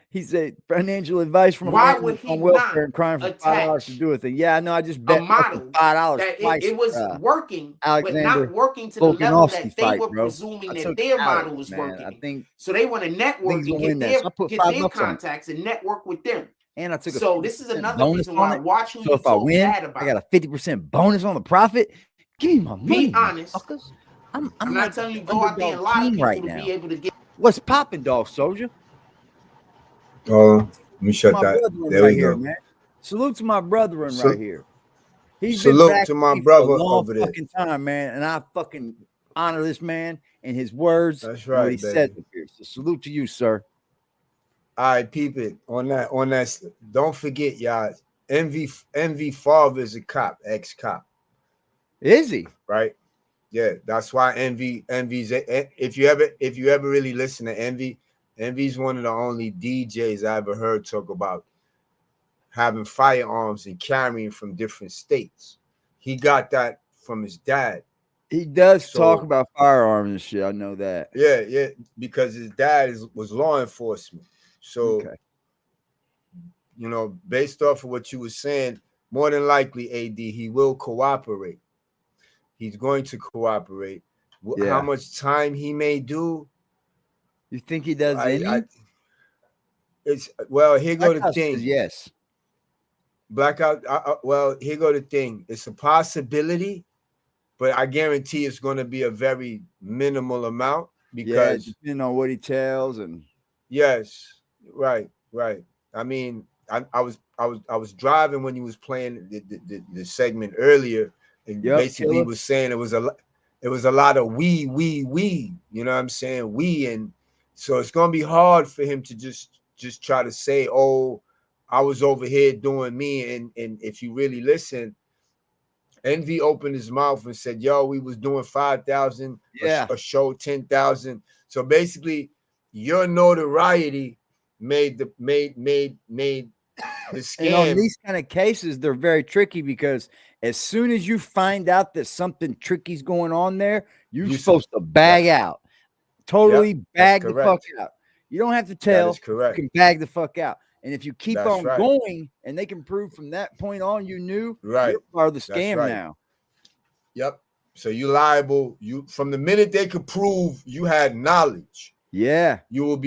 S1: He said financial advice from
S14: why
S1: a
S14: would he
S1: on welfare
S14: not
S1: and crying for $5 to do a thing. Yeah, I know. I just bet
S14: a model
S1: $5
S14: that
S1: twice.
S14: it was working, but not working to the
S1: Volkanovski
S14: level that they
S1: fight,
S14: were
S1: bro.
S14: presuming
S1: I
S14: that
S1: took
S14: their
S1: Alex,
S14: model was
S1: man.
S14: working.
S1: I think
S14: so they want to network
S1: he's
S14: and
S1: gonna win
S14: get
S1: that. So I put
S14: their
S1: $5 on it.
S14: contacts and network with them.
S1: And I took
S14: so
S1: a
S14: this is another
S1: bonus
S14: reason why
S1: on it.
S14: watch who
S1: So
S14: you
S1: if I
S14: talk
S1: win,
S14: bad about.
S1: I got a 50% bonus on the profit. Give me my money.
S14: Be honest.
S1: I'm
S14: not
S1: like
S14: telling you go out there and a lot of people
S1: right
S14: to
S1: now.
S14: be able to get.
S1: What's popping, dog soldier?
S18: Oh, let me shut
S1: My
S18: that.
S1: brethren
S18: There
S1: right
S18: we
S1: here,
S18: go.
S1: man. Salute to my brethren right here. He's
S18: salute
S1: been back
S18: to my
S1: with me
S18: brother
S1: for a long
S18: over there.
S1: fucking time, man, and I fucking honor this man and his words.
S18: That's
S1: and what
S18: right,
S1: he
S18: baby.
S1: said here. So salute to you, sir.
S18: All right, peep it on that. Don't forget, y'all. Envy father is a cop, ex-cop.
S1: Is he?
S18: Right? Yeah, that's why Envy's. If you ever really listen to Envy's one of the only DJs I ever heard talk about having firearms and carrying from different states. He got that from his dad.
S1: He does talk about firearms and shit. I know that.
S18: Yeah, because his dad was law enforcement. So, you know, based off of what you were saying, more than likely, AD, he will cooperate. He's going to cooperate.
S1: Yeah.
S18: How much time he may do?
S1: You think he does any?
S18: It's well. Here go the
S1: Blackout
S18: thing.
S1: says yes.
S18: Blackout. Well, here go the thing. It's a possibility, but I guarantee it's going to be a very minimal amount because
S1: depending on what he tells and.
S18: Yes, right. I mean, I was driving when he was playing the segment earlier, and basically he was saying it was a lot of we. You know what I'm saying? We, and so it's gonna be hard for him to just try to say, oh, I was over here doing me, and if you really listen, Envy opened his mouth and said, yo, we was doing 5,000 a show 10,000. So basically your notoriety made the
S1: And on
S18: scam.
S1: these kind of cases, they're very tricky because as soon as you find out that something tricky's going on there, you're supposed to bag out. Totally bag the fuck out. You don't have to tell.
S18: That is correct.
S1: You can bag the fuck out. And if you keep
S18: That's
S1: on
S18: right.
S1: going and they can prove from that point on you knew,
S18: Right.
S1: you're part of the
S18: That's
S1: scam
S18: right.
S1: now.
S18: Yep. So you're liable. You from the minute they could prove you had knowledge, you will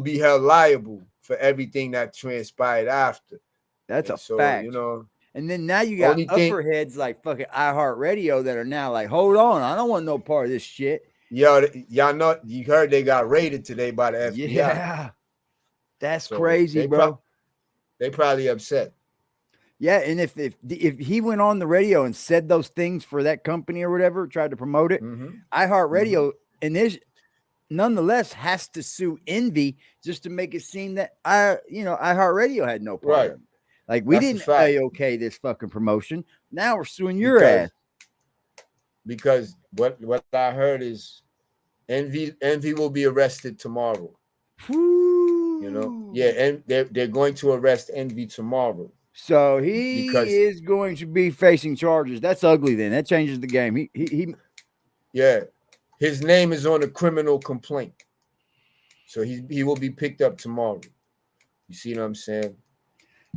S18: be held liable for everything that transpired after.
S1: That's
S18: and
S1: a
S18: so,
S1: fact.
S18: You know,
S1: and then now you got upper heads like fucking iHeartRadio that are now like, hold on, I don't want no part of this shit.
S18: Yo, y'all know you heard they got raided today by the FBI.
S1: Yeah. That's
S18: So
S1: crazy, bro.
S18: They probably upset.
S1: Yeah, and if he went on the radio and said those things for that company or whatever, tried to promote it, iHeartRadio and this nonetheless has to sue Envy just to make it seem that iHeartRadio had no part of it. Like we didn't okay this fucking promotion. Now we're suing your ass.
S18: Because what I heard is Envy will be arrested tomorrow. You know, and they're going to arrest Envy tomorrow.
S1: So he is going to be facing charges. That's ugly. Then that changes the game. He
S18: his name is on a criminal complaint, so he will be picked up tomorrow. You see what I'm saying?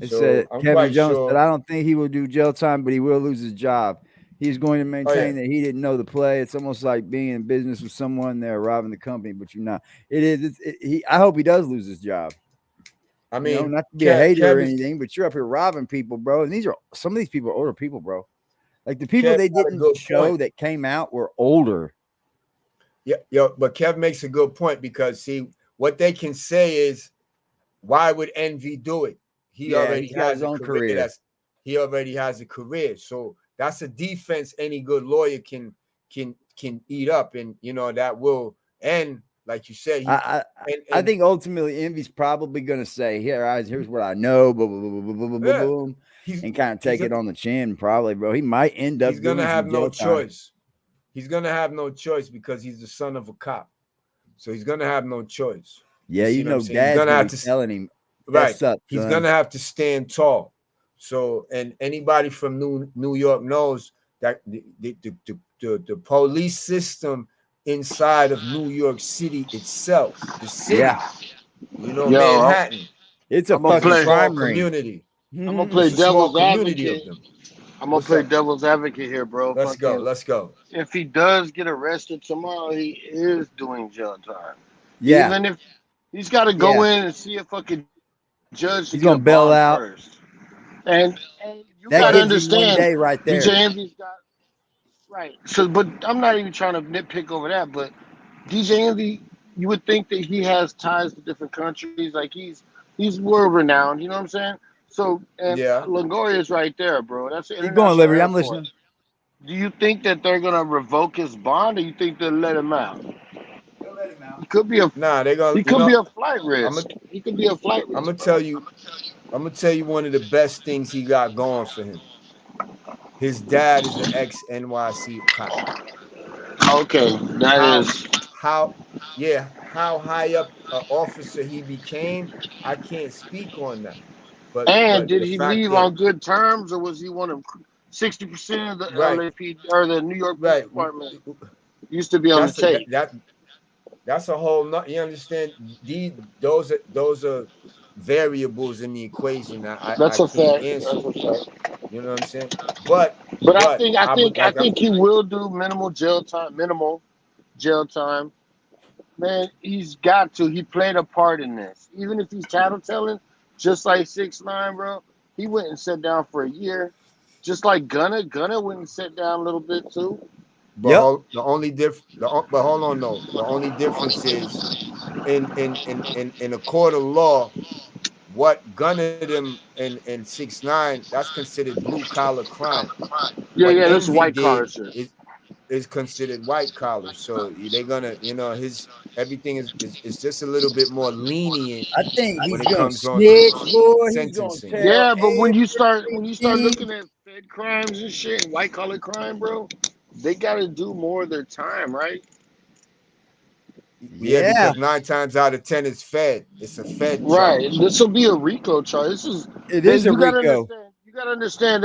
S1: It said Kevin Jones said, I don't think he will do jail time, but he will lose his job. He's going to maintain that he didn't know the play. It's almost like being in business with someone there robbing the company, but you're not. It is. I hope he does lose his job.
S18: I mean,
S1: not to be a hater or anything, but you're up here robbing people, bro. And some of these people are older people, bro. Like the people they didn't show that came out were older.
S18: Yeah, but Kev makes a good point because see what they can say is, why would Envy do it? He already has
S1: his own career.
S18: He already has a career, so that's a defense any good lawyer can eat up, and you know that will end. Like you said,
S1: I think ultimately Envy's probably going to say, here's what I know, boom, and kind of take it on the chin, probably, bro. He might end up.
S18: He's going to have no choice. He's going to have no choice because he's the son of a cop, so he's going to have no choice.
S1: Yeah, you know, Dad's going to have to telling him,
S18: right? He's going to have to stand tall. So, and anybody from New York knows that the police system inside of New York City itself, the city, Manhattan,
S1: it's a fucking crime
S18: community.
S15: I'm gonna play devil's advocate. I'm gonna play devil's advocate here, bro.
S18: Let's go.
S15: If he does get arrested tomorrow, he is doing jail time.
S1: Yeah.
S15: Even if he's got to go in and see a fucking judge.
S1: He's gonna bail out
S15: first. And you
S1: that
S15: gotta
S1: gives you 1 day right there.
S15: DJ Envy's got right. So, but I'm not even trying to nitpick over that. But DJ Envy, you would think that he has ties to different countries. Like he's world renowned. You know what I'm saying? So, and Longoria's right there, bro. That's
S1: keep going, Liberty. I'm listening.
S15: Do you think that they're gonna revoke his bond, or you think they'll let him out?
S1: They'll let him out.
S15: He could be a
S18: they're gonna.
S15: He could be a flight risk. He could be a flight risk.
S18: I'm gonna tell you one of the best things he got going for him. His dad is an ex-NYC cop.
S15: Okay,
S18: how high up an officer he became, I can't speak on that. But
S15: did he leave on good terms, or was he one of 60% of the LAP or the New York Police Department used to be on the tape?
S18: That's a whole nother. You understand? Those are variables in the equation.
S15: That's a fact.
S18: You know what I'm saying? But
S15: I think he will do minimal jail time. Man, he's got to. He played a part in this. Even if he's tattletelling, just like 6ix9ine, bro, he went and sat down for a year. Just like Gunna went and sat down a little bit too.
S18: But the only difference is in a court of law, what Gunna them and 6ix9ine, that's considered blue collar crime.
S15: Yeah, that's white collar shit.
S18: Is considered white collar, so they're gonna, his everything is just a little bit more lenient.
S1: I think
S18: when
S1: he's
S18: it
S1: gonna
S18: comes on sentencing.
S15: Yeah, but when you start looking at Fed crimes and shit and white collar crime, bro, they got to do more of their time, right?
S18: Yeah, because 9 times out of 10 it's Fed. It's a Fed
S15: Right.
S18: charge.
S15: This will be a RICO charge. This is
S1: It is a
S15: you gotta
S1: RICO.
S15: understand. You gotta understand.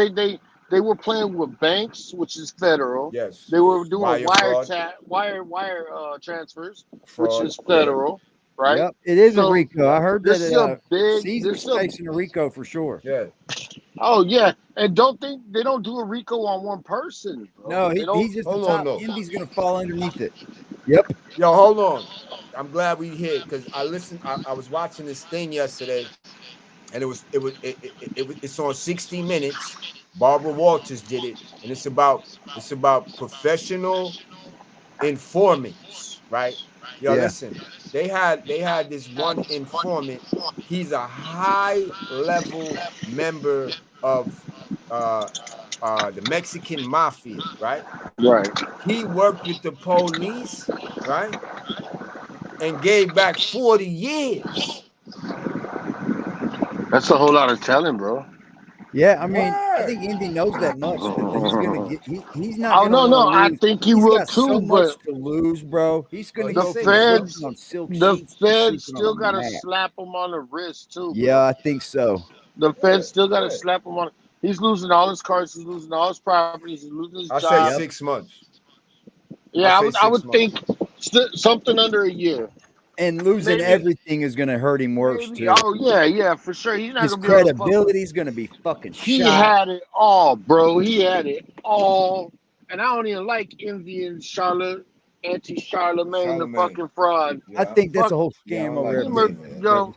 S15: They were playing with banks, which is federal.
S18: Yes.
S15: They were doing
S18: Wire
S15: wire transfers,
S18: fraud,
S15: which is federal, right?
S1: Yep, it is a
S15: So
S1: RICO. I heard
S15: this
S1: that
S15: is a big.
S1: Caesar's facing a RICO for sure.
S18: Yeah.
S15: Oh yeah, and they don't do a RICO on one person. Bro.
S1: No,
S15: They don't,
S1: he's just the
S18: hold
S1: top.
S18: on, though.
S1: Envy's gonna fall underneath it. Yep.
S18: Yo, hold on. I'm glad we here because I listened. I was watching this thing yesterday, and it's on 60 Minutes. Barbara Walters did it, and it's about professional informants, right? Yo,
S1: Yeah.
S18: listen. They had this one informant. He's a high level member of the Mexican mafia, right?
S15: Right.
S18: He worked with the police, right? And gave back 40 years.
S15: That's a whole lot of telling, bro.
S1: Yeah, I mean, I think Envy knows that much that he's gonna get. He's not.
S15: Oh no,
S1: gonna
S15: I
S1: lose.
S15: think he
S1: He's
S15: will
S1: got
S15: too,
S1: so
S15: but
S1: much to lose, bro. He's gonna
S15: the
S1: go from
S15: feds,
S1: sleeping on silk
S15: the
S1: sheets to
S15: feds
S1: sleeping
S15: still
S1: on a
S15: gotta
S1: mat.
S15: slap him on the wrist too. Bro.
S1: Yeah, I think so.
S15: The feds still gotta slap him on. He's losing all his cars. He's losing all his properties. He's losing his
S18: I
S15: job.
S18: say 6 months.
S15: Yeah, I would think something under a year.
S1: And losing
S15: Maybe.
S1: everything is gonna hurt him worse
S15: Maybe.
S1: too.
S15: Oh yeah, for sure. He's not
S1: His
S15: gonna be able to
S1: credibility is gonna be fucking
S15: He
S1: shot.
S15: had it all, bro. He had it all. And I don't even like Envy and Charlotte, anti-Charlemagne, the fucking fraud.
S1: I think that's
S15: Fuck-
S1: a whole scam over there.
S15: Yo,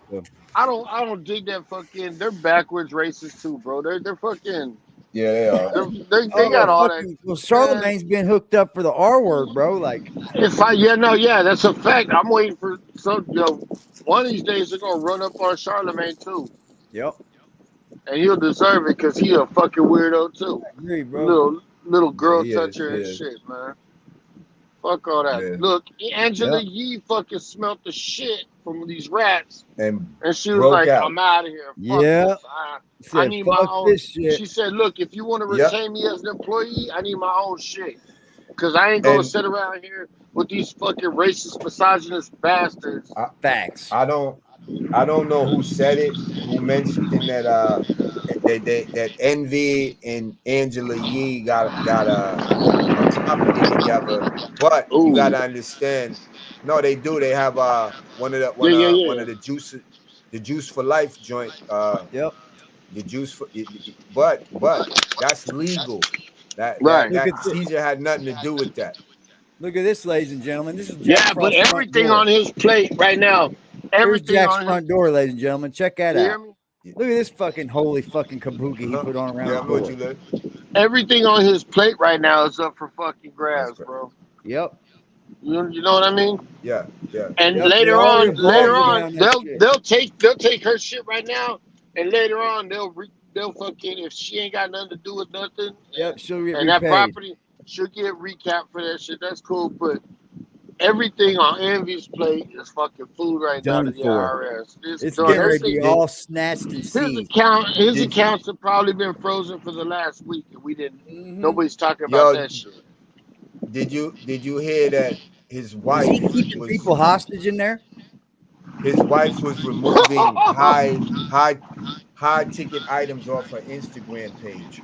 S15: I don't dig that fucking. They're backwards racist too, bro. They're fucking.
S18: Yeah, they are.
S15: They got all that.
S1: Well, Charlemagne's been hooked up for the R word, bro. Like,
S15: That's a fact. I'm waiting for one of these days they're gonna run up on Charlemagne too.
S1: Yep.
S15: And he'll deserve it because he a fucking weirdo too.
S1: I agree, bro.
S15: Little girl
S18: Yeah,
S15: toucher and shit, man. Fuck all that.
S18: Yeah.
S15: Look, Angela Yee fucking smelt the shit from these rats,
S18: and
S15: she was
S18: broke
S15: like,
S18: out.
S15: "I'm out of here." Fuck
S1: Yeah.
S15: this. I
S1: Said,
S15: need my
S1: "Fuck
S15: own.
S1: this shit."
S15: She said, "Look, if you want to
S18: Yep.
S15: retain me as an employee, I need my own shit, because I ain't gonna
S18: And-
S15: sit around here with these fucking racist, misogynist bastards."
S1: Facts.
S18: I don't know who said it, who mentioned that that Envy and Angela Yee got a property together, but you gotta understand. No, they do. They have one of the juice for life joint.
S1: Yep.
S18: The juice for, but that's legal. That Caesar had nothing to do with that.
S1: Look at this, ladies and gentlemen. This is Jack
S15: but
S1: Frost's
S15: everything
S1: front
S15: on his plate right now.
S1: Here's
S15: Everything
S1: Jack's
S15: on
S1: front door, ladies and gentlemen. Check that
S15: You hear
S1: out.
S15: me?
S1: Look at this fucking holy fucking kabuki he put on around
S18: Yeah,
S1: the
S18: I'm with
S1: door.
S18: you, Liv.
S15: Everything on his plate right now is up for fucking grabs, bro.
S1: Yep.
S15: You know what I mean?
S18: Yeah.
S15: And
S1: Yep,
S15: later
S1: they already
S15: on,
S1: around that shit.
S15: they'll take her shit right now, and later on they'll fucking, if she ain't got nothing to do with nothing,
S1: Yep, she'll get
S15: and that
S1: repaid.
S15: property, she'll get recapped for that shit. That's cool, but everything on Envy's plate is fucking food right now to
S1: Done
S15: the
S1: for.
S15: IRS.
S1: It's
S15: done.
S1: getting ready to be all snatched and
S15: His
S1: seized.
S15: accounts have probably been frozen for the last week, and we didn't. Nobody's talking about that shit.
S18: Did you hear that his
S1: Is
S18: wife
S1: he keeping
S18: was
S1: people hostage in there?
S18: his wife was removing high ticket items off her Instagram page?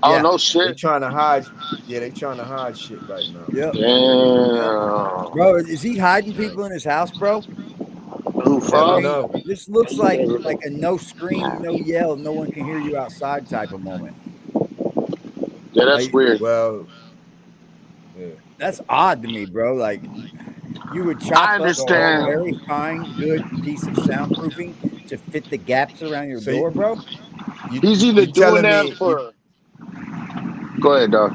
S15: Oh
S1: Yeah.
S15: no
S18: They
S15: shit.
S18: trying to hide. Yeah, they trying to hide shit right now.
S1: Yep.
S15: Damn.
S1: Bro, is he hiding people in his house, bro?
S15: Who
S18: I
S15: fuck?
S18: don't know.
S1: This looks like a no scream, no yell, no one can hear you outside type of moment.
S15: Yeah, that's
S1: Like,
S15: weird.
S18: Well, yeah.
S1: That's odd to me, bro. Like, you would chop up a
S15: understand.
S1: very fine, good piece of soundproofing to fit the gaps around your
S18: So
S1: door, bro.
S15: He's either
S18: you telling
S15: doing that
S18: me
S15: for. Go ahead, dog.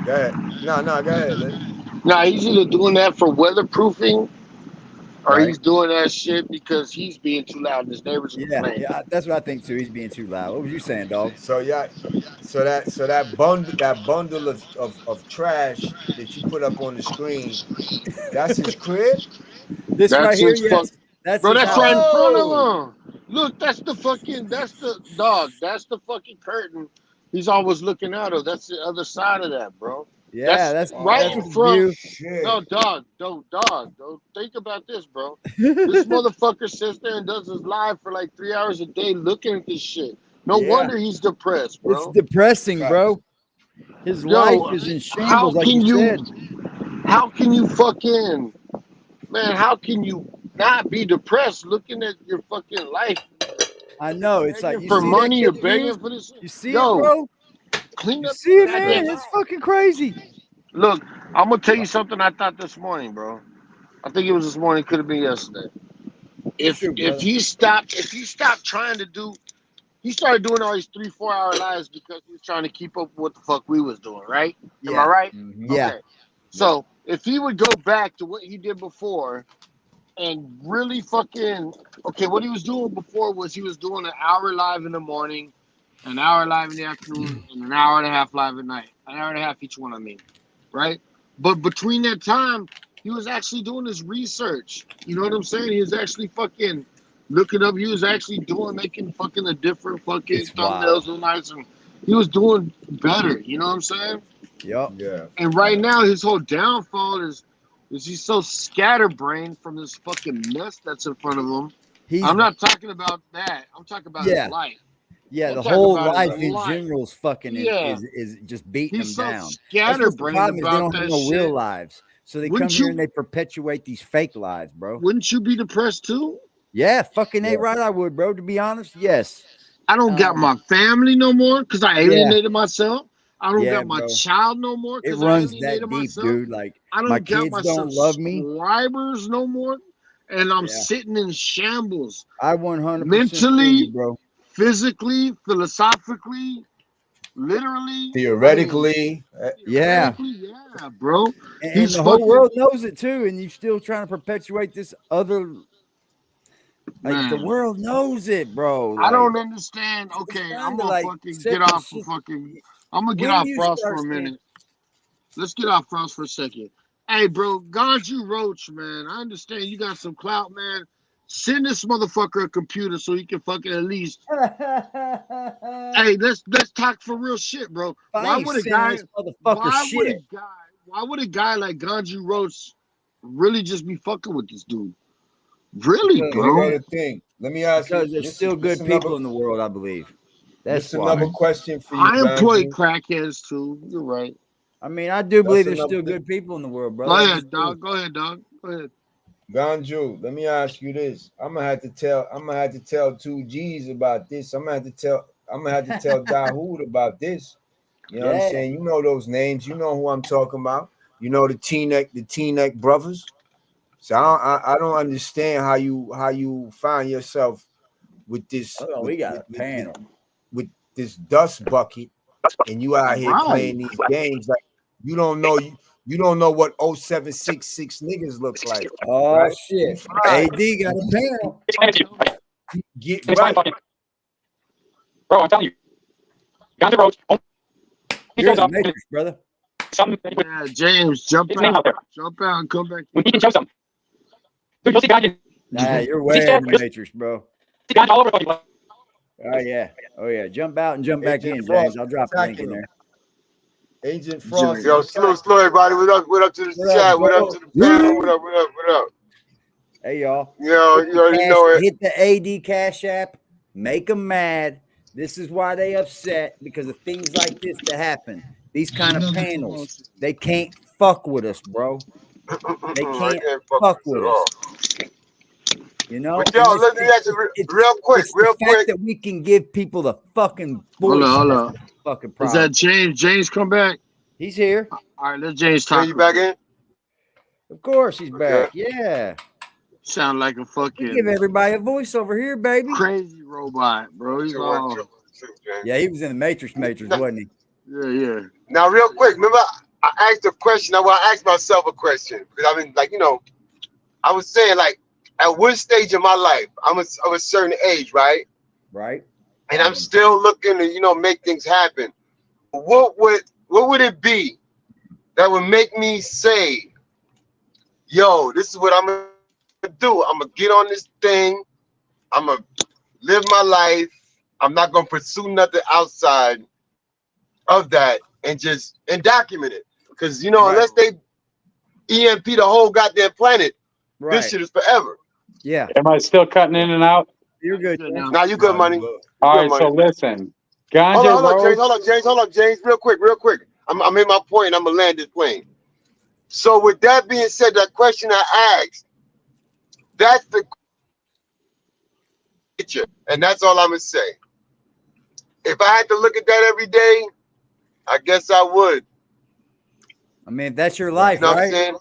S18: Go ahead. No, go ahead. Liv.
S15: Nah, he's either doing that for weatherproofing, or
S1: Right.
S15: he's doing that shit because he's being too loud and his neighbors are complaining.
S1: Yeah, that's what I think too. He's being too loud. What was you saying, dog?
S18: So yeah, so that bundle of trash that you put up on the screen, that's his crib.
S1: This
S15: That's
S1: right here,
S15: his
S1: yes. That's
S15: Bro,
S1: his
S15: that's
S1: house.
S15: right in front of him. Look, that's the fucking curtain. He's always looking out of. That's the other side of that, bro.
S1: Yeah, that's
S15: right
S1: that's
S15: in front.
S18: Shit.
S15: No, dog. Think about this, bro. This motherfucker sits there and does his live for like 3 hours a day looking at this shit. No wonder he's depressed, bro.
S1: It's depressing, bro. His life is in shambles, like you said.
S15: How can you fucking, man, how can you not be depressed looking at your fucking life?
S1: I know. It's like you
S15: For
S1: see
S15: money, you're
S1: that kid
S15: begging
S1: news?
S15: for this.
S1: You see
S15: Yo,
S1: it, bro?
S15: Clean
S1: You
S15: up.
S1: see it, man? It's fucking crazy.
S15: Look, I'm gonna tell you something I thought this morning, bro. I think it was this morning, could have been yesterday. If he stopped trying to do, he started doing all these 3-4 hour lives because he was trying to keep up with what the fuck we was doing, right? Am I right?
S1: Yeah.
S15: Okay. So if he would go back to what he did before and really fucking, okay, what he was doing before was he was doing an hour live in the morning, an hour live in the afternoon, and an hour and a half live at night. An hour and a half each one, I mean, right? But between that time, he was actually doing his research. You know what I'm saying? He was actually fucking looking up. He was actually making fucking a different fucking thumbnails and lights. And he was doing better. You know what I'm saying?
S1: Yep.
S18: Yeah.
S15: And right now, his whole downfall is he's so scatterbrained from this fucking mess that's in front of him. I'm not talking about that. I'm talking about his life.
S1: Yeah,
S15: I'm
S1: the
S15: talking
S1: whole
S15: about his
S1: life in
S15: life.
S1: general is fucking is just beating
S15: He's
S1: them
S15: so
S1: down. That's what's the
S15: scatterbrained
S1: problem is they
S15: about
S1: don't have
S15: that
S1: no real
S15: shit.
S1: lives. So they
S15: Wouldn't
S1: come here
S15: you-
S1: and they perpetuate these fake lives, bro.
S15: Wouldn't you be depressed too?
S1: Yeah, fucking ain't right. I would, bro. To be honest, yes.
S15: I don't got my family no more because I alienated myself. I don't
S1: Yeah,
S15: got my
S1: bro.
S15: child no more
S1: It
S15: because I
S1: runs
S15: alienated
S1: that deep,
S15: myself.
S1: dude. Like
S15: I don't
S1: my
S15: got
S1: kids
S15: my
S1: don't love me.
S15: subscribers no more, and I'm
S1: Yeah.
S15: sitting in shambles.
S1: I 100%
S15: mentally,
S1: feel you, bro.
S15: physically, philosophically, literally,
S18: Theoretically.
S1: Yeah.
S15: yeah, bro.
S1: And
S15: He's
S1: the whole
S15: fucking-
S1: world knows it too, and you still trying to perpetuate this other. Like the
S15: Man.
S1: world knows it, bro.
S15: I
S1: Like,
S15: don't understand. Okay, I'm gonna fucking get off for fucking. I'm gonna get
S1: When
S15: off
S1: do you
S15: Frost
S1: start
S15: for a
S1: saying-
S15: minute. Let's get off Frost for a second. Hey, bro, Ganju Roach, man. I understand you got some clout, man. Send this motherfucker a computer so he can fucking at least. Hey, let's talk for real shit, bro. Why would a guy? Why would a guy like Ganju Roach really just be fucking with this dude? Really,
S18: Because
S15: bro?
S18: you know the thing. Let me ask
S1: because
S18: you.
S1: there's still good people in the world, I believe. That's
S18: This another question for you.
S15: I employ
S18: Ganju.
S15: crackheads too. You're right.
S1: I mean, I do believe there's
S18: another
S1: still
S18: thing.
S1: good people in the world, bro.
S15: Go
S1: I
S15: ahead,
S1: just do.
S15: dog. Go ahead, dog. Go ahead.
S18: Ganju, let me ask you this. I'm gonna have to tell 2G's about this. I'm gonna have to tell Dahoud about this. You know what I'm saying? You know those names. You know who I'm talking about. You know the T-neck brothers. So I don't understand how you find yourself with this.
S1: Oh, we got a panel
S18: with this dust bucket, and you out here playing these games like you don't know what 0766 niggas looks like.
S1: Oh
S18: right?
S1: shit! AD got a panel.
S18: Get right.
S16: Bro, I'm telling you. Ganju Roach.
S1: You're in the Matrix, brother.
S15: Yeah, James, jump out and come back.
S16: When he can show something. Dude, you'll see Ganju.
S1: Nah, you're way in the Matrix, bro.
S16: Ganju all over the fucking.
S1: Oh yeah. Jump out and jump back in,
S18: Agent Frost
S1: James. I'll drop a link in there.
S18: Agent Frost.
S19: Yo, slow everybody. What up to the chat? What up to the panel? What up?
S1: Hey y'all.
S19: Yo, you already know it.
S1: Hit the AD Cash App. Make them mad. This is why they upset, because of things like this that happen. These kind of panels, they can't fuck with us, bro. They can't fuck with us. You know,
S19: But yo, let me ask you real quick.
S1: That we can give people the fucking voice.
S15: Hold on.
S1: Fucking
S15: Is
S1: problem.
S15: that James? James, come back.
S1: He's here.
S15: All right, let James talk.
S19: Are you back in?
S1: Of course, he's back. Yeah.
S15: Sound like a fucking.
S1: We give everybody a voice over here, baby.
S15: Crazy robot, bro. He's all.
S1: Yeah, he was in the Matrix, wasn't he?
S15: Yeah.
S19: Now, real quick, remember I asked a question. I want to ask myself a question because I mean, like, you know, I was saying, like, at what stage of my life I'm of a certain age, right?
S1: Right.
S19: And I'm still looking to, you know, make things happen. What would it be that would make me say, yo, this is what I'm gonna do. I'm gonna get on this thing. I'm gonna live my life. I'm not gonna pursue nothing outside of that and document it. Because unless they EMP the whole goddamn planet, this shit is forever.
S1: Yeah.
S16: Am I still cutting in and out?
S1: You're good.
S19: Now you good, money.
S16: All right, so listen. Ganja
S19: Hold on,
S16: Rose.
S19: Hold up, James. Real quick. I'm in my point. And I'm gonna land this plane. So with that being said, that question I asked, that's the picture, and that's all I'm gonna say. If I had to look at that every day, I guess I would.
S1: I mean, that's your life,
S19: You know
S1: right?
S19: what I'm saying?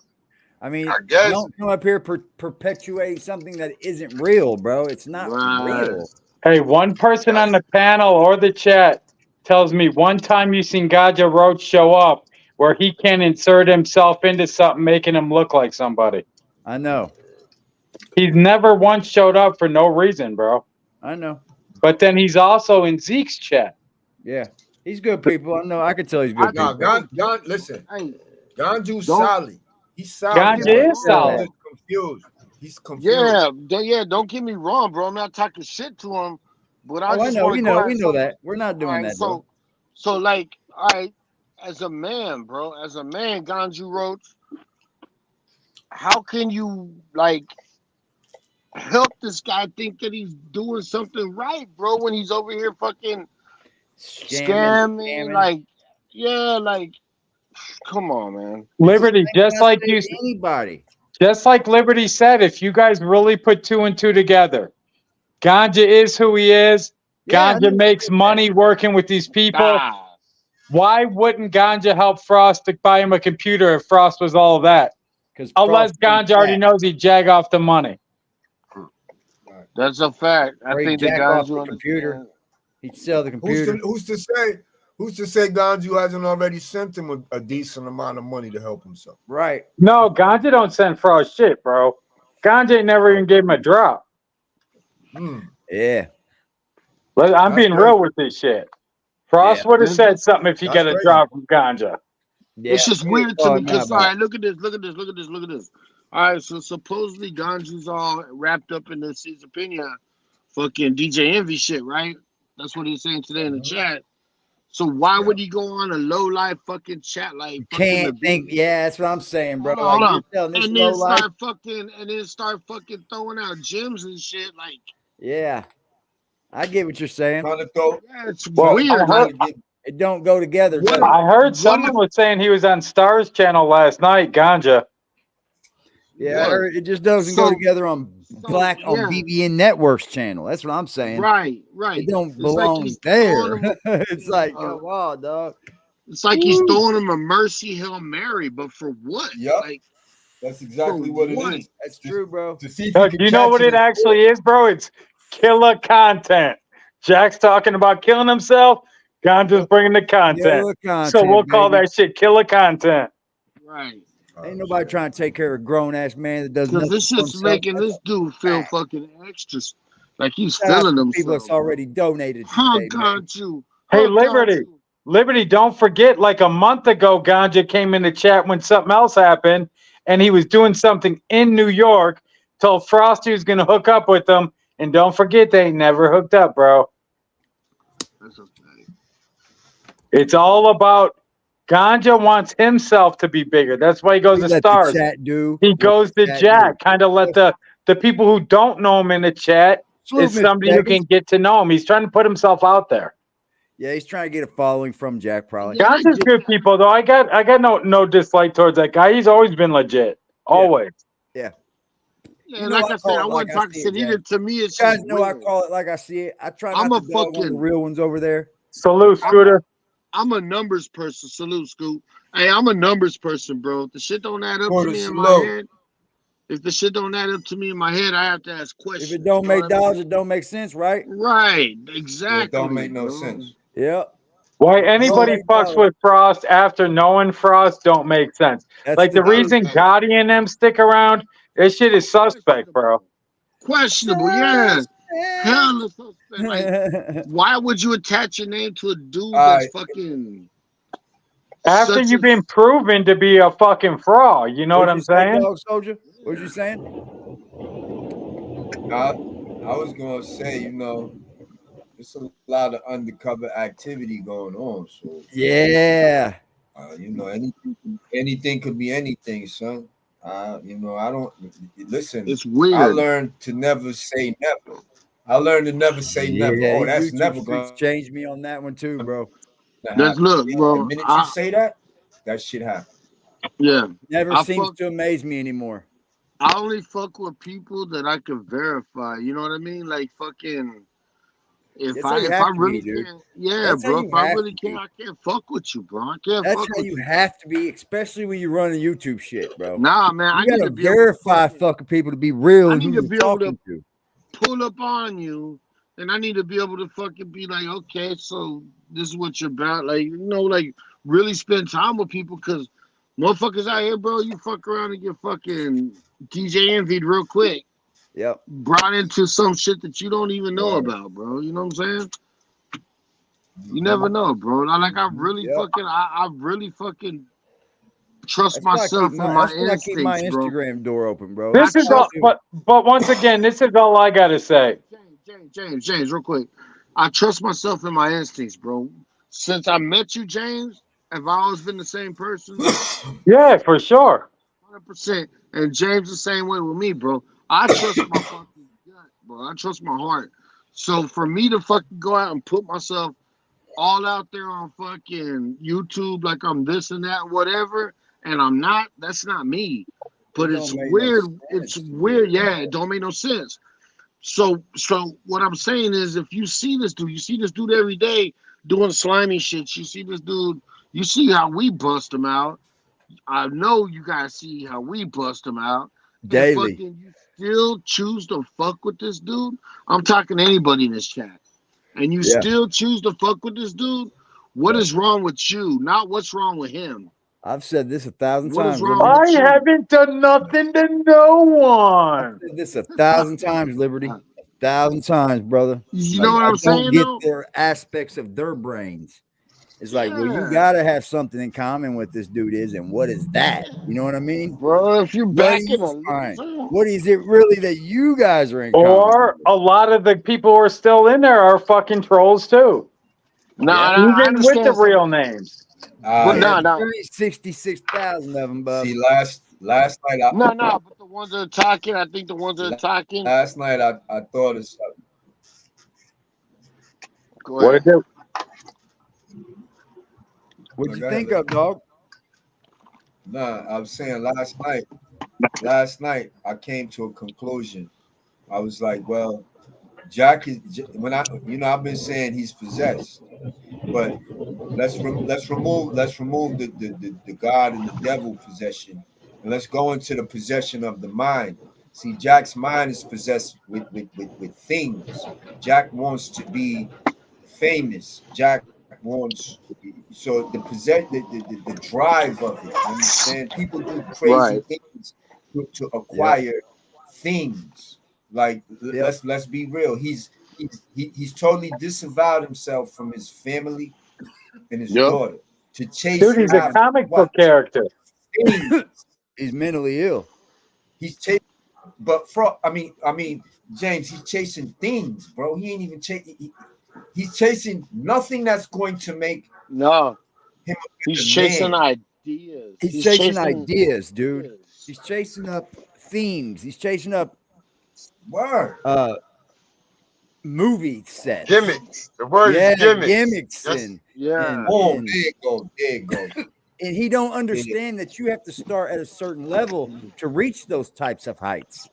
S1: I mean,
S19: I guess.
S1: don't come up here perpetuate something that isn't real, bro. It's not real.
S16: Hey, one person on the panel or the chat tells me one time you seen Ganja Roach show up where he can insert himself into something, making him look like somebody.
S1: I know.
S16: He's never once showed up for no reason, bro.
S1: I know.
S16: But then he's also in Zeke's chat.
S1: Yeah. He's good people. I know. I can tell he's good people.
S18: Listen. Ganju's solid. He's solid.
S16: Ganja is solid.
S18: He's confused.
S15: Yeah. Don't get me wrong, bro. I'm not talking shit to him, but I just
S1: know.
S15: want to.
S1: We know that. We're not doing that.
S15: So, like, all right, as a man, bro, Ganju Roach, how can you like help this guy think that he's doing something right, bro, when he's over here fucking scamming. Like, yeah, like, come on, man.
S16: Liberty, just like you,
S1: anybody,
S16: just like Liberty said, if you guys really put 2 and 2 together, Ganja is who he is. Ganja makes money working with these people. Why wouldn't Ganja help Frost to buy him a computer if Frost was all of that? Unless Ganja already knows he'd jag off the money.
S15: That's a fact. I think the
S1: off the computer. He'd sell the computer.
S18: Who's to say Ganju hasn't already sent him a decent amount of money to help himself?
S1: Right.
S16: No, Ganja don't send Frost shit, bro. Ganja never even gave him a drop.
S1: Yeah.
S16: But I'm being real with this shit. Frost would have said something if he got a drop from Ganja.
S15: Yeah. It's just weird to me because, all right, look at this. All right, so supposedly Ganju's all wrapped up in this schizophrenia fucking DJ Envy shit, right? That's what he's saying today in the chat. So why would he go on a low life fucking chat like
S1: can't think? Yeah, that's what I'm saying, bro.
S15: Hold on.
S1: And then
S15: start fucking throwing out gems and shit. Like,
S1: yeah, I get what you're saying.
S15: It's weird.
S1: It don't go together.
S16: I heard someone was saying he was on Star's channel last night, Ganja.
S1: Yeah, I heard it just doesn't go together on BBN Network's channel. That's what I'm saying.
S15: Right.
S1: It don't belong there. It's like, come on, dog.
S15: It's like he's throwing him a mercy Hail Mary, but for what?
S18: Yep.
S15: Like,
S18: that's exactly what it is.
S1: That's true, bro.
S18: To see
S16: Do you know what it actually is, bro? It's killer content. Jack's talking about killing himself. Ganja's bringing the content. So we'll call that shit killer content.
S15: Right.
S1: Ain't nobody trying to take care of a grown ass man that doesn't.
S15: Because this shit's making this dude feel fucking extra, like he's feeling himself.
S1: People that's already donated.
S16: Hey, Liberty, don't forget, like a month ago, Ganja came in the chat when something else happened, and he was doing something in New York, told Frosty he was going to hook up with them, and don't forget, they never hooked up, bro.
S15: That's okay.
S16: It's all about Ganja wants himself to be bigger. That's why he goes to Stars. He goes to Jack, kind of let the people who don't know him in the chat is somebody who can get to know him. He's trying to put himself out there.
S1: Yeah, he's trying to get a following from Jack, probably.
S16: Ganja's good people, though. I got no dislike towards that guy. He's always been legit. Always.
S1: Yeah.
S15: Yeah, like I said, I wasn't talking shit either. To me, it's
S1: you guys know I call it like I see it. I try not to dog on the real ones over there.
S16: Salute, Scooter.
S15: I'm a numbers person. Salute, Scoot. Hey, I'm a numbers person, bro. If the shit don't add up to me in my head, I have to ask questions.
S1: If it don't make dollars, it don't make sense, right?
S15: Right. Exactly.
S18: It don't make no sense.
S1: Yep.
S16: Why anybody fucks with Frost after knowing Frost don't make sense. Like the reason Gotti and them stick around, this shit is suspect, bro.
S15: Questionable, yeah. Hell, like, why would you attach your name to a dude that's fucking?
S16: After you've been proven to be a fucking fraud, you know what I'm saying?
S1: Dog Soldier, what you saying?
S18: I was gonna say, there's a lot of undercover activity going on. So
S1: yeah,
S18: You know, anything could be anything, son. You know, I don't listen.
S15: It's weird.
S18: I learned to never say never. I learned to never say never.
S1: Yeah,
S18: Oh, that's
S1: YouTube
S18: never
S1: streets
S18: going
S1: changed me on that one too, bro.
S18: to
S15: That's
S18: happen.
S15: look,
S18: The
S15: bro.
S18: minute you say that shit happens.
S15: Yeah,
S1: Never
S15: I
S1: seems
S15: fuck.
S1: to amaze me anymore.
S15: I only fuck with people that I can verify. You know what I mean? Like fucking.
S1: That's how you
S15: If
S1: have
S15: I
S1: to
S15: really
S1: be, dude.
S15: can't, yeah,
S1: That's how
S15: bro.
S1: you
S15: If I
S1: have
S15: really
S1: to
S15: can't,
S1: be.
S15: I can't fuck with you, bro. I can't
S1: That's
S15: fuck
S1: how
S15: with
S1: you
S15: you.
S1: have to be, especially when you're running YouTube shit, bro.
S15: Nah, man. I
S1: You
S15: need
S1: gotta
S15: to be able to
S1: verify fucking people to be real
S15: I
S1: and who
S15: need to
S1: you're
S15: be able to
S1: talking to.
S15: pull up on you, and I need to be able to fucking be like, okay, so this is what you're about. Like, you know, like really spend time with people, because motherfuckers out here, bro, you fuck around and get fucking DJ envied real quick.
S1: Yep.
S15: Brought into some shit that you don't even know about, bro. You know what I'm saying? You never know, bro. Like I really fucking, I really fucking trust
S1: That's why I
S15: myself
S1: keep
S15: and
S1: my,
S15: my
S1: that's why I keep my
S15: instincts, bro.
S1: Instagram door open, bro.
S16: This is all,
S1: Trust you.
S16: but once again, this is all I gotta say.
S15: James, real quick. I trust myself and my instincts, bro. Since I met you, James, have I always been the same person?
S16: Yeah, for sure.
S15: 100%. And James the same way with me, bro. I trust my fucking gut, bro. I trust my heart. So for me to fucking go out and put myself all out there on fucking YouTube like I'm this and that, whatever, and I'm not, that's not me. But
S1: It
S15: it's
S1: don't make no
S15: weird.
S1: sense.
S15: It's weird. Yeah, it don't make no sense. So what I'm saying is, if you see this dude every day doing slimy shit. You see this dude. You see how we bust him out. I know you guys see how we bust him out.
S1: Daily.
S15: And fucking you still choose to fuck with this dude. I'm talking to anybody in this chat. And you still choose to fuck with this dude. What is wrong with you? Not what's wrong with him.
S1: I've said this 1,000
S15: What is
S1: times.
S15: wrong
S16: I
S15: with you?
S16: haven't done nothing to no one.
S1: I've said this 1,000 times, Liberty. 1,000 times, brother.
S15: You know what I'm saying,
S1: Don't get
S15: though?
S1: their aspects of their brains. It's like, well, you gotta have something in common with this dude is, and what is that? You know what I mean?
S15: Bro, if you back it up,
S1: what is it really that you guys are in common?
S16: Or a lot of the people who are still in there are fucking trolls too.
S15: I
S16: Even with the real names.
S15: No.
S1: 66,000 of them, bub.
S18: See, last night
S15: No, but the ones that are talking, I think the ones that are talking.
S18: Last night I thought of something.
S16: What did you?
S1: What'd you think of, dog?
S18: Nah, I was saying last night I came to a conclusion. I was like, well, Jack is I've been saying he's possessed, but let's remove the God and the devil possession, and let's go into the possession of the mind. See, Jack's mind is possessed with things. Jack wants to be famous. Jack wants, so the drive of it. You understand? People do crazy things to acquire things. Like let's be real. He's totally disavowed himself from his family and his daughter to chase.
S16: Dude, he's a comic book character.
S1: He's mentally ill.
S18: He's chasing, but I mean, James, he's chasing things, bro. He ain't even chasing. He's chasing nothing that's going to make
S15: him. He's chasing
S18: man.
S15: Ideas.
S1: He's chasing ideas, dude. He's chasing up themes. He's chasing up movie sets.
S19: Gimmicks. The word is gimmicks.
S1: Gimmicks.
S19: There
S18: you go.
S1: And he don't understand that you have to start at a certain level to reach those types of heights.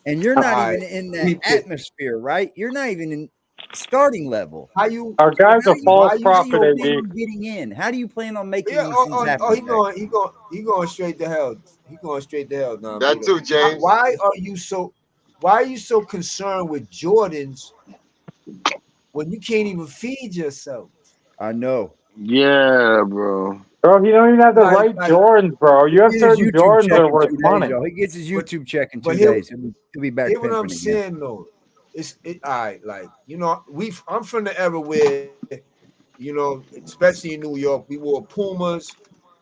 S1: And you're not even in that atmosphere, right? You're not even in starting level.
S16: Our guy's a false prophet, AD.
S1: Getting in? How do you plan on making these
S18: things happen? He going straight to hell. He going straight to hell now.
S19: That too, James.
S18: Why are you so concerned with Jordans when you can't even feed yourself?
S1: I know.
S15: Yeah, bro.
S16: Bro, you don't even have the right Jordans, bro. You have certain Jordans that are worth money.
S1: He gets his YouTube check in 2 days. He'll be back.
S18: Hear what I'm saying, though. All right, like, I'm from the era where, especially in New York, we wore Pumas,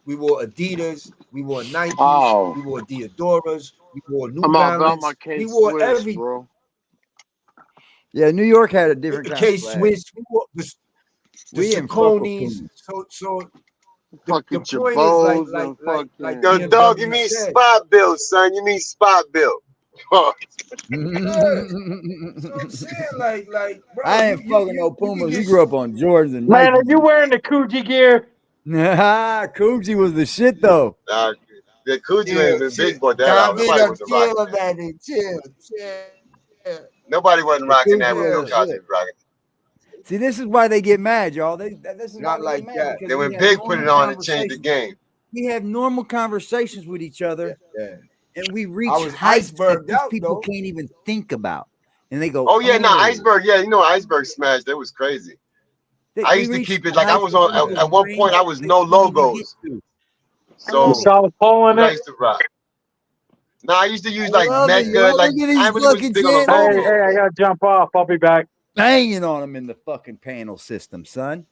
S18: we wore Adidas, we wore Nikes, we wore Diodoras, we wore New Balance, we wore everything, bro.
S1: Yeah, New York had a different kind of
S18: Swiss, we wore the Saucony.
S15: Fucking
S18: the point is like
S19: Yo, dog, you mean spot bill, son. You mean spot bill.
S18: So I'm saying, like, bro,
S1: I ain't fucking no Pumas. You grew up on Jordans and
S16: Man, are
S1: Nikes.
S16: you wearing the Coogee gear?
S1: Nah, Coogee was the shit though.
S19: Nah, the Coogee ain't been big boy that out. Nobody was rocking that. Nobody wasn't rocking that when Bill Cosby was rocking.
S1: See, this is why they get mad, y'all. This is
S18: Not
S1: why they
S18: like
S1: get mad.
S18: that.
S1: Because
S19: Then when
S1: we have
S19: Big put it
S1: normal
S19: on, it changed the game.
S1: We have normal conversations with each other, and we reach
S18: was
S1: heights that
S18: iceberged
S1: these
S18: out,
S1: people
S18: though.
S1: can't even think about. And they go,
S19: Oh yeah, no, Iceberg. Yeah, you know, Iceberg smashed. That was crazy. I used to keep it like I was on. At one point, I was no logos. So
S16: You saw the poll in
S19: I
S16: it?
S19: used to rock. No, I used to use like
S1: love it,
S19: Mecca.
S1: yo.
S19: Like
S1: Look at these
S19: I really was
S1: fucking
S19: big on the
S1: shit.
S19: logo.
S16: Hey, I gotta jump off. I'll be back.
S1: Banging on them in the fucking panel system, son.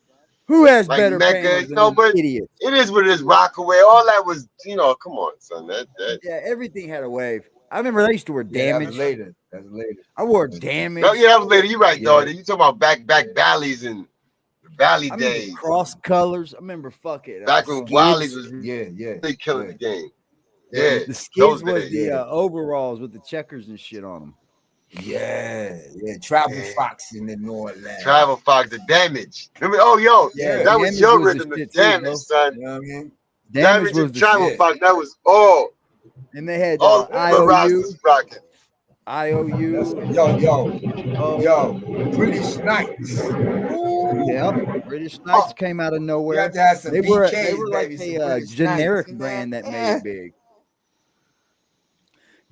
S1: Who has
S19: Like
S1: better
S19: Mecca,
S1: panels than
S19: no,
S1: them
S19: but
S1: idiots?
S19: it is what it is. Rockaway, all that was, you know, come on, son. That
S1: Yeah, everything had a wave. I remember I used to wear
S18: Yeah,
S1: Damage.
S18: that was later. That's later.
S1: I wore Damage.
S19: Oh, yeah, that was later. You're right, dog. You talking about back valleys and valley
S1: I remember
S19: days.
S1: Cross Colors. I remember fucking
S19: Back when
S1: Skids.
S19: Wiley's was
S18: Yeah.
S19: really killing the game. Yeah,
S1: The Skids
S19: those
S1: was
S19: days.
S1: the overalls with the checkers and shit on them.
S18: Yeah. Travel Fox in the Northland.
S19: Travel Fox, the Damage. Remember? Oh, yo,
S1: Yeah,
S19: that was
S1: Damage
S19: your
S1: was the
S19: rhythm, the
S1: shit too,
S19: Damage,
S1: bro.
S19: son.
S18: You know what I mean?
S1: Damage was
S19: and
S1: the
S19: Travel
S1: shit.
S19: Fox, that was all.
S1: And they had
S19: All the
S1: IOU.
S19: Rastas rocking.
S1: IOU.
S18: Yo, British Knights.
S1: Yep, British Knights came out of
S18: You
S1: nowhere.
S18: have to have some
S1: They were
S18: BKs,
S1: like
S18: baby,
S1: a
S18: some British
S1: generic
S18: Knights.
S1: brand that made it big.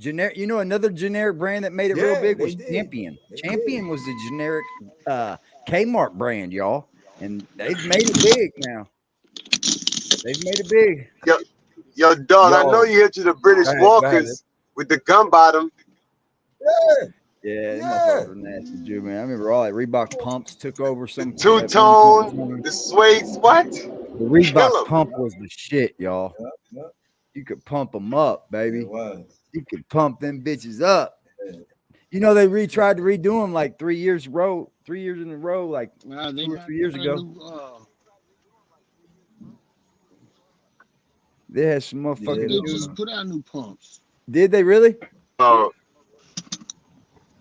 S1: Generic, you know, another generic brand that made it real big was Champion. Champion was the generic Kmart brand, y'all, and they've made it big now. They've made it big.
S19: Yo, dog, I know you hit to the British Walkers with the gun bottom.
S1: Yeah, them motherfuckers were nasty, Jew, man. I remember all that Reebok pumps took over some
S19: Two-tone, the suede, what?
S1: The Reebok pump was the shit, y'all. You could pump them up, baby. You could pump them bitches up. You know, they tried to redo them like 3 years in a row, like 2 or 3 years ago. They had some motherfucking.
S15: They just put out new pumps.
S1: Did they really?
S19: Oh.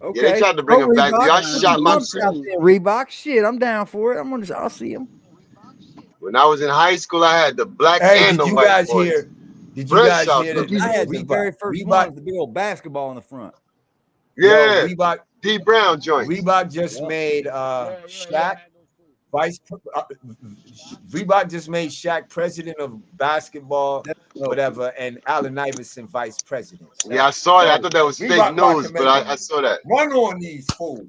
S1: Okay.
S19: Yeah, they tried to bring them back. Y'all shot my
S1: Reebok. Shit, I'm down for it. I'll see them.
S19: When I was in high school, I had the black and the
S18: did you
S19: white
S18: guys
S19: boys.
S18: hear? Did you guys hear that?
S1: I had the very first one, the big old basketball in the front.
S19: Yeah,
S18: Yo, Reebok,
S19: D Brown joint.
S18: Reebok just made Shaq Reebok just made Shaq president of basketball, whatever, and Allen Iverson vice president.
S19: Yeah, I saw that. I thought that was fake news, but I saw that.
S18: Run on these fools.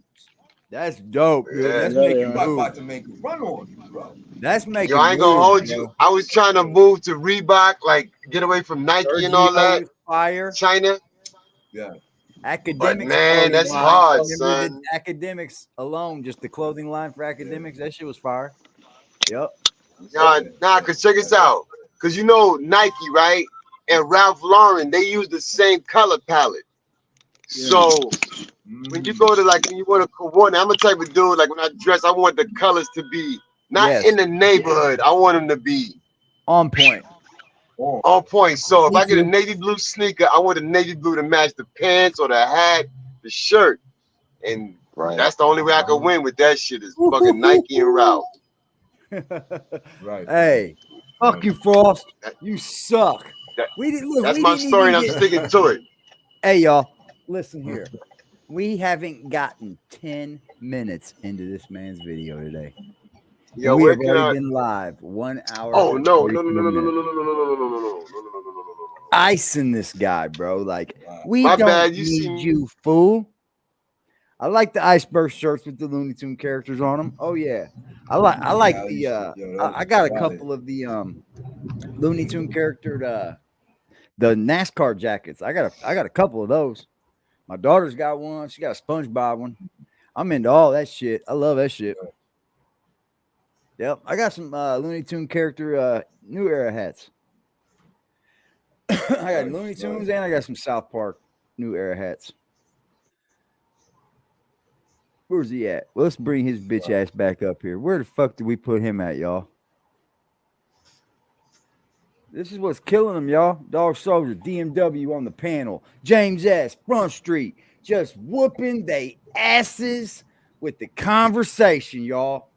S1: That's dope, dude.
S19: Yeah.
S1: That's making
S18: about to make run on you, bro.
S1: That's making.
S19: Yo, I ain't gonna hold you. I was trying to move to Reebok, like get away from Nike and all that.
S1: Fire.
S19: China.
S18: Yeah.
S1: Academics.
S19: But man, that's hard,
S1: Remember
S19: son.
S1: Academics alone, just the clothing line for academics, that shit was fire. Yep.
S19: Nah, cause check this out. Cause you know Nike, right? And Ralph Lauren, they use the same color palette. Yeah. So when you go to when you want to coordinate, I'm a type of dude, like when I dress, I want the colors to be not in the neighborhood. I want them to be
S1: on point.
S19: On point. So if I get a navy blue sneaker, I want the navy blue to match the pants or the hat, the shirt. And that's the only way I can win with that shit is fucking Nike and Ralph.
S18: Right.
S1: Hey, fuck you, Frost. You suck.
S19: That's my story, and I'm sticking to it.
S1: Hey, y'all, listen here. We haven't gotten 10 minutes into this man's video today.
S19: Yo,
S1: we
S19: where
S1: have
S19: can
S1: already been live 1 hour.
S19: Oh no.
S1: Icing this guy, bro. Like we
S19: My
S1: don't
S19: bad, you
S1: need
S19: see me.
S1: you, fool. I like the iceberg shirts with the Looney Tune characters on them. Oh yeah, I like the. I got a couple of the Looney Tune character the NASCAR jackets. I got a couple of those. My daughter's got one. She got a SpongeBob one. I'm into all that shit. I love that shit. Yep, I got some Looney Tune character New Era hats. I got Looney Tunes and I got some South Park New Era hats. Where's he at? Well, let's bring his bitch ass back up here. Where the fuck did we put him at, y'all? This is what's killing them, y'all. Dog Soldier, DMW on the panel. James S. Front Street, just whooping they asses with the conversation, y'all.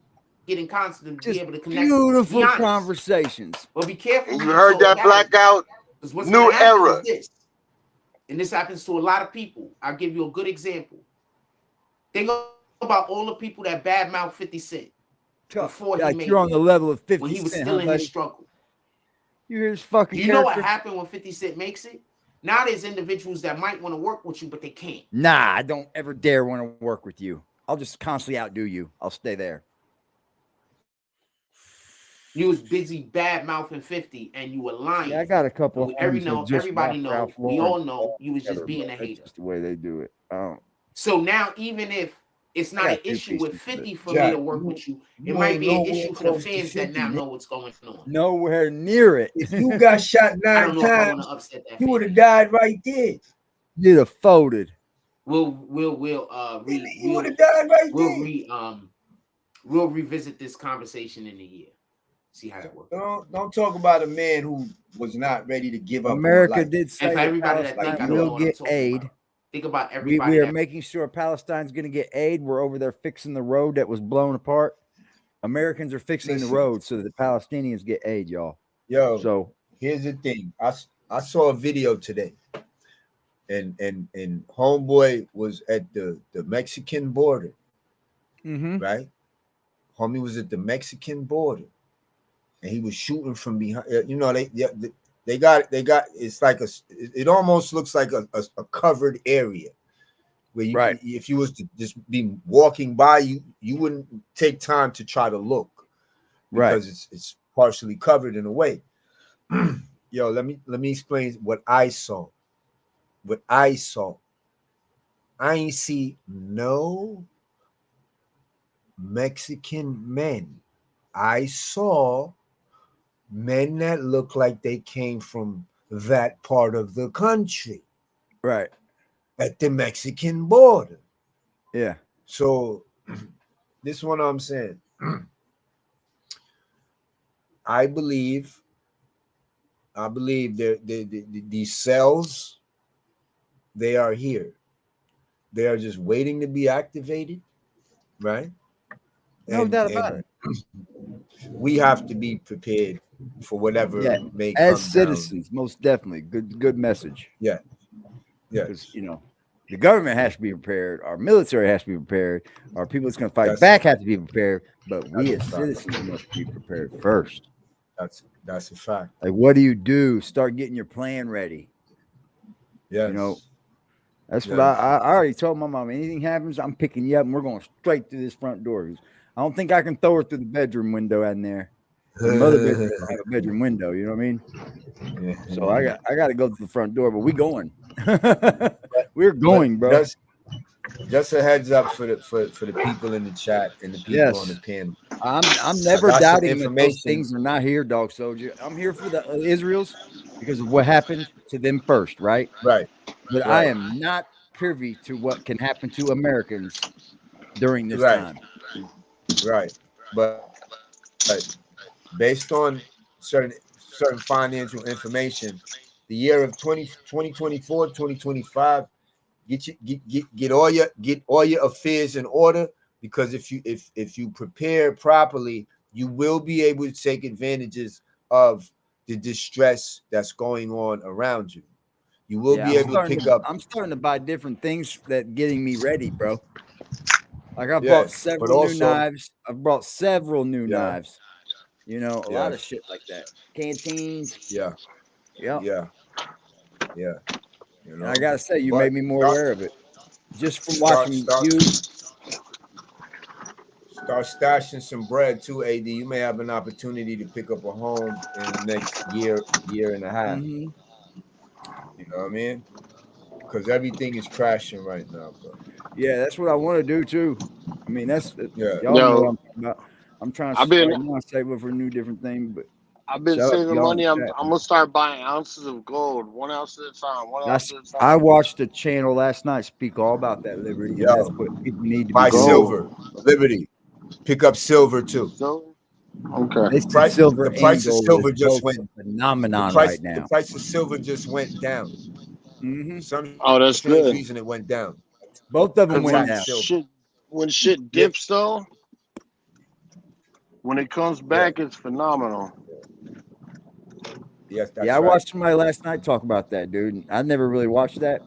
S14: Getting constant to
S1: Just
S14: be able to connect.
S1: Beautiful conversations.
S14: Well, be careful.
S19: You heard that blackout? New era.
S14: This, and this happens to a lot of people. I'll give you a good example. Think about all the people that badmouth 50 Cent before he made
S1: you're on the level of 50
S14: when he was
S1: Cent,
S14: still in his struggle.
S1: You hear his fucking
S14: Do you know what happened when 50 Cent makes it? Now there's individuals that might want to work with you, but they can't.
S1: Nah, I don't ever dare want to work with you. I'll just constantly outdo you. I'll stay there.
S14: You was busy bad mouthing 50 and you were lying.
S1: Yeah, I got a couple of
S14: everybody know. We all know you was just being a hater.
S1: That's just the way they do it.
S14: So now, even if it's not an issue with 50 for me to work with you, it might be an issue for the fans that now know what's going on.
S1: Nowhere near it.
S18: If you got shot 9 times, you would have died right there.
S1: You'd have folded.
S14: We'll revisit this conversation in a year. See how that works.
S18: Don't talk about a man who was not ready to give up.
S1: America did say
S14: and for everybody that think I don't know
S1: will get aid.
S14: Think about everybody.
S1: We are making sure Palestine's going to get aid. We're over there fixing the road that was blown apart. Americans are fixing the road so that the Palestinians get aid, y'all.
S18: Yo,
S1: so
S18: here's the thing. I saw a video today, and homeboy was at the Mexican border, right? Homie was at the Mexican border, and he was shooting from behind. You know, they got it's like it almost looks like a covered area where you, if you was to just be walking by, you wouldn't take time to try to look because it's partially covered in a way. Yo, let me explain what I saw. I ain't see no Mexican men. I saw men that look like they came from that part of the country.
S1: Right.
S18: At the Mexican border.
S1: Yeah.
S18: So this is what I'm saying. I believe these cells, they are here. They are just waiting to be activated, right?
S1: No doubt about it.
S18: We have to be prepared for whatever may come
S1: as citizens, most definitely. Good message.
S18: Yeah. Yeah.
S1: Because the government has to be prepared, our military has to be prepared, our people that's going to fight back have to be prepared, but we as citizens must be prepared first.
S18: That's a fact.
S1: Like, what do? Start getting your plan ready.
S18: Yeah.
S1: That's what I already told my mom. Anything happens, I'm picking you up and we're going straight through this front door. I don't think I can throw her through the bedroom window in there. The mother bedroom have a bedroom window, you know what I mean? Yeah. So I got to go to the front door, but we going. We're going, bro.
S18: Just a heads up for the people in the chat and the people on the panel.
S1: I'm never doubting that those things are not here, Dog Soldier. I'm here for the Israels because of what happened to them first, right?
S18: Right.
S1: But I am not privy to what can happen to Americans during this time.
S18: Right. But based on certain financial information, the year of 2024, 2025, get all your affairs in order, because if you prepare properly, you will be able to take advantages of the distress that's going on around you. You will be able to pick up.
S1: I'm starting to buy different things that getting me ready, bro. Like I bought several new knives. I've brought several new knives. A lot of shit like that. Canteens.
S18: Yeah.
S1: I gotta say, you made me more aware of it. Just from watching you.
S18: Start stashing some bread too, AD. You may have an opportunity to pick up a home in the next year and a half.
S1: Mm-hmm.
S18: You know what I mean? Because everything is crashing right now, bro.
S1: Yeah, that's what I want to do too. I mean, y'all know what I'm talking about. I'm trying to save up for a new different thing, but
S15: I've been saving money. I'm gonna start buying ounces of gold, 1 ounce at a time. 1 ounce at a time.
S1: I watched a channel last night speak all about that, Liberty. That's what people need to
S18: buy
S1: be
S18: silver. Liberty, pick up silver too.
S15: Okay.
S1: The price of silver just
S18: went
S1: phenomenon right now.
S18: The price of silver just went down.
S1: Mm-hmm.
S15: That's
S18: strange
S15: good.
S18: reason it went down.
S1: Both of them went down.
S15: When shit dips though, when it comes back, it's phenomenal.
S18: Yes, that's
S1: I
S18: right.
S1: watched somebody last night talk about that, dude. I never really watched that.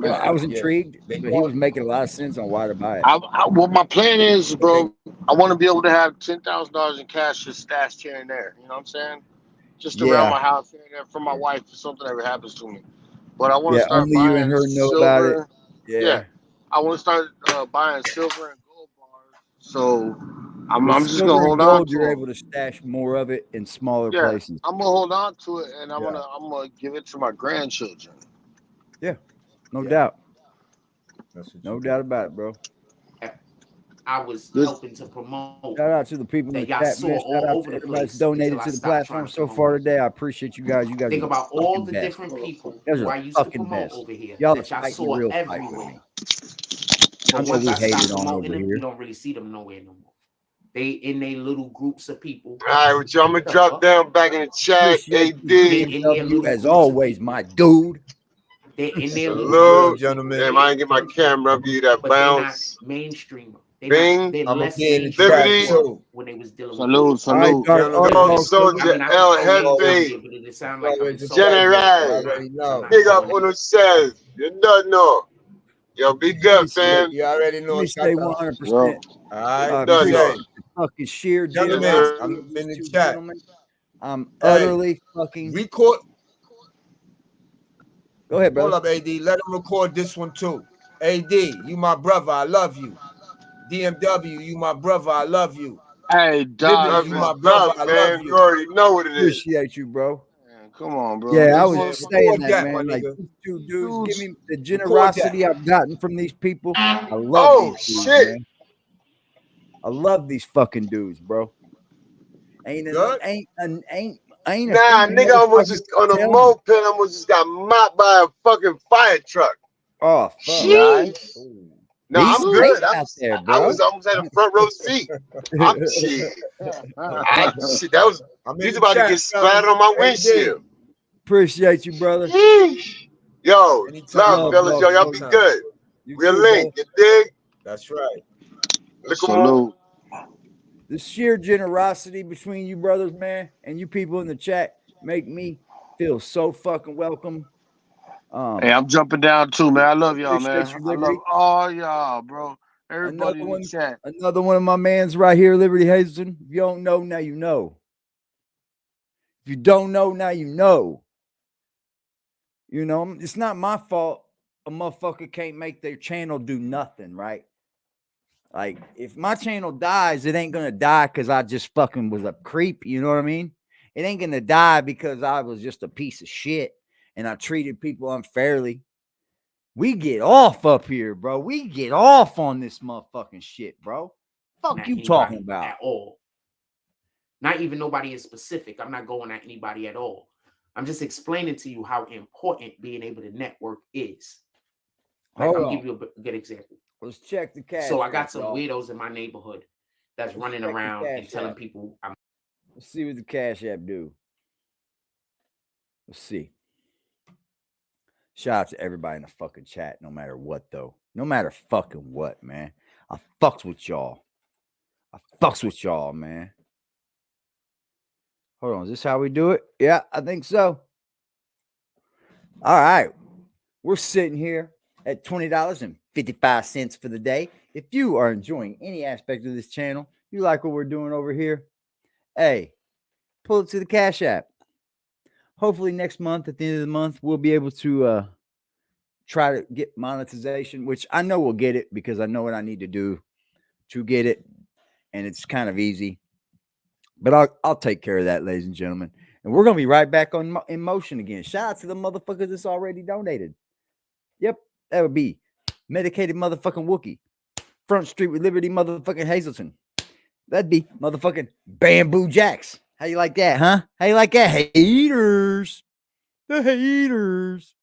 S1: I was intrigued, but he was making a lot of sense on why to buy it.
S15: What my plan is, bro, I want to be able to have $10,000 in cash just stashed here and there. You know what I'm saying? Just around my house here and there for my wife if something ever happens to me. But I want to start
S1: only
S15: buying
S1: you and her know
S15: silver.
S1: about it. Yeah.
S15: I want to start buying silver and gold bars. So I'm
S1: With
S15: just
S1: silver
S15: gonna
S1: and
S15: hold
S1: gold,
S15: on to
S1: you're
S15: them.
S1: able to stash more of it in smaller
S15: Yeah,
S1: places.
S15: I'm gonna hold on to it, and I'm gonna give it to my grandchildren.
S1: Yeah, no doubt. No doubt about it, bro.
S14: I was helping to promote.
S1: Shout out to the people in the
S14: that y'all
S1: chat,
S14: saw
S1: man. Shout
S14: all
S1: out
S14: over
S1: to
S14: the
S1: everybody that's
S14: place
S1: donated
S14: until I
S1: to the
S14: stopped
S1: platform
S14: trying to
S1: so
S14: promote.
S1: far today. I appreciate you guys. You guys
S14: Think
S1: are
S14: about
S1: the
S14: all
S1: fucking
S14: the
S1: best.
S14: different people
S1: You guys
S14: who
S1: are
S14: I
S1: the
S14: used to
S1: fucking
S14: promote
S1: best.
S14: over here
S1: Y'all
S14: that y'all
S1: fighting the
S14: saw
S1: real fight with
S14: everywhere.
S1: me.
S14: But
S1: I know
S14: once
S1: we
S14: I stopped
S1: hated on
S14: promoting
S1: over
S14: them,
S1: here.
S14: you don't really see them nowhere no more. They in their little groups of people.
S19: All right, with you, I'm gonna drop down back in the chat.
S1: Appreciate
S19: AD,
S1: you, BMW, as always, my dude.
S14: They're in their little
S19: salute,
S18: gentlemen.
S19: Damn, I didn't get my camera. Give you that
S14: but they're not
S19: bounce.
S14: mainstream.
S19: Bing.
S14: They're
S19: I'm
S14: less
S19: again in
S14: mainstream
S19: Liberty.
S14: when they was dealing
S15: Salute,
S14: with
S15: salute.
S19: Dog Soldier,
S14: I
S19: El
S14: put names out
S19: Jefe,
S14: there, but it sound like I'm insulting.
S19: General. Big up on who says. You don't know. Yo, be good, fam.
S18: You already know.
S1: Let me say 100%.
S18: All right,
S1: Appreciate the fucking sheer
S18: gentlemen,
S1: generosity
S18: I'm
S1: of these
S18: in the
S1: two
S18: chat.
S1: gentlemen. I'm utterly fucking.
S18: Record.
S1: Go ahead, brother.
S18: Hold up, AD. Let him record this one too. AD, you my brother. I love you. DMW, you my brother. I love you.
S15: Hey, Doc,
S18: Liberty, you my brother. I love you.
S19: You already know what it is.
S1: Appreciate you, bro.
S15: Come on, bro.
S1: Yeah, I
S15: This
S1: was
S15: motherfucker-
S1: just saying that,
S18: that,
S1: man.
S18: my
S1: Like
S18: nigga.
S1: these two dudes, give me the
S18: Record
S1: generosity I've gotten from these people. I love these dudes, man. I love these fucking dudes, bro. Ain't
S19: Nah,
S1: a
S19: nigga almost just on a
S1: tell me.
S19: moped, almost just got mopped by a fucking fire truck.
S1: Oh, fuck.
S19: Sheesh. No,
S1: Be
S19: I'm
S1: safe
S19: good.
S1: out there,
S19: I
S1: bro.
S19: was almost at a front row seat. I'm shit. Shit, that was. He's about to get splattered on my windshield.
S1: Appreciate you, brother.
S19: Sheesh. Yo,
S18: Anytime,
S19: love, fellas. Yo, y'all be
S18: anytime.
S19: good.
S1: You
S19: We're
S1: too,
S19: linked. You dig?
S18: That's right.
S19: Look at them.
S1: The sheer generosity between you brothers, man, and you people in the chat make me feel so fucking welcome.
S15: Hey, I'm jumping down too, man. I love y'all, man.
S1: Appreciate you,
S15: I love
S1: Liberty.
S15: all y'all, bro. Everybody in the chat.
S1: Another one of my mans right here, Liberty Hazelton. If you don't know, now you know. If you don't know, now you know. You know, it's not my fault a motherfucker can't make their channel do nothing, right? Like, if my channel dies, it ain't gonna die because I just fucking was a creep. You know what I mean? It ain't gonna die because I was just a piece of shit and I treated people unfairly. We get off up here, bro. We get off on this motherfucking shit, bro. Fuck
S14: Not
S1: you
S14: anybody
S1: talking about?
S14: at all. Not even nobody in specific. I'm not going at anybody at all. I'm just explaining to you how important being able to network is. Like,
S1: Hold
S14: I'll
S1: on.
S14: give you a good example.
S1: Let's check the cash.
S14: So I got
S1: app,
S14: some
S1: y'all.
S14: weirdos in my neighborhood that's
S1: Let's
S14: running
S1: check the
S14: around and
S1: cash
S14: telling
S1: app.
S14: people I'm.
S1: Let's see what the Cash App do. Let's see. Shout out to everybody in the fucking chat, no matter what, though. No matter fucking what, man. I fucks with y'all. I fucks with y'all, man. Hold on. Is this how we do it? Yeah, I think so. All right. We're sitting here at $20.55 for the day. If you are enjoying any aspect of this channel, you like what we're doing over here, hey, pull it to the Cash App. Hopefully next month, at the end of the month, we'll be able to try to get monetization, which I know we'll get it because I know what I need to do to get it. And it's kind of easy. But I'll take care of that, ladies and gentlemen. And we're going to be right back in motion again. Shout out to the motherfuckers that's already donated. Yep, that would be Medicated motherfucking Wookie. Front Street with Liberty motherfucking Hazelton. That'd be motherfucking Bamboo Jacks. How you like that, huh? How you like that, haters? The haters.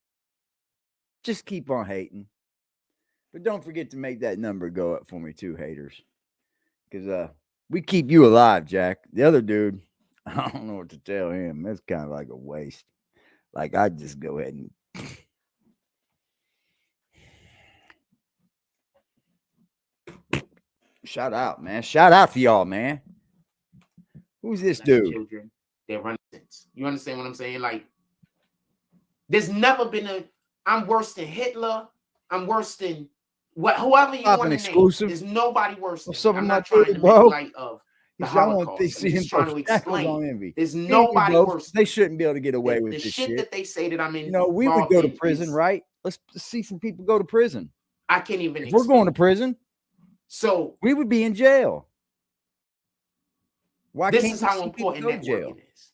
S1: Just keep on hating. But don't forget to make that number go up for me too, haters. Because We keep you alive, Jack. The other dude, I don't know what to tell him. That's kind of like a waste. Like, I'd just go ahead and shout out, man. Shout out to y'all, man. Who's this dude?
S14: Children, they're running sense. You understand what I'm saying? Like, there's never been a I'm worse than Hitler. I'm worse than whoever you want to name. There's nobody worse than I'm not trying to make light of the Holocaust. I'm just trying to explain. There's nobody worse.
S1: They shouldn't be able to get away with this shit.
S14: That they say that I'm in.
S1: You know, we would go to prison, right? Let's see some people go to prison.
S14: I can't even.
S1: If we're going to prison,
S14: so
S1: we would be in jail. Why
S14: this
S1: can't
S14: is how important networking is.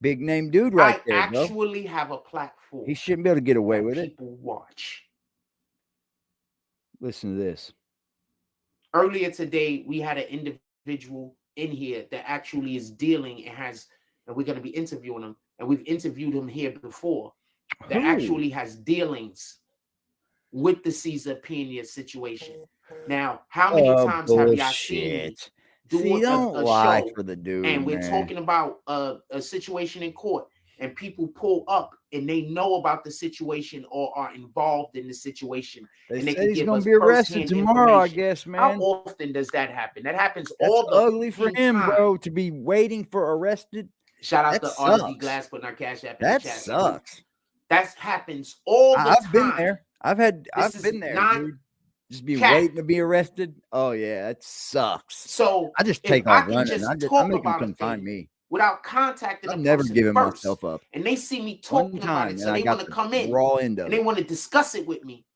S1: Big name dude, right there.
S14: I actually have a platform.
S1: He shouldn't be able to get away with it.
S14: People watch.
S1: Listen to this.
S14: Earlier today, we had an individual in here that actually is dealing and we're going to be interviewing him, and we've interviewed him here before, that actually has dealings with the Caesar Pena situation. Now, how many times have y'all seen me do a
S1: lie
S14: show
S1: for the dude,
S14: and we're talking about a situation in court, and people pull up and they know about the situation or are involved in the situation,
S1: They
S14: and they
S1: say
S14: can
S1: he's
S14: give
S1: gonna
S14: us
S1: be arrested
S14: firsthand
S1: tomorrow, I
S14: information.
S1: guess, man.
S14: How often does that happen? That happens
S1: That's
S14: all the
S1: ugly for him,
S14: time.
S1: bro, to be waiting for arrested.
S14: Shout out
S1: That
S14: to
S1: sucks.
S14: RD Glass putting our cash app in
S1: That
S14: the chat.
S1: sucks.
S14: That happens all the time.
S1: I've been there. I've been there, dude. Just be waiting to be arrested. Oh yeah, it sucks.
S14: So
S1: I just take off running. I make them come find me.
S14: Without contacting
S1: I'm
S14: the
S1: never
S14: person
S1: giving
S14: first,
S1: myself up.
S14: and they see me talking about it, so they want to come in
S1: raw end of
S14: and they want to discuss it with me.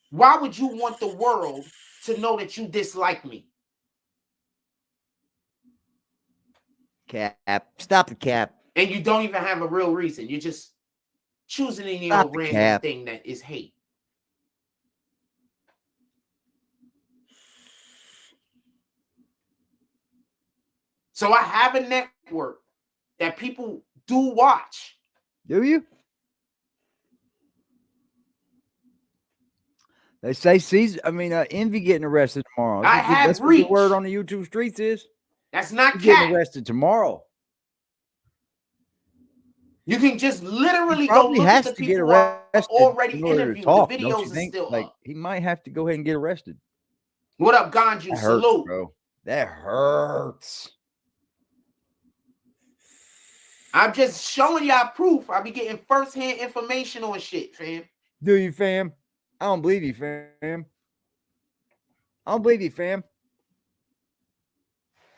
S14: Why would you want the world to know that you dislike me?
S1: Cap. Stop the cap.
S14: And you don't even have a real reason. You're just choosing any old random thing that is hate. So I have a network that people do watch.
S1: Do you? They say Envy getting arrested tomorrow. That's what the word on the YouTube streets is.
S14: That's not
S1: getting arrested tomorrow.
S14: You can just literally go look at the people who are already interviewed. The videos are still up.
S1: He might have to go ahead and get arrested.
S14: What up, Ganju?
S1: That hurts,
S14: salute,
S1: bro. That hurts.
S14: I'm just showing y'all proof. I be getting firsthand information on shit, fam.
S1: Do you, fam? I don't believe you, fam. I don't believe you, fam.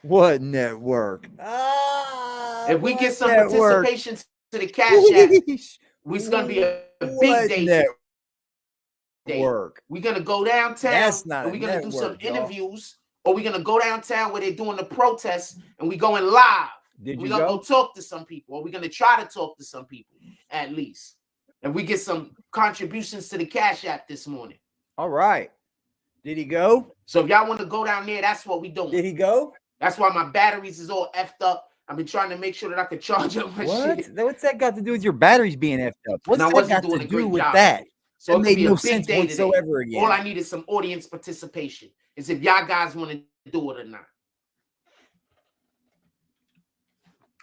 S1: What network?
S14: If we get some participation to the cash app, it's gonna be a big day. We're gonna go downtown and we're gonna do some interviews, or we're gonna go downtown where they're doing the protests and we going live. We're gonna go talk to some people, or we're gonna try to talk to some people at least. And we get some contributions to the cash app this morning.
S1: All right. Did he go?
S14: So if y'all want to go down there, that's what we doing.
S1: Did he go?
S14: That's why my batteries is all effed up. I've been trying to make sure that I could charge up my shit.
S1: What's that got to do with your batteries being effed up? What's
S14: that
S1: got to do with that?
S14: So
S1: it made no sense whatsoever again.
S14: All I need is some audience participation. Is if y'all guys want to do it or not.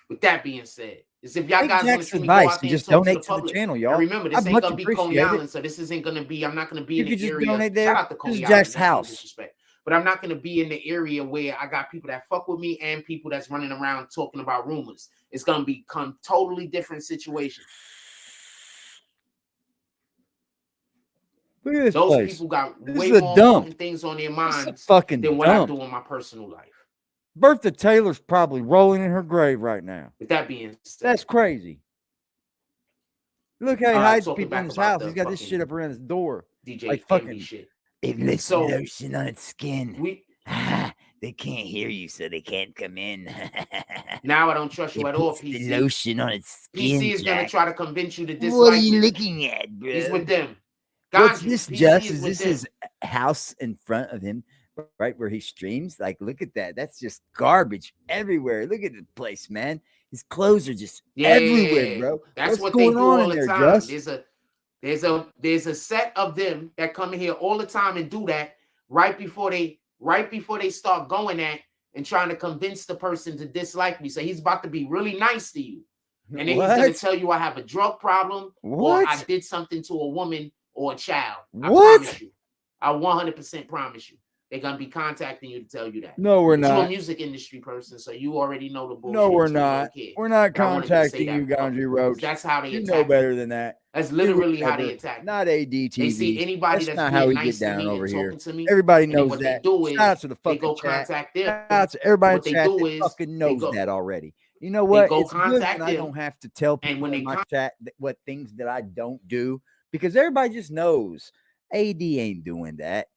S14: With that being said, is if y'all guys want to see me go out there and talk to the public.
S1: Channel, y'all.
S14: And remember, this ain't gonna be Coney Island, so this isn't gonna be. I'm not gonna be in the area. Shout out to Coney Island.
S1: Jack's house.
S14: Disrespect. But I'm not gonna be in the area where I got people that fuck with me and people that's running around talking about rumors. It's gonna become totally different situation.
S1: Look at this
S14: Those
S1: place.
S14: people got
S1: this
S14: way
S1: is
S14: more
S1: a dump.
S14: important things on their minds
S1: than
S14: what I do in my personal life.
S1: Bertha Taylor's probably rolling in her grave right now.
S14: With that being said,
S1: that's crazy. Look how he hides people in his house. He's got this shit up around his door.
S14: DJ
S1: like fucking
S14: shit.
S1: It lets
S14: So,
S1: lotion on its skin. They can't hear you, so they can't come in.
S14: Now I don't trust you at all,
S1: puts
S14: PC.
S1: the lotion on its skin.
S14: PC is gonna try to convince you to dislike.
S1: What are you
S14: me.
S1: looking at, bro?
S14: He's with them.
S1: What's
S14: Ganju,
S1: this,
S14: PC
S1: Jess?
S14: is
S1: Is
S14: with
S1: this
S14: them.
S1: his house in front of him, right where he streams? Like, look at that. That's just garbage everywhere. Look at the place, man. His clothes are just everywhere, bro.
S14: That's
S1: What's
S14: what they
S1: going
S14: do
S1: on
S14: all
S1: in
S14: the
S1: there,
S14: time.
S1: Jess?
S14: There's a set of them that come in here all the time and do that right before they right before they start going at and trying to convince the person to dislike me. So he's about to be really nice to you. And then he's going to tell you I have a drug problem or I did something to a woman or a child. I promise you. I 100% promise you. They're going to be contacting you to tell you that.
S1: No, we're
S14: But you're
S1: not.
S14: a music industry person, so you already know the bullshit.
S1: No, we're
S14: so
S1: not. We're not
S14: But I wanted to say
S1: contacting you,
S14: that
S1: Gandhi Roach.
S14: That's how they
S1: You
S14: attack
S1: know better
S14: me.
S1: than that.
S14: That's
S1: We would
S14: literally how
S1: never.
S14: they attack me.
S1: Not ADTV.
S14: They see anybody
S1: that's
S14: that's
S1: not how we
S14: being nice
S1: get down
S14: to me
S1: over
S14: and
S1: here.
S14: talking to me.
S1: Everybody
S14: and then
S1: knows
S14: what
S1: that.
S14: they do is
S1: Shout out to the
S14: they
S1: fucking
S14: go
S1: chat.
S14: contact them.
S1: Shout out to everybody in
S14: What they
S1: chat
S14: do
S1: that
S14: is
S1: fucking
S14: they
S1: knows
S14: go-
S1: that already. You know
S14: They
S1: what?
S14: go
S1: It's good
S14: contact
S1: when I
S14: them,
S1: don't have to tell people
S14: and when
S1: in
S14: they
S1: my chat what things that I don't do because everybody just knows AD ain't doing that.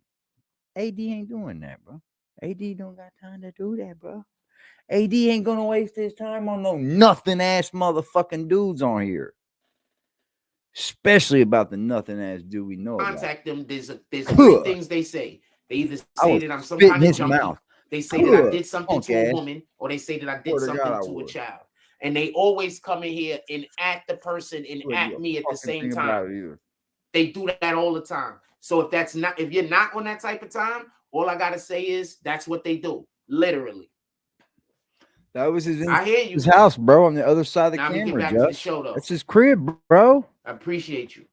S1: AD ain't doing that, bro. AD don't got time to do that, bro. AD ain't gonna waste his time on no nothing ass motherfucking dudes on here. Especially about the nothing ass dude we know about.
S14: contact them, there's three things they say. They either say that I'm some
S1: spit in
S14: kind of
S1: his
S14: junkie.
S1: mouth.
S14: They say that I
S1: Good.
S14: did something
S1: Punk
S14: to a
S1: ass.
S14: woman, or they say that I did
S1: Swear to
S14: something
S1: God I
S14: to a
S1: would.
S14: child. And they always come in here and at the person and
S1: Wouldn't
S14: at
S1: do a
S14: me at the
S1: fucking
S14: same
S1: thing about
S14: time.
S1: it either.
S14: They do that all the time. So if you're not on that type of time, all I gotta say is that's what they do. Literally.
S1: That was
S14: I hear you.
S1: his house, bro, on the other side of the
S14: Now let me get
S1: camera,
S14: back to the
S1: Just.
S14: show, though.
S1: That's his crib, bro.
S14: I appreciate you.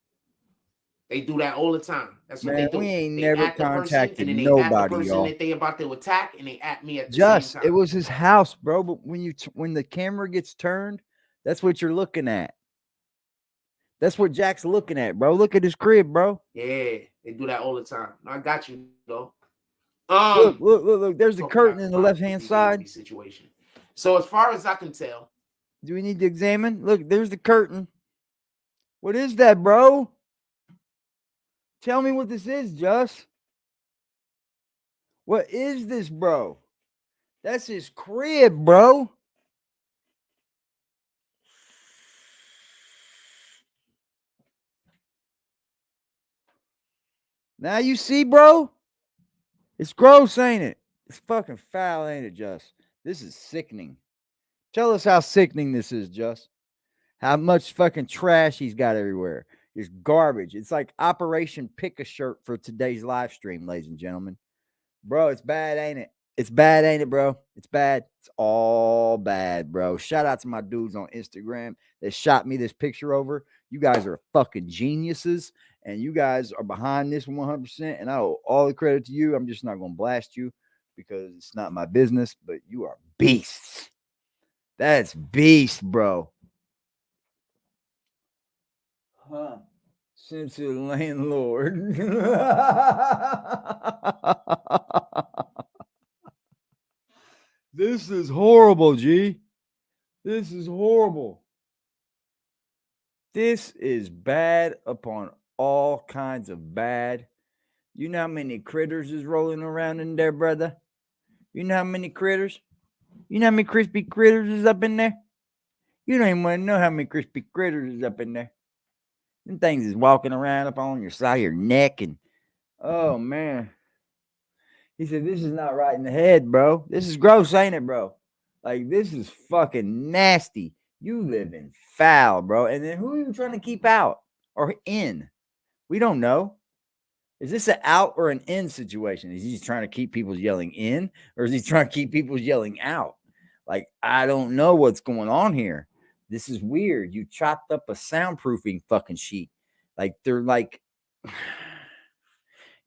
S14: They do that all the time. That's what
S1: Man,
S14: they do.
S1: we ain't
S14: They
S1: never
S14: at the person,
S1: contacted
S14: and then they at the
S1: nobody,
S14: person
S1: y'all.
S14: that they about to attack, and they at me at the
S1: Just,
S14: same
S1: it
S14: time.
S1: was his house, bro. But when the camera gets turned, that's what you're looking at. That's what Jack's looking at, bro. Look at his crib, bro.
S14: Yeah, they do that all the time. I got you, though.
S1: Look. There's a
S14: talking
S1: curtain
S14: about
S1: in the left-hand side.
S14: situation. So as far as I can tell,
S1: Do we need to examine? Look, there's the curtain. What is that, bro? Tell me what this is, Just. What is this, bro? That's his crib, bro. Now you see, bro? It's gross, ain't it? It's fucking foul, ain't it, Just? This is sickening. Tell us how sickening this is, Just. How much fucking trash he's got everywhere. It's garbage. It's like Operation Pick a Shirt for today's live stream, ladies and gentlemen. Bro, it's bad, ain't it? It's bad, ain't it, bro? It's bad. It's all bad, bro. Shout out to my dudes on Instagram that shot me this picture over. You guys are fucking geniuses, and you guys are behind this 100%, and I owe all the credit to you. I'm just not going to blast you because it's not my business, but you are beasts. That's beast, bro. Huh. Since the landlord. This is horrible, G. This is horrible. This is bad upon all kinds of bad. You know how many critters is rolling around in there, brother? You know how many critters? You know how many crispy critters is up in there? You don't even want to know how many crispy critters is up in there. Them things is walking around up on your side of your neck and oh man. He said, this is not right in the head, bro. This is gross, ain't it, bro? Like, this is fucking nasty. You live in foul, bro. And then who are you trying to keep out or in? We don't know. Is this an out or an in situation? Is he trying to keep people yelling in or is he trying to keep people yelling out? Like, I don't know what's going on here. This is weird. You chopped up a soundproofing fucking sheet. Like, they're like...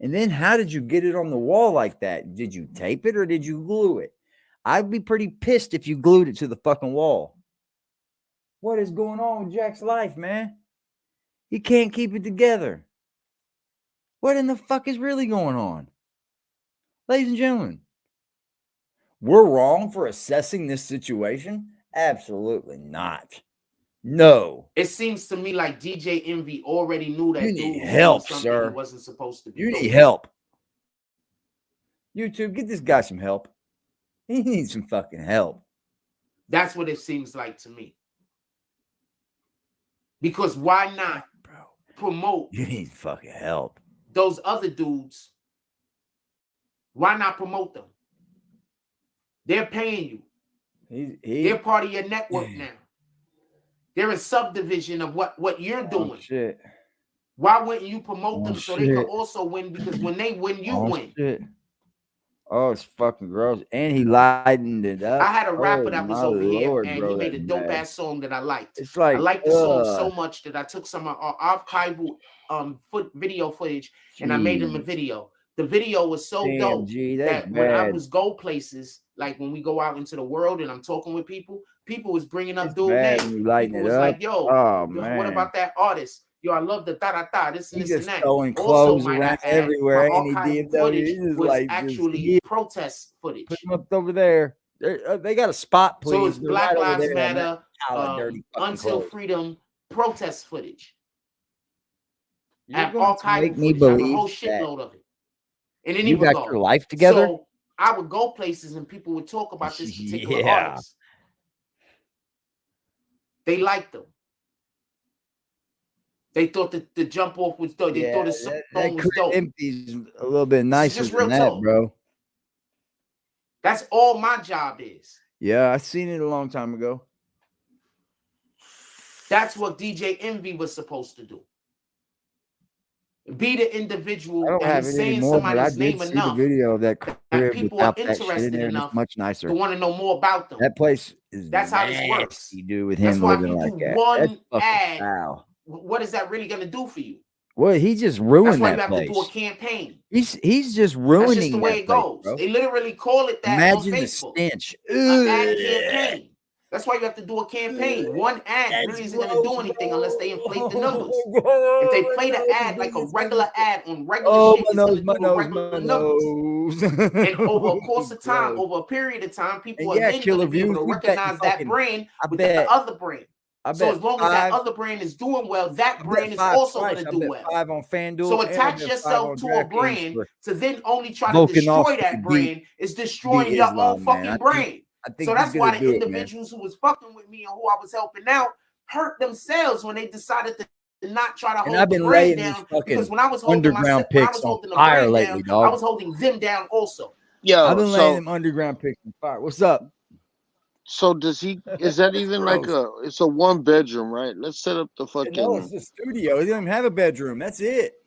S1: And then how did you get it on the wall like that? Did you tape it or did you glue it? I'd be pretty pissed if you glued it to the fucking wall. What is going on with Jack's life, man? He can't keep it together. What in the fuck is really going on? Ladies and gentlemen, we're wrong for assessing this situation? Absolutely not. No.
S14: it seems to me like DJ Envy already knew that
S1: You
S14: dude
S1: need
S14: was
S1: help,
S14: doing something
S1: sir.
S14: he wasn't supposed to be
S1: You
S14: doing.
S1: need help. YouTube, get this guy some help. He needs some fucking help.
S14: That's what it seems like to me. Because why not promote
S1: You need fucking help.
S14: those other dudes? Why not promote them? They're paying you. They're part of your network now. They're a subdivision of what you're doing.
S1: Shit.
S14: Why wouldn't you promote them so they
S1: shit.
S14: can also win? Because when they win, you win.
S1: Shit. Oh, it's fucking gross. And he lightened it up.
S14: I had a rapper that was over here,
S1: Lord,
S14: and
S1: bro,
S14: he made a
S1: that's
S14: dope
S1: bad.
S14: ass song that I liked.
S1: It's like,
S14: I liked the song so much that I took some archival video footage and I made him a video. The video was so dope that when I was go places, like when we go out into the world and I'm talking with people was bringing up dude name. People was like, yo, what about that artist? Yo, I love the da-da-da, this and this and that.
S1: Throwing
S14: Also,
S1: clothes
S14: might
S1: around
S14: I add,
S1: everywhere.
S14: my
S1: Ain't he
S14: archival
S1: DFW?
S14: footage
S1: Just
S14: was
S1: like
S14: actually protest footage.
S1: Put him up over there. They got a spot, please.
S14: So it's
S1: They're
S14: Black
S1: right over
S14: Lives
S1: there on that
S14: Matter,
S1: pile of dirty fucking
S14: Until
S1: clothes.
S14: Freedom protest footage. I
S1: You're
S14: have
S1: going to
S14: archival
S1: make me
S14: footage. I have a
S1: believe
S14: whole
S1: that
S14: shitload of it. In any
S1: you got
S14: regard.
S1: your life together?
S14: So I would go places and people would talk about this particular
S1: Yeah.
S14: artist. They liked them. They thought that the jump off was dope. They thought his song was dope.
S1: Empty's a little bit nicer
S14: just
S1: than
S14: real
S1: that,
S14: talk.
S1: bro.
S14: That's all my job is.
S1: Yeah, I seen it a long time ago.
S14: That's what DJ Envy was supposed to do. Be the individual
S1: I don't
S14: that
S1: have
S14: is
S1: it
S14: saying
S1: anymore, but I
S14: somebody's
S1: did
S14: name
S1: see the
S14: enough
S1: video of that crib
S14: people are
S1: without that shit in
S14: interested
S1: there, and
S14: enough
S1: it's much nicer.
S14: to want to know more about them.
S1: That place is
S14: That's how this works.
S1: nasty, dude, with
S14: That's
S1: him
S14: why if
S1: living
S14: you
S1: like
S14: do
S1: that.
S14: one
S1: That's fucking
S14: ad,
S1: foul.
S14: what is that really going to do for you?
S1: Well, he just
S14: That's
S1: ruined
S14: why you
S1: that
S14: have
S1: place.
S14: to do a campaign.
S1: He's just
S14: That's
S1: ruining
S14: just the way
S1: that
S14: it
S1: place,
S14: goes.
S1: bro.
S14: They literally call it that
S1: Imagine
S14: on
S1: the
S14: Facebook.
S1: stench.
S14: An ad campaign. That's why you have to do a campaign. One ad really isn't going to do anything unless they inflate the numbers. If they play the ad like a regular ad on regular shit, it's going to do regular numbers. And over a course of time, over a period of time, people are then going to be able to recognize that brand with the other brand. So as long as that other brand is doing well, that brand is also going to do well.
S1: 5 on FanDuel.
S14: So
S1: and I
S14: attach
S1: bet 5
S14: yourself
S1: on
S14: to a
S1: DraftKings
S14: brand
S1: for
S14: to then only try to
S1: bulking off
S14: destroy that
S1: to
S14: brand is destroying your own
S1: Islam, man.
S14: fucking brand.
S1: I think
S14: So
S1: he's
S14: that's why
S1: gonna
S14: the
S1: do it, man.
S14: individuals who was fucking with me and who I was helping out hurt themselves when they decided to not try to
S1: And
S14: hold
S1: I've
S14: the
S1: been
S14: brand
S1: laying these
S14: down.
S1: fucking
S14: Because when I was holding
S1: underground
S14: when I
S1: picks
S14: was
S1: on
S14: holding the
S1: fire
S14: brand
S1: lately,
S14: down,
S1: dog.
S14: I was holding them down also.
S15: Yo,
S1: I've been laying them underground picks on fire. What's up?
S15: So does he? Is that even like a? It's a 1 bedroom, right? Let's set up the fucking.
S1: No, it's the studio. He doesn't even have a bedroom. That's it.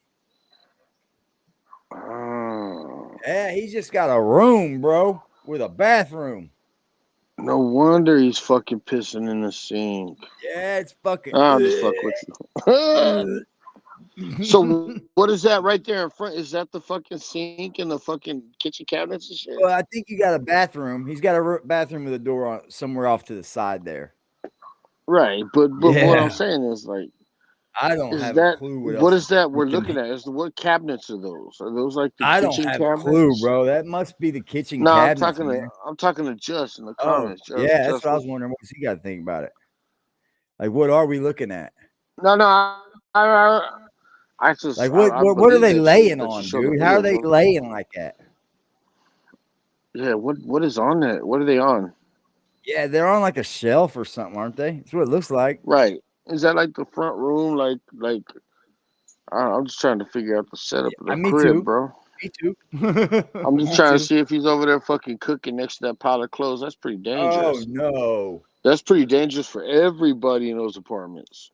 S1: Yeah, he's just got a room, bro, with a bathroom.
S15: No wonder he's fucking pissing in the sink.
S1: Yeah, it's fucking.
S15: I'm just fucking with you. So what is that right there in front? Is that the fucking sink and the fucking kitchen cabinets and shit?
S1: Well, I think you got a bathroom. He's got a bathroom with a door on somewhere off to the side there.
S15: Right, but what I'm saying is like,
S1: I don't
S15: is
S1: have
S15: that
S1: a clue
S15: what is that we're looking at? What cabinets are those? Are those like the
S1: I don't
S15: kitchen
S1: have
S15: cabinets?
S1: a clue, bro. That must be the kitchen
S15: No,
S1: cabinets. Man.
S15: I'm talking to Just in the
S1: Oh,
S15: comments.
S1: yeah, that's what I was wondering. What's he got to think about it? Like, what are we looking at?
S15: No, I just
S1: like what are they laying on, dude? How are they laying like that?
S15: Yeah, what is on that? What are they on?
S1: Yeah, they're on like a shelf or something, aren't they? That's what it looks like.
S15: Right. Is that like the front room? Like I'm just trying to figure out the setup of the crib, bro.
S1: Me too.
S15: I'm just trying to see if he's over there fucking cooking next to that pile of clothes. That's pretty dangerous.
S1: Oh no.
S15: That's pretty dangerous for everybody in those apartments.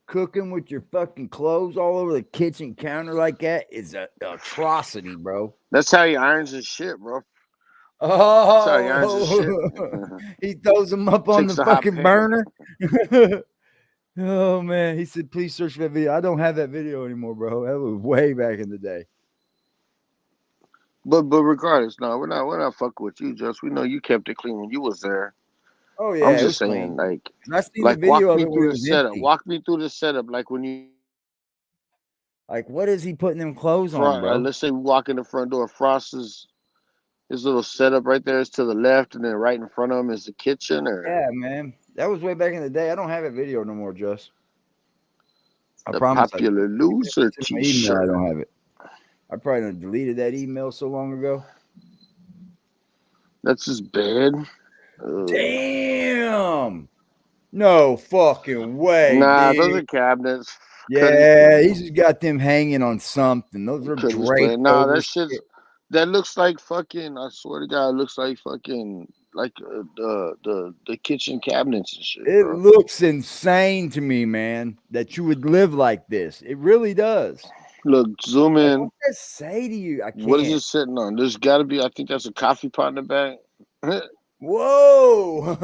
S1: Cooking with your fucking clothes all over the kitchen counter like that is an atrocity, bro.
S15: That's how he irons his shit, bro.
S1: Oh,
S15: that's how he irons his shit.
S1: He throws them up on the fucking burner. Oh man, he said, "Please search for that video." I don't have that video anymore, bro. That was way back in the day.
S15: But regardless, no, we're not fucking with you, Just. We know you kept it clean when you was there.
S1: Oh yeah,
S15: I'm just saying,
S1: clean.
S15: like walk me through the setup. Walk me through the setup, like when you.
S1: Like, what is he putting them clothes on, bro?
S15: Let's say we walk in the front door. Frost's his little setup right there is to the left, and then right in front of him is the kitchen. Or
S1: yeah, man, that was way back in the day. I don't have a video no more, Just. I
S15: the
S1: promise.
S15: Popular loser T-shirt.
S1: I don't have it. I probably done deleted that email so long ago.
S15: That's his bed.
S1: Damn. No fucking way.
S15: Nah,
S1: dude.
S15: those are cabinets.
S1: Yeah, he's just got them hanging on something. Those are draped.
S15: Nah, that shit's. That looks like fucking. I swear to God, it looks like fucking like the kitchen cabinets and shit.
S1: It
S15: bro.
S1: looks insane to me, man, that you would live like this. It really does.
S15: Look, zoom in.
S1: What does it say to you? I can't.
S15: What is it sitting on? There's got to be. I think that's a coffee pot in the back.
S1: Whoa!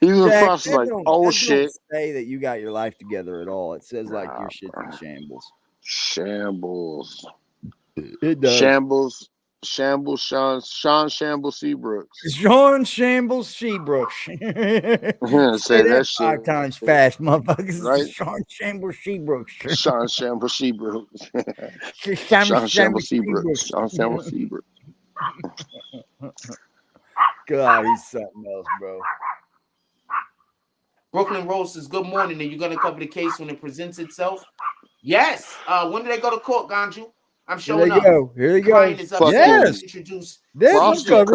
S15: Even
S1: Jack,
S15: Frost's like, oh
S1: that
S15: shit.
S1: Don't say that you got your life together at all. It says like your shit's in shambles.
S15: Shambles.
S1: It does.
S15: Shambles. Sean Shambles Seabrooks.
S1: Sean Shambles Seabrooks.
S15: Say that shit
S1: 5 times fast, motherfuckers.
S15: Right?
S1: Sean Shambles Seabrooks.
S15: Sean Shambles Seabrooks.
S1: Sean
S15: Shambles Seabrooks. Sean Shambles Seabrooks.
S1: God, he's something else, bro.
S14: Brooklyn Rose says, good morning. Are you going to cover the case when it presents itself? Yes. When do they go to court, Ganju? I'm showing up.
S1: Here they go.
S14: Client is upset.
S1: Yes.
S14: Introduce
S15: Frost will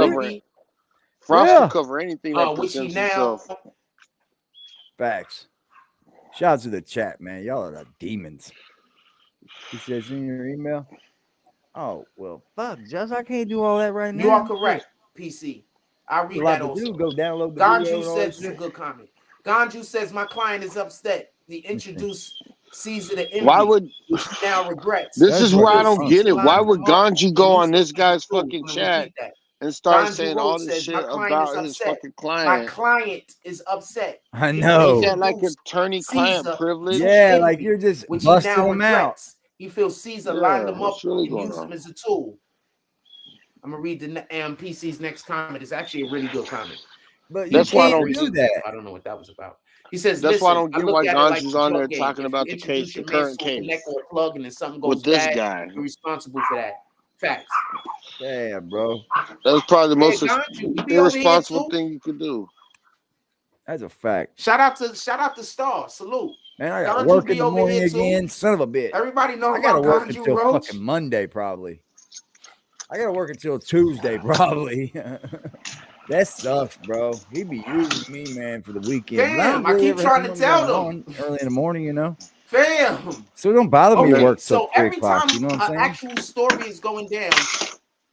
S15: cover anything that
S14: which he
S15: presents
S14: now.
S15: itself.
S1: Facts. Shout out to the chat, man. Y'all are the demons. He says in your email. Oh, well, fuck, Just I can't do all that right now.
S14: You are correct, PC. I read that also.
S1: Go download the
S14: Ganju
S1: video
S14: says it's a good comment. Ganju says my client is upset. He introduced Caesar to envy,
S15: Why would
S14: which he now regrets.
S15: this is where I don't get it. Why would Ganju go on this guy's fucking chat and start saying all this shit about his fucking client?
S14: My client is upset.
S1: I know.
S15: Is that like attorney-client privilege?
S1: Yeah, like you're just
S14: which
S1: busting
S14: he now
S1: him out.
S14: regrets. He feels Caesar lined him up
S15: what's really
S14: and
S15: going
S14: used
S15: on?
S14: him as a tool. I'm gonna read the PC's next comment. It's actually a really good comment.
S1: But
S15: that's why I don't
S1: do that.
S14: I don't know what that was about. He says,
S15: that's why I don't
S14: I
S15: get
S14: look
S15: why
S14: at it like
S15: Ganju's
S14: a
S15: on
S14: drug
S15: there
S14: game.
S15: talking
S14: If
S15: about
S14: you
S15: the case, the
S14: introduce your
S15: current
S14: man to a
S15: case
S14: connect or a plug and then something goes
S15: with this
S14: bad,
S15: guy.
S14: you're responsible for that. Facts.
S1: Yeah, bro.
S15: That's probably the most
S14: Ganju,
S15: irresponsible thing you could do.
S1: That's a fact.
S14: Shout out to Star. Salute.
S1: Man, I got
S14: Ganju
S1: work in
S14: be
S1: the
S14: over
S1: morning
S14: here too.
S1: again. Son of a bitch.
S14: Everybody know
S1: I gotta
S14: about
S1: work
S14: Ganju
S1: until
S14: Roach.
S1: fucking Monday, probably. I gotta work until Tuesday, probably. That sucks, bro. He be using me, man, for the weekend.
S14: Damn, I keep trying to tell them.
S1: Early in the morning, you know.
S14: Fam.
S1: So don't bother me to
S14: Okay,
S1: work till
S14: so
S1: 3
S14: every
S1: o'clock.
S14: time
S1: You know what I'm
S14: an
S1: saying?
S14: actual story is going down,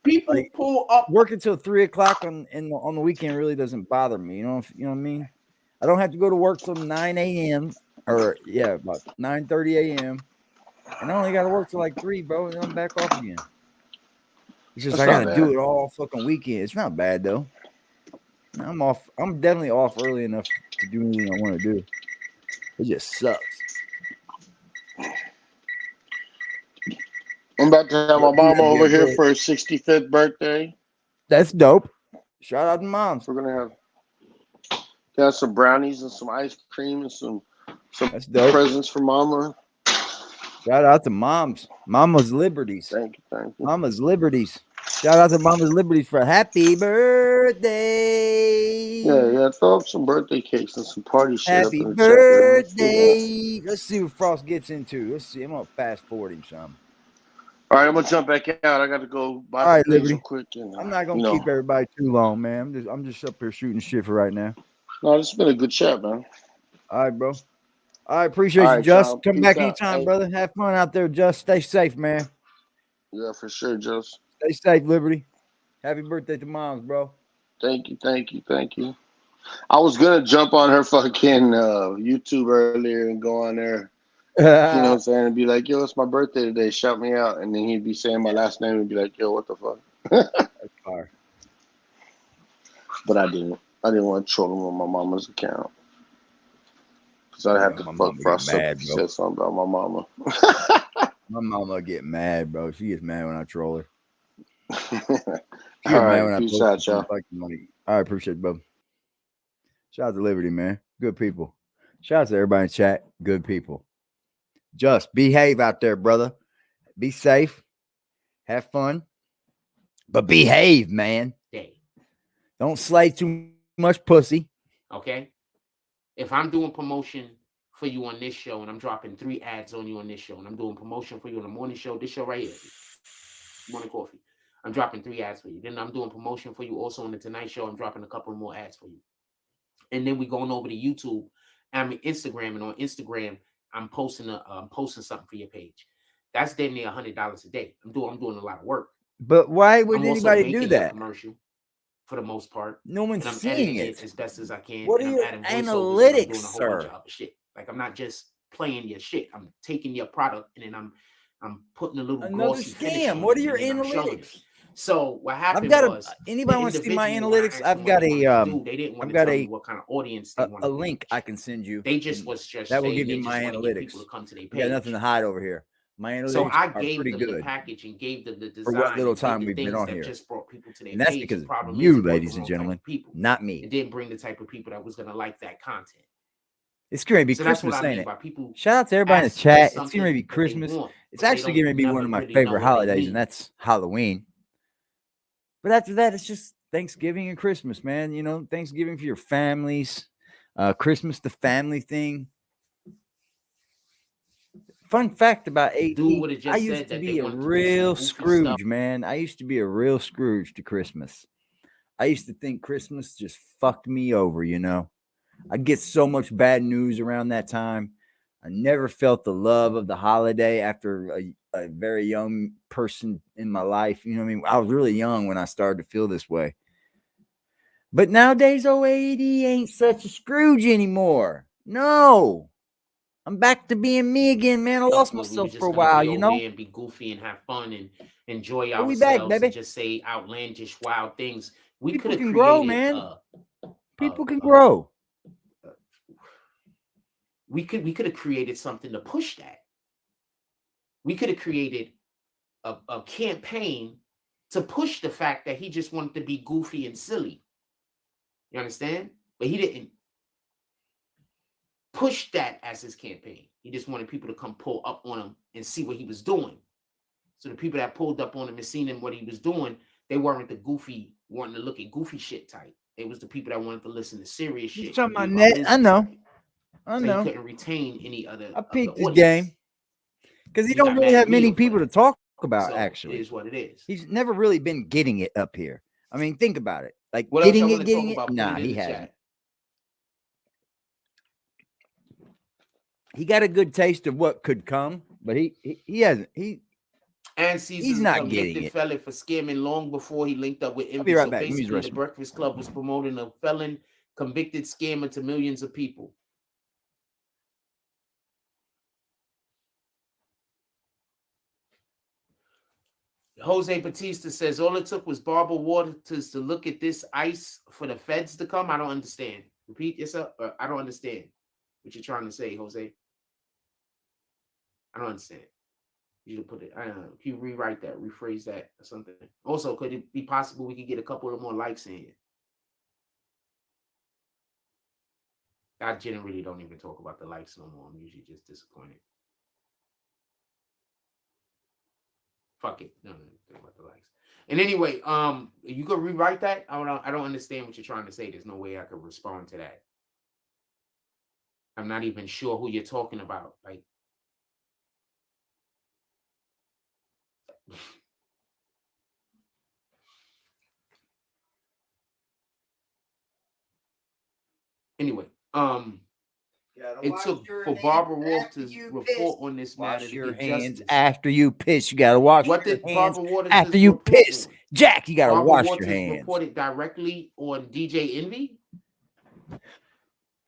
S14: people pull up.
S1: Working till 3 o'clock on the weekend really doesn't bother me. You know what I mean? I don't have to go to work till 9 a.m. or about 9:30 a.m. And I only got to work till like 3, bro, and I'm back off again. It's just
S15: That's
S1: I
S15: not
S1: gotta
S15: bad.
S1: do it all fucking weekend. It's not bad though. I'm off. I'm definitely off early enough to do anything I want to do. It just sucks.
S15: I'm about to have my mama over here for her 65th birthday.
S1: That's dope. Shout out to moms.
S15: We're gonna have some brownies and some ice cream and some
S1: That's dope.
S15: presents for mama.
S1: Shout out to moms. Mama's Liberties.
S15: Thank you.
S1: Mama's Liberties. Shout out to Mama's Liberties for happy birthday.
S15: Yeah. Throw up some birthday cakes and some party shit.
S1: Happy
S15: up in the chat there.
S1: birthday. Let's see what Frost gets into. Let's see. I'm gonna fast forward him some.
S15: All right, I'm gonna jump back out. I got to go buy
S1: All right,
S15: some things
S1: Liberty.
S15: real quick. And,
S1: I'm not gonna keep everybody too long, man. I'm just up here shooting shit for right now.
S15: No, this has been a good chat, man.
S1: All right, bro. I appreciate you, Just. Come back anytime, brother. Have fun out there, Just. Stay safe, man.
S15: Yeah, for sure, Just.
S1: Stay safe, Liberty. Happy birthday to moms, bro.
S15: Thank you. I was gonna jump on her fucking YouTube earlier and go on there. You know what I'm saying? And be like, yo, it's my birthday today. Shout me out. And then he'd be saying my last name and be like, yo, what the fuck?
S1: That's fire.
S15: But I didn't. I didn't want to troll him on my mama's account. Because I'd have to fuck Frost up if he said something about my mama.
S1: My mama get mad, bro. She gets mad when I troll her.
S15: All right, peace out, y'all.
S1: I appreciate it, bro. Shout out to Liberty, man. Good people. Shout out to everybody in chat. Good people. Just behave out there, brother. Be safe. Have fun. But behave, man. Don't slay too much pussy.
S14: Okay. If I'm doing promotion for you on this show and I'm dropping 3 ads on you on this show and I'm doing promotion for you on the morning show, this show right here, Morning Coffee, I'm dropping 3 ads for you. Then I'm doing promotion for you also on the Tonight Show. I'm dropping a couple more ads for you. And then we're going over to YouTube, Instagram, and on Instagram, I'm posting something for your page. That's damn near $100 a day. I'm doing a lot of work.
S1: But why would anybody do that?
S14: Commercial for the most part.
S1: No one's seeing it
S14: as best as I can.
S1: What are your analytics, sir?
S14: Like I'm not just playing your shit. I'm taking your product and then I'm putting a little
S1: Another
S14: glossy finish on
S1: scam. What are
S14: it,
S1: your
S14: and then I'm showing it.
S1: analytics?
S14: So what happened
S1: I've got
S14: was,
S1: anybody want to see my analytics? I've got
S14: they didn't want to tell me what kind of audience they wanted.
S1: A link I can send you.
S14: They just was just
S1: that will
S14: saying
S1: give you
S14: they
S1: my
S14: just want to get
S1: analytics.
S14: people to come to their
S1: I
S14: page.
S1: got nothing to hide over here. My analytics
S14: So I
S1: are
S14: gave
S1: pretty
S14: them
S1: good
S14: the package and gave them the design
S1: for what little
S14: and
S1: time
S14: the
S1: we've been
S14: things
S1: on
S14: that
S1: here.
S14: just brought people to their
S1: And that's
S14: page.
S1: because
S14: The problem
S1: you,
S14: is it brought
S1: ladies
S14: the
S1: and
S14: wrong
S1: gentlemen,
S14: type of people.
S1: not me.
S14: It didn't bring the type of people that was gonna like that content.
S1: It's going to be
S14: So that's
S1: Christmas,
S14: what I
S1: ain't
S14: mean
S1: it?
S14: by people
S1: Shout out to everybody in the
S14: ask for
S1: chat. It's
S14: something
S1: going to be
S14: that they
S1: Christmas.
S14: want,
S1: It's
S14: but they
S1: actually
S14: don't
S1: going to be one
S14: never
S1: of my
S14: really know
S1: favorite
S14: what they
S1: holidays,
S14: need.
S1: and that's Halloween. But after that, it's just Thanksgiving and Christmas, man. You know, Thanksgiving for your families, Christmas, the family thing. Fun fact about AD, I used to be a real Scrooge, man. I used to be a real Scrooge to Christmas. I used to think Christmas just fucked me over, you know. I'd get so much bad news around that time. I never felt the love of the holiday after a very young person in my life. You know what I mean? I was really young when I started to feel this way. But nowadays, old AD ain't such a Scrooge anymore. No. I'm back to being me again, man. I lost myself for a while, you know?
S14: And be goofy and have fun and enjoy
S1: But we
S14: ourselves
S1: back, baby.
S14: and just say outlandish, wild things. We could have created
S1: grow, man. People can grow.
S14: We could have created something to push that. We could have created a campaign to push the fact that he just wanted to be goofy and silly. You understand? But he didn't push that as his campaign. He just wanted people to come pull up on him and see what he was doing. So the people that pulled up on him and seen him what he was doing, they weren't the goofy, wanting to look at goofy shit type. It was the people that wanted to listen to serious shit.
S1: You're talking about net. I know. I
S14: So
S1: know.
S14: he couldn't retain any other.
S1: I peaked his game because he don't really have many people to talk about.
S14: So
S1: actually,
S14: it is what it is.
S1: He's never really been getting it up here. I mean, think about it. Like
S14: What
S1: getting
S14: else
S1: it,
S14: y'all wanna
S1: getting
S14: talk
S1: it.
S14: about? Put
S1: Nah,
S14: it in
S1: he
S14: the
S1: hasn't.
S14: chat.
S1: He got a good taste of what could come, but he hasn't.
S14: And
S1: he's not getting
S14: convicted
S1: it.
S14: felon for scamming long before he linked up with Envy.
S1: be right
S14: So
S1: back. Let me use the
S14: basically, the
S1: restroom.
S14: Breakfast Club was promoting a felon convicted scammer to millions of people. Jose Batista says all it took was Barbara Waters to look at this ice for the feds to come. I don't understand. Repeat yourself. I don't understand what you're trying to say, Jose. I don't understand. You should put it. I don't know. Can you rewrite that, rephrase that, or something? Also, could it be possible we could get a couple of more likes in here? I generally don't even talk about the likes no more. I'm usually just disappointed. Fuck it. No, talk about the likes. And anyway, you could rewrite that. I don't understand what you're trying to say. There's no way I could respond to that. I'm not even sure who you're talking about. Like, anyway, it took for Barbara Walters' report on this matter to get justice.
S1: After you piss, you gotta wash
S14: What
S1: your
S14: did
S1: hands.
S14: Barbara Waters
S1: After you
S14: report
S1: piss,
S14: on?
S1: Jack, you gotta
S14: Barbara
S1: wash
S14: Waters
S1: your hands.
S14: reported directly on DJ Envy.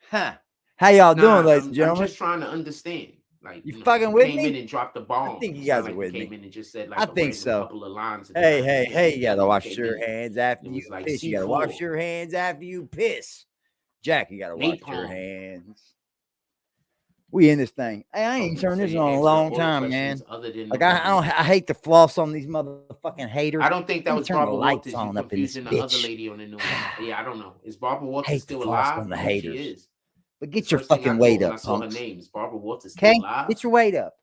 S1: Huh? How y'all doing, ladies and
S14: I'm
S1: gentlemen?
S14: just trying to understand. Like,
S1: you fucking with
S14: came
S1: me?
S14: in and dropped the bomb.
S1: I think you
S14: It's
S1: guys
S14: not
S1: are
S14: like
S1: with
S14: you
S1: me.
S14: came in and just said like
S1: I
S14: a
S1: think
S14: random
S1: so.
S14: couple of lines.
S1: Hey, you gotta wash
S14: came
S1: your
S14: in.
S1: hands after
S14: It
S1: you
S14: was like
S1: piss. You gotta wash
S14: C4.
S1: your hands after you piss. Jack, you gotta wash your
S14: Napalm.
S1: hands. We in this thing. Hey, I ain't turned
S14: so
S1: this
S14: you
S1: on a
S14: answered
S1: long
S14: all the
S1: time, man.
S14: questions other than
S1: Like
S14: the
S1: I hate to floss on these motherfucking haters.
S14: I don't think that
S1: Let me
S14: was
S1: turn the
S14: Barbara
S1: lights
S14: Walters. You
S1: on up in this
S14: confusing the other
S1: bitch.
S14: lady on the news. Yeah, I don't know. Is Barbara Walters
S1: Hate to
S14: still
S1: floss
S14: alive?
S1: on the
S14: I hope she
S1: haters.
S14: is.
S1: But get
S14: The
S1: your
S14: first thing I
S1: fucking weight
S14: thought when
S1: up,
S14: I saw her
S1: punks.
S14: name is Barbara Walters still
S1: Okay,
S14: alive?
S1: get your weight up.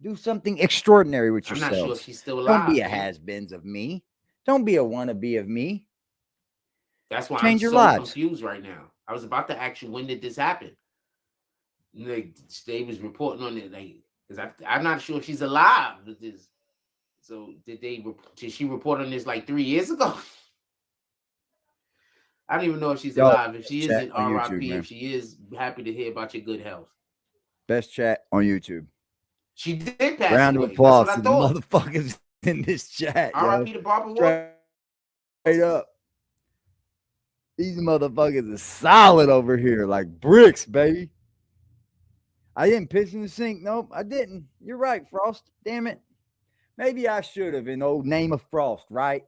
S1: Do something extraordinary with
S14: I'm
S1: yourselves.
S14: not sure if she's still
S1: Don't be
S14: alive,
S1: a
S14: man.
S1: has-beens of me. Don't be a wannabe of me.
S14: That's why
S1: Change
S14: I'm
S1: your
S14: so
S1: lives.
S14: confused right now. I was about to ask you, when did this happen? Like, they was reporting on it, like, because I'm not sure if she's alive with this. So did she report on this like 3 years ago? I don't even know if she's
S1: Yo,
S14: alive. If she
S1: chat
S14: isn't,
S1: on YouTube,
S14: RIP.
S1: man.
S14: If she is, happy to hear about your good health.
S1: Best chat on YouTube.
S14: She did pass
S1: Round of
S14: away.
S1: applause
S14: That's
S1: to
S14: what I
S1: the
S14: thought.
S1: motherfuckers in this chat. Yo.
S14: RIP to Barbara Walters.
S1: Straight up. These motherfuckers are solid over here, like bricks, baby. I didn't piss in the sink. Nope, I didn't. You're right, Frost. Damn it. Maybe I should have in old name of Frost, right?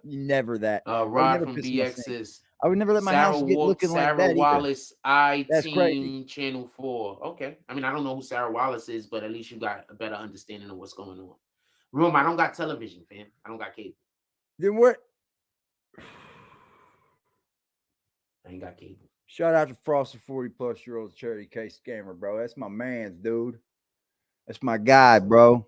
S1: Never that.
S14: Rod from BX is
S1: I would never let my house get looking like that either.
S14: Wallace,
S1: That's
S14: Team
S1: crazy.
S14: Channel 4. Okay. I mean, I don't know who Sarah Wallace is, but at least you got a better understanding of what's going on. Remember, I don't got television, fam. I don't got cable.
S1: Then what?
S14: I ain't got cable.
S1: Shout out to Frost, a 40-plus-year-old charity case scammer, bro. That's my man's, dude. That's my guy, bro.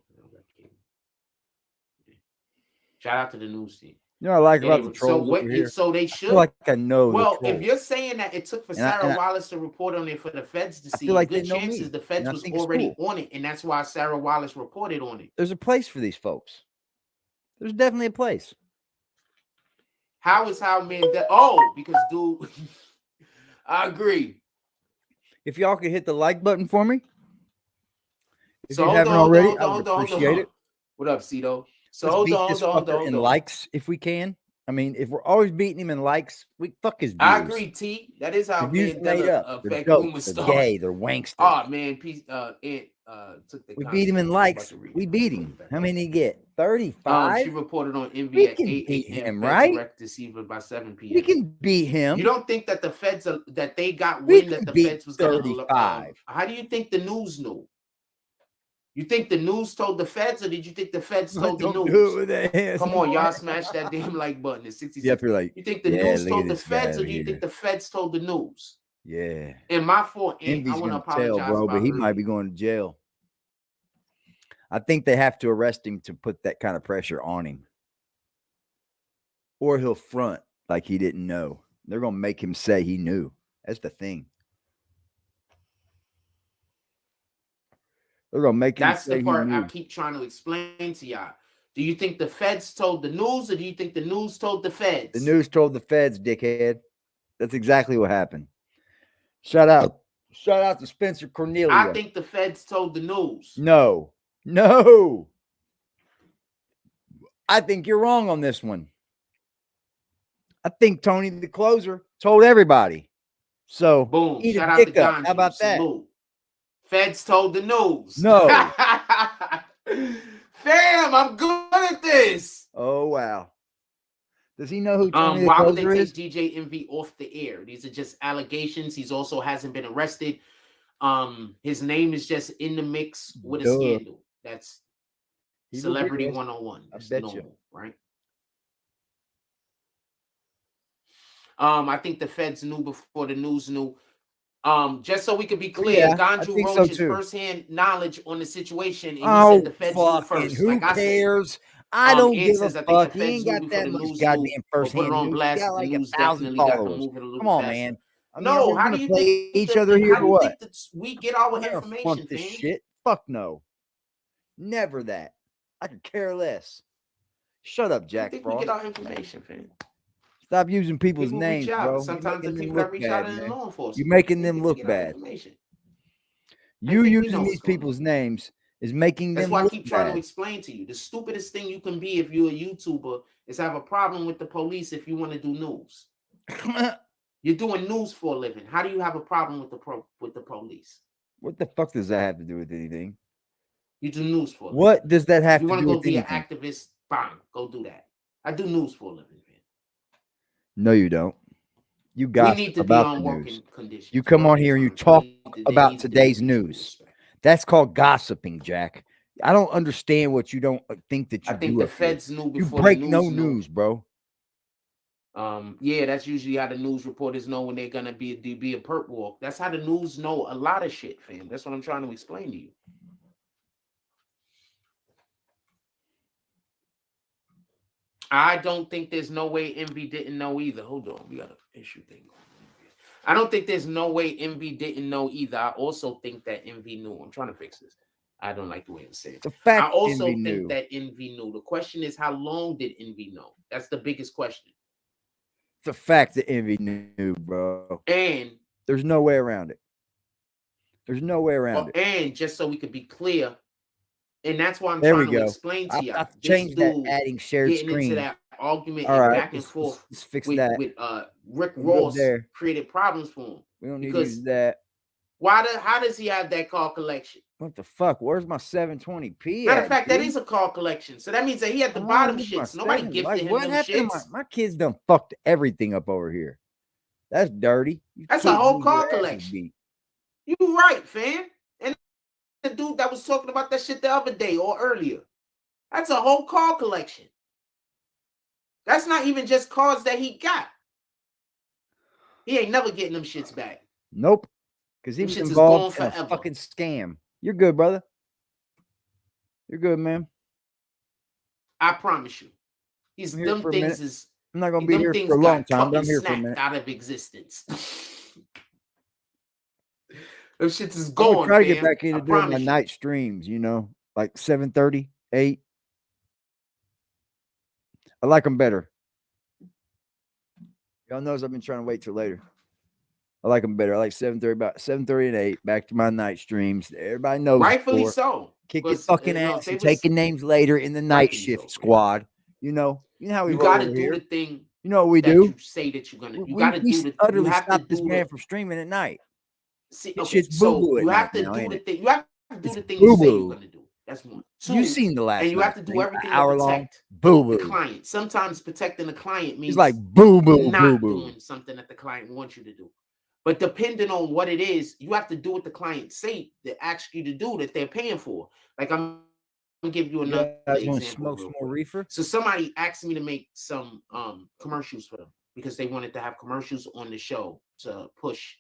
S14: Shout out to the news team.
S1: You know what I like about the trolls over here?
S14: So they should.
S1: I feel like I know.
S14: Well, if you're saying that it took for Sarah Wallace to report on it for the feds to see,
S1: like
S14: good chances the feds was already on it, and that's why Sarah Wallace reported on it.
S1: There's a place for these folks. There's definitely a place.
S14: How man? Because dude, I agree.
S1: If y'all could hit the like button for me, if
S14: so
S1: you haven't already, I would appreciate it.
S14: What up, Cito? So
S1: Let's hold on. In likes, if we can. I mean, if we're always beating him in likes, we fuck his views.
S14: I agree, T. That is how
S1: man made up. They're dope, they're gay, they're wanksters.
S14: Oh man, took the.
S1: We beat him in likes. We beat him. How many did he get? 35.
S14: She reported on Envy at 8 a.m.
S1: right?
S14: Direct receiver by 7 p.m.
S1: We can beat him.
S14: You don't think that the feds that they got wind that the feds was going to
S1: 35?
S14: How do you think the news knew? You think the news told the feds, or did you think the feds told the news? Come on, y'all smash that damn like button. It's 66.
S1: You
S14: think the news told the feds, or do you think the feds told the news?
S1: Yeah.
S14: And my fault.
S1: Envy's I want to apologize, bro, but he might be going to jail. I think they have to arrest him to put that kind of pressure on him, or he'll front like he didn't know. They're going to make him say he knew. That's the thing. They're gonna make him.
S14: That's the part I keep trying to explain to y'all. Do you think the feds told the news, or do you think the news told the feds?
S1: The news told the feds, dickhead. That's exactly what happened. Shout out to Spencer Cornelia.
S14: I think the feds told the news.
S1: No. I think you're wrong on this one. I think Tony the closer told everybody. So
S14: boom.
S1: Shout
S14: out to Gandhi.
S1: How about that?
S14: Salute. Feds told the news.
S1: No.
S14: Fam, I'm good at this.
S1: Oh, wow. Does he know who Tony the
S14: why would
S1: closer
S14: they
S1: is?
S14: take DJ Envy off the air? These are just allegations. He's also hasn't been arrested. His name is just in the mix with a scandal. That's Celebrity 101.
S1: I bet you.
S14: Right? I think the feds knew before the news knew. Just so we could be clear, Ganju wrote his firsthand knowledge on the situation, and he said the feds knew first.
S1: Who cares? I don't give a fuck. He ain't got that much goddamn firsthand news. He got like 1,000 followers. Come on, man.
S14: No, how do you think
S1: each other here or what?
S14: We get our information,
S1: this shit. Fuck no. Never that. I could care less. Shut up, Jack Frost.
S14: We get our information, fam.
S1: Stop using people's names, bro.
S14: Sometimes the people that reach out in law enforcement.
S1: You're making them look bad. You using these people's names is making them look bad.
S14: That's why I keep trying to explain to you. The stupidest thing you can be if you're a YouTuber is have a problem with the police if you want to do news. You're doing news for a living. How do you have a problem with the police?
S1: What the fuck does that have to do with anything?
S14: You do news for a living.
S1: What does that have to do with anything?
S14: You want to go be an activist? Fine, go do that. I do news for a living.
S1: No, you don't. You got about the news. You come on here and you talk about today's news. That's called gossiping, Jack. I don't understand what you don't think that you do.
S14: I think the feds knew before.
S1: You break no news, bro.
S14: Yeah, that's usually how the news reporters know when they're gonna be a perp walk. That's how the news know a lot of shit, fam. That's what I'm trying to explain to you. I don't think there's no way Envy didn't know either. Hold on, we got an issue thing going on. I don't think there's no way Envy didn't know either. I also think that Envy knew. I'm trying to fix this. I don't like the way I'm saying it. I also think that Envy knew. The question is, how long did Envy know? That's the biggest question.
S1: It's a fact that Envy knew, bro.
S14: And
S1: there's no way around it. There's no way around it.
S14: And just so we could be clear, and that's why I'm trying to explain to you.
S1: I change that adding shared screen.
S14: Into that argument
S1: all right,
S14: back and forth.
S1: Let's fix
S14: with,
S1: that.
S14: With Rick Ross created problems for him.
S1: We don't need to use that.
S14: How does he have that call collection?
S1: What the fuck? Where's my 720p?
S14: Matter of fact, that is a call collection. So that means that he had the bottom shits. Nobody gifted him
S1: what
S14: them
S1: happened
S14: shits.
S1: to my kids done fucked everything up over here. That's dirty.
S14: That's a whole call collection. You right, fam. And the dude that was talking about that shit the other day or earlier. That's a whole call collection. That's not even just cards that he got. He ain't never getting them shits back.
S1: Nope. Because he was involved in a fucking scam. You're good, brother. You're good, man.
S14: I promise you. These dumb things is.
S1: I'm not gonna be here for a long time, but I'm here for a minute.
S14: Out of existence. Those shits is gone.
S1: I'm try to get back into doing my night streams, like 7:30, 8. I like them better. Y'all knows I've been trying to wait till later. I like them better. I like 7:30, about 7:30 and 8. Back to my night streams. Everybody knows.
S14: Rightfully so.
S1: Kick your fucking ass and taking names later in the night shift squad. You know how we
S14: got to do
S1: here.
S14: the thing.
S1: You know what we do?
S14: You say that you're gonna. You got to do the.
S1: Utterly
S14: you have
S1: stop
S14: to
S1: this
S14: do
S1: man
S14: the,
S1: from streaming at night.
S14: See, okay, so you have to do the thing. You have to do the thing
S1: you
S14: say you're gonna do. That's one. Two,
S1: you seen the last.
S14: And you have to do everything
S1: hour
S14: to
S1: long.
S14: protect
S1: Boo
S14: the client. Sometimes protecting the client means
S1: it's like boo boo
S14: not
S1: boo boo.
S14: doing something that the client wants you to do. But depending on what it is, you have to do what the client say that asks you to do that they're paying for. Like I'm gonna give you another example.
S1: Smoke some more reefer.
S14: So somebody asked me to make some commercials for them because they wanted to have commercials on the show to push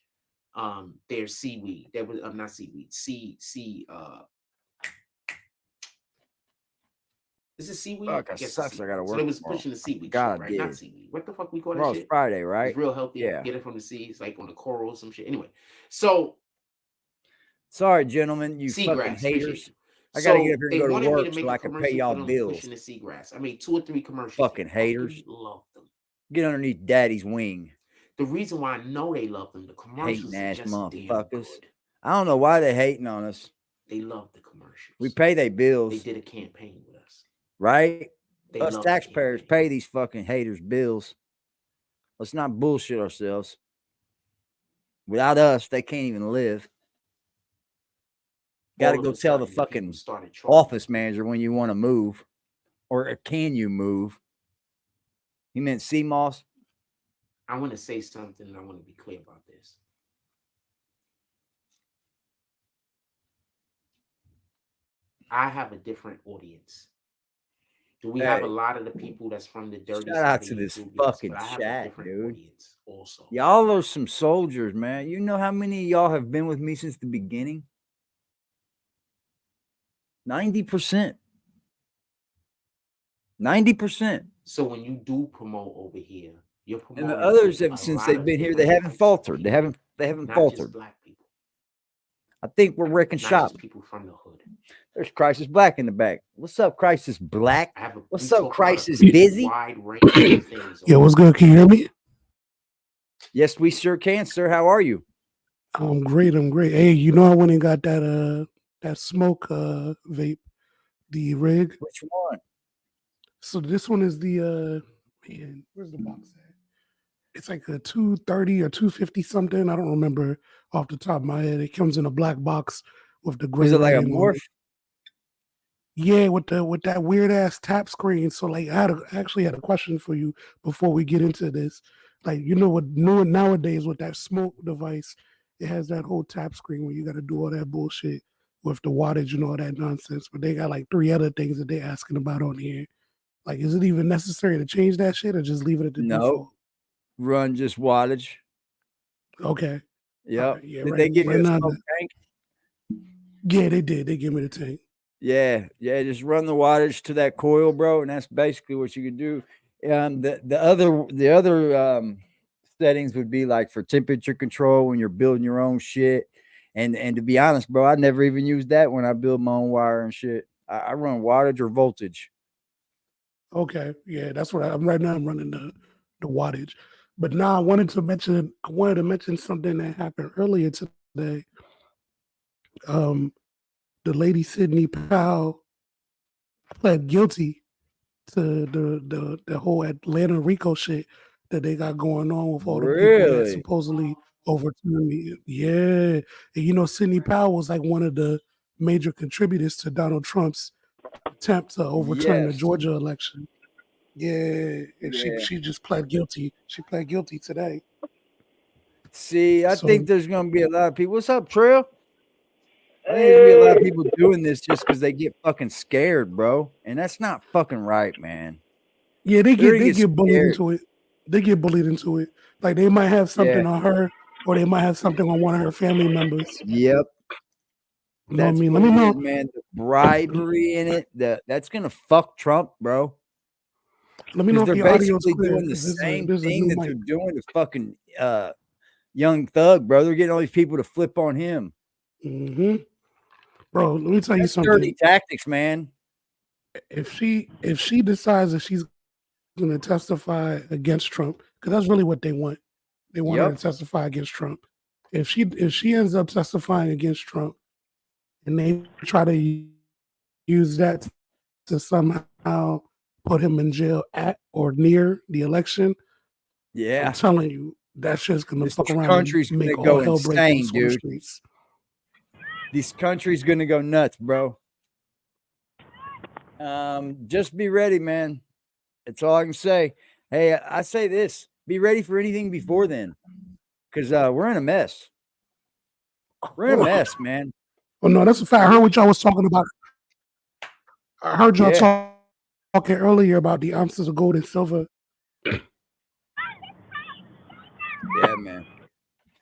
S14: their seaweed. There was not seaweed. Is it seaweed?
S1: Fuck, I sucks. I gotta work.
S14: So they was pushing the seaweed,
S1: God,
S14: shit, right? Not seaweed. What the fuck we call that
S1: Tomorrow's
S14: shit?
S1: Friday, right?
S14: It's real healthy.
S1: Yeah.
S14: Get it from the seas, like on the coral or some shit. Anyway, so
S1: sorry, gentlemen, you fucking haters. I gotta get up here and go to work so I can pay y'all bills.
S14: Pushing the seagrass. I made 2 or 3 commercials.
S1: Fucking haters.
S14: Love them.
S1: Get underneath daddy's wing.
S14: The reason why I know they love them, the commercials
S1: hating ass
S14: are just
S1: motherfuckers. I don't know why they hating on us.
S14: They love the commercials.
S1: We pay their bills.
S14: They did a campaign with us.
S1: Right?
S14: They
S1: Us taxpayers pay these fucking haters bills. Let's not bullshit ourselves. Without us, they can't even live. Got to go tell the fucking office manager when you want to move. Or can you move? He meant CMOS.
S14: I want to say something and I want to be clear about this. I have a different audience. Do we have a lot of the people that's from the dirty
S1: shout out to this fucking chat, dude.
S14: Also,
S1: y'all are some soldiers, man. You know how many of y'all have been with me since the beginning? 90%. 90%.
S14: So when you do promote over here, you're promoting.
S1: And the others have, since they've been here, they haven't faltered. They haven't faltered.
S14: Black people.
S1: I think we're wrecking shop.
S14: People from the hood.
S1: There's Crisis Black in the back. What's up, Crisis Black? What's up, Crisis Busy?
S20: Yeah, what's good? Can you hear me?
S1: Yes, we sure can, sir. How are you?
S20: I'm great. I'm great. Hey, I went and got that smoke vape, the rig.
S1: Which one?
S20: So this one is the man, where's the box at? It's like a 230 or 250 something. I don't remember off the top of my head. It comes in a black box with the gray.
S1: Is it like a morph?
S20: Yeah, with that weird ass tap screen. So like I actually had a question for you before we get into this. Like, what nowadays with that smoke device, it has that whole tap screen where you got to do all that bullshit with the wattage and all that nonsense. But they got like 3 other things that they're asking about on here. Like, is it even necessary to change that shit or just leave it at the default?
S1: Run just wattage.
S20: Okay.
S1: Yep.
S20: Right, yeah,
S1: Did they give you a smoke tank?
S20: Yeah, they did. They gave me the tank.
S1: Yeah. Just run the wattage to that coil, bro, and that's basically what you can do. The other settings would be like for temperature control when you're building your own shit. And to be honest, bro, I never even use that when I build my own wire and shit. I run wattage or voltage.
S20: Okay, yeah, that's what I'm right now. I'm running the wattage, but now I wanted to mention something that happened earlier today. The lady Sydney Powell pled guilty to the whole Atlanta Rico shit that they got going on with all the people that supposedly overturn the And you know, Sidney Powell was like one of the major contributors to Donald Trump's attempt to overturn the Georgia election. Yeah, and she just pled guilty. She pled guilty today.
S1: See, I think there's going to be a lot of people. What's up, Trail? I think there's going to be a lot of people doing this just because they get fucking scared, bro. And that's not fucking right, man.
S20: Yeah, they get bullied into it. They get bullied into it. Like they might have something on her, or they might have something on one of her family members.
S1: Yep.
S20: You know what I mean?
S1: Let
S20: me know,
S1: man. The bribery in it. That's gonna fuck Trump, bro.
S20: Let me know if
S1: they're
S20: the audio's
S1: basically
S20: clear,
S1: doing the same
S20: there's a
S1: thing
S20: new
S1: that
S20: mic.
S1: they're doing to fucking Young Thug, bro. They're getting all these people to flip on him.
S20: Mm-hmm. Bro, let me tell you something.
S1: Dirty tactics, man.
S20: If she decides that she's going to testify against Trump, because that's really what they want. They want her to testify against Trump. If she ends up testifying against Trump, and they try to use that to somehow put him in jail at or near the election, I'm telling you, that shit's gonna fuck around.
S1: Country's
S20: and make
S1: gonna
S20: all
S1: go
S20: hell break
S1: insane,
S20: loose on the
S1: dude.
S20: streets.
S1: This country's gonna go nuts, bro. Just be ready, man. That's all I can say. Hey, I say this: be ready for anything before then, because we're in a mess. We're in a mess, man.
S20: Oh no, that's a fact. I heard what y'all was talking about. I heard y'all talking earlier about the ounces of gold and silver.
S1: Yeah, man.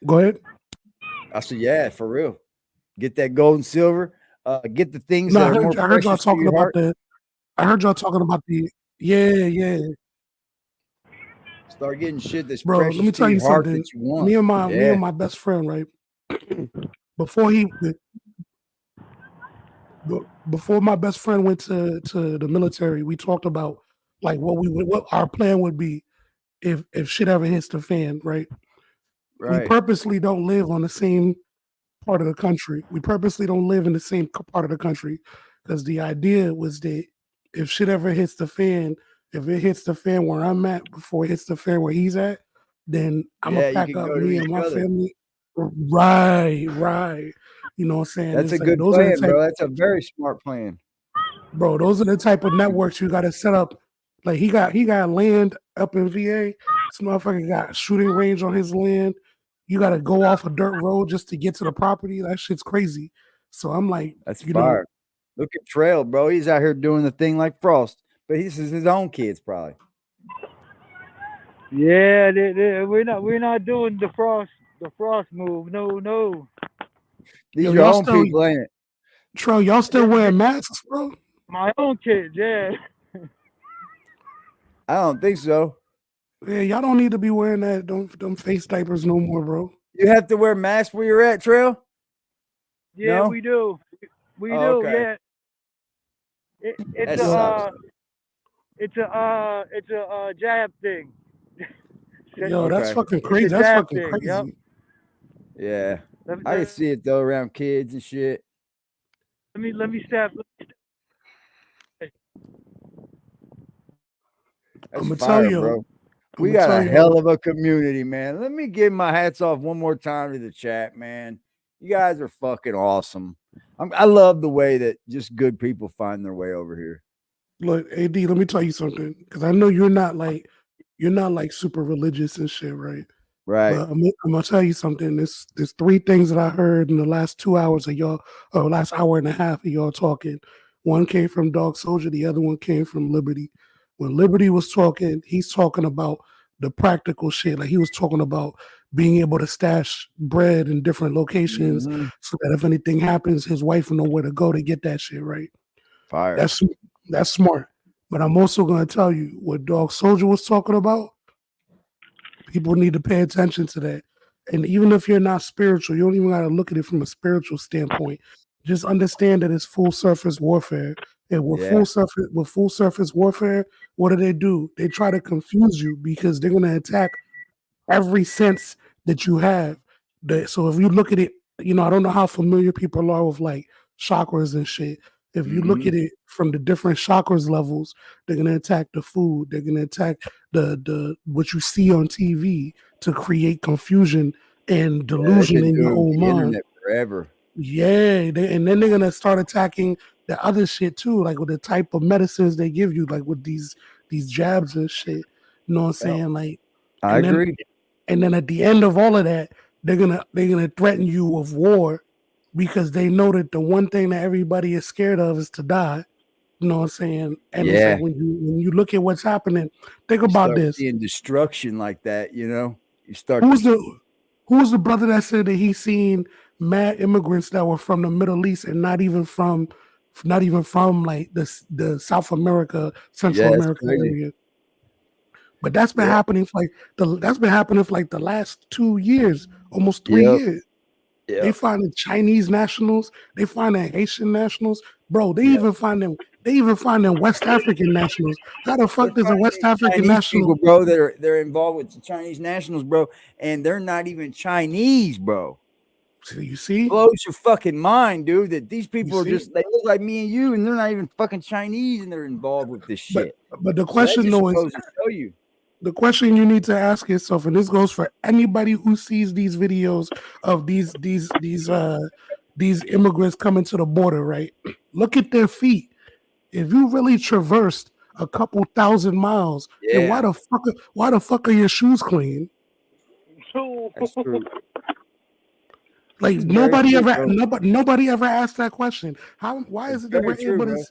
S20: Go ahead.
S1: I said, yeah, for real. Get that gold and silver. Get the things
S20: No,
S1: that
S20: I
S1: are more
S20: heard y'all
S1: precious to
S20: talking
S1: your
S20: about
S1: heart.
S20: I heard y'all talking about the yeah.
S1: Start getting shit that's
S20: Bro,
S1: precious
S20: let me
S1: to
S20: tell you
S1: your heart
S20: something.
S1: that you want.
S20: Me and my best friend, right? Before my best friend went to the military, we talked about like what our plan would be if shit ever hits the fan, right? We purposely don't live on the same part of the country. We purposely don't live in the same part of the country because the idea was that if shit ever hits the fan, if it hits the fan where I'm at before it hits the fan where he's at, then I'm gonna pack up me and my family. Right. You know what I'm saying?
S1: That's
S20: It's
S1: a
S20: like,
S1: good plan, bro. That's a very smart plan.
S20: Bro, those are the type of networks you got to set up. Like he got land up in VA. This motherfucker got a shooting range on his land. You got to go off a dirt road just to get to the property. That shit's crazy. So I'm like,
S1: That's fire. Look at Trail, bro. He's out here doing the thing like Frost, but this is his own kids, probably.
S21: Yeah, we're not doing the frost move. No.
S1: These are your own people, ain't it?
S20: Trail, y'all still wearing masks, bro?
S21: My own kids, yeah.
S1: I don't think so.
S20: Yeah, y'all don't need to be wearing them face diapers no more, bro.
S1: You have to wear masks where you're at, Trail?
S21: Yeah,
S1: No?
S21: we do. We do,
S1: okay.
S21: yeah. It's a jab thing.
S20: Yo, that's fucking crazy. That's fucking crazy.
S21: Yep.
S1: Yeah. I can see it though around kids and shit.
S21: Let me step.
S1: That's
S20: I'ma
S1: fire,
S20: tell you,
S1: bro. We got a hell of a community, man. Let me give my hats off one more time to the chat, man. You guys are fucking awesome. I love the way that just good people find their way over here.
S20: Look, AD, let me tell you something, because I know you're not like super religious and shit, right?
S1: Right.
S20: But I'm gonna tell you something. There's 3 things that I heard in the last 2 hours of y'all, or last hour and a half of y'all talking. One came from Dog Soldier, the other one came from Liberty. When Liberty was talking, he's talking about the practical shit. Like he was talking about being able to stash bread in different locations so that if anything happens, his wife will know where to go to get that shit, right?
S1: Fire.
S20: That's smart. But I'm also gonna tell you what Dog Soldier was talking about. People need to pay attention to that. And even if you're not spiritual, you don't even got to look at it from a spiritual standpoint. Just understand that it's full surface warfare. And with full surface warfare, what do? They try to confuse you because they're going to attack every sense that you have. So if you look at it, I don't know how familiar people are with like chakras and shit. If you look at it from the different chakras levels, they're gonna attack the food. They're gonna attack the what you see on TV to create confusion and delusion in your own mind.
S1: Internet forever.
S20: Yeah, and then they're gonna start attacking the other shit too, like with the type of medicines they give you, like with these jabs and shit. You know what I'm saying? Like,
S1: I agree.
S20: And then at the end of all of that, they're gonna threaten you with war because they know that the one thing that everybody is scared of is to die. You know what I'm saying? And it's like when you look at what's happening, think about this.
S1: Seeing destruction like that, you start.
S20: Who's the brother that said that he seen mad immigrants that were from the Middle East and not even from like the South America, Central America area? But that's been happening for like the last 2 years, almost 3 years. Yep. They finding Chinese nationals, they finding Haitian nationals, bro. They even finding West African nationals. How the fuck does a West African national,
S1: people, bro? They're involved with the Chinese nationals, bro, and they're not even Chinese, bro.
S20: So you see,
S1: blows your fucking mind, dude. That these people they look like me and you, and they're not even fucking Chinese, and they're involved with this shit.
S20: But the question though is,
S1: show you.
S20: The question you need to ask yourself, and this goes for anybody who sees these videos of these immigrants coming to the border, right? Look at their feet. If you really traversed a couple thousand miles, then why the fuck are your shoes clean?
S1: That's true.
S20: Like nobody ever asked that question. Why is it that we're able to?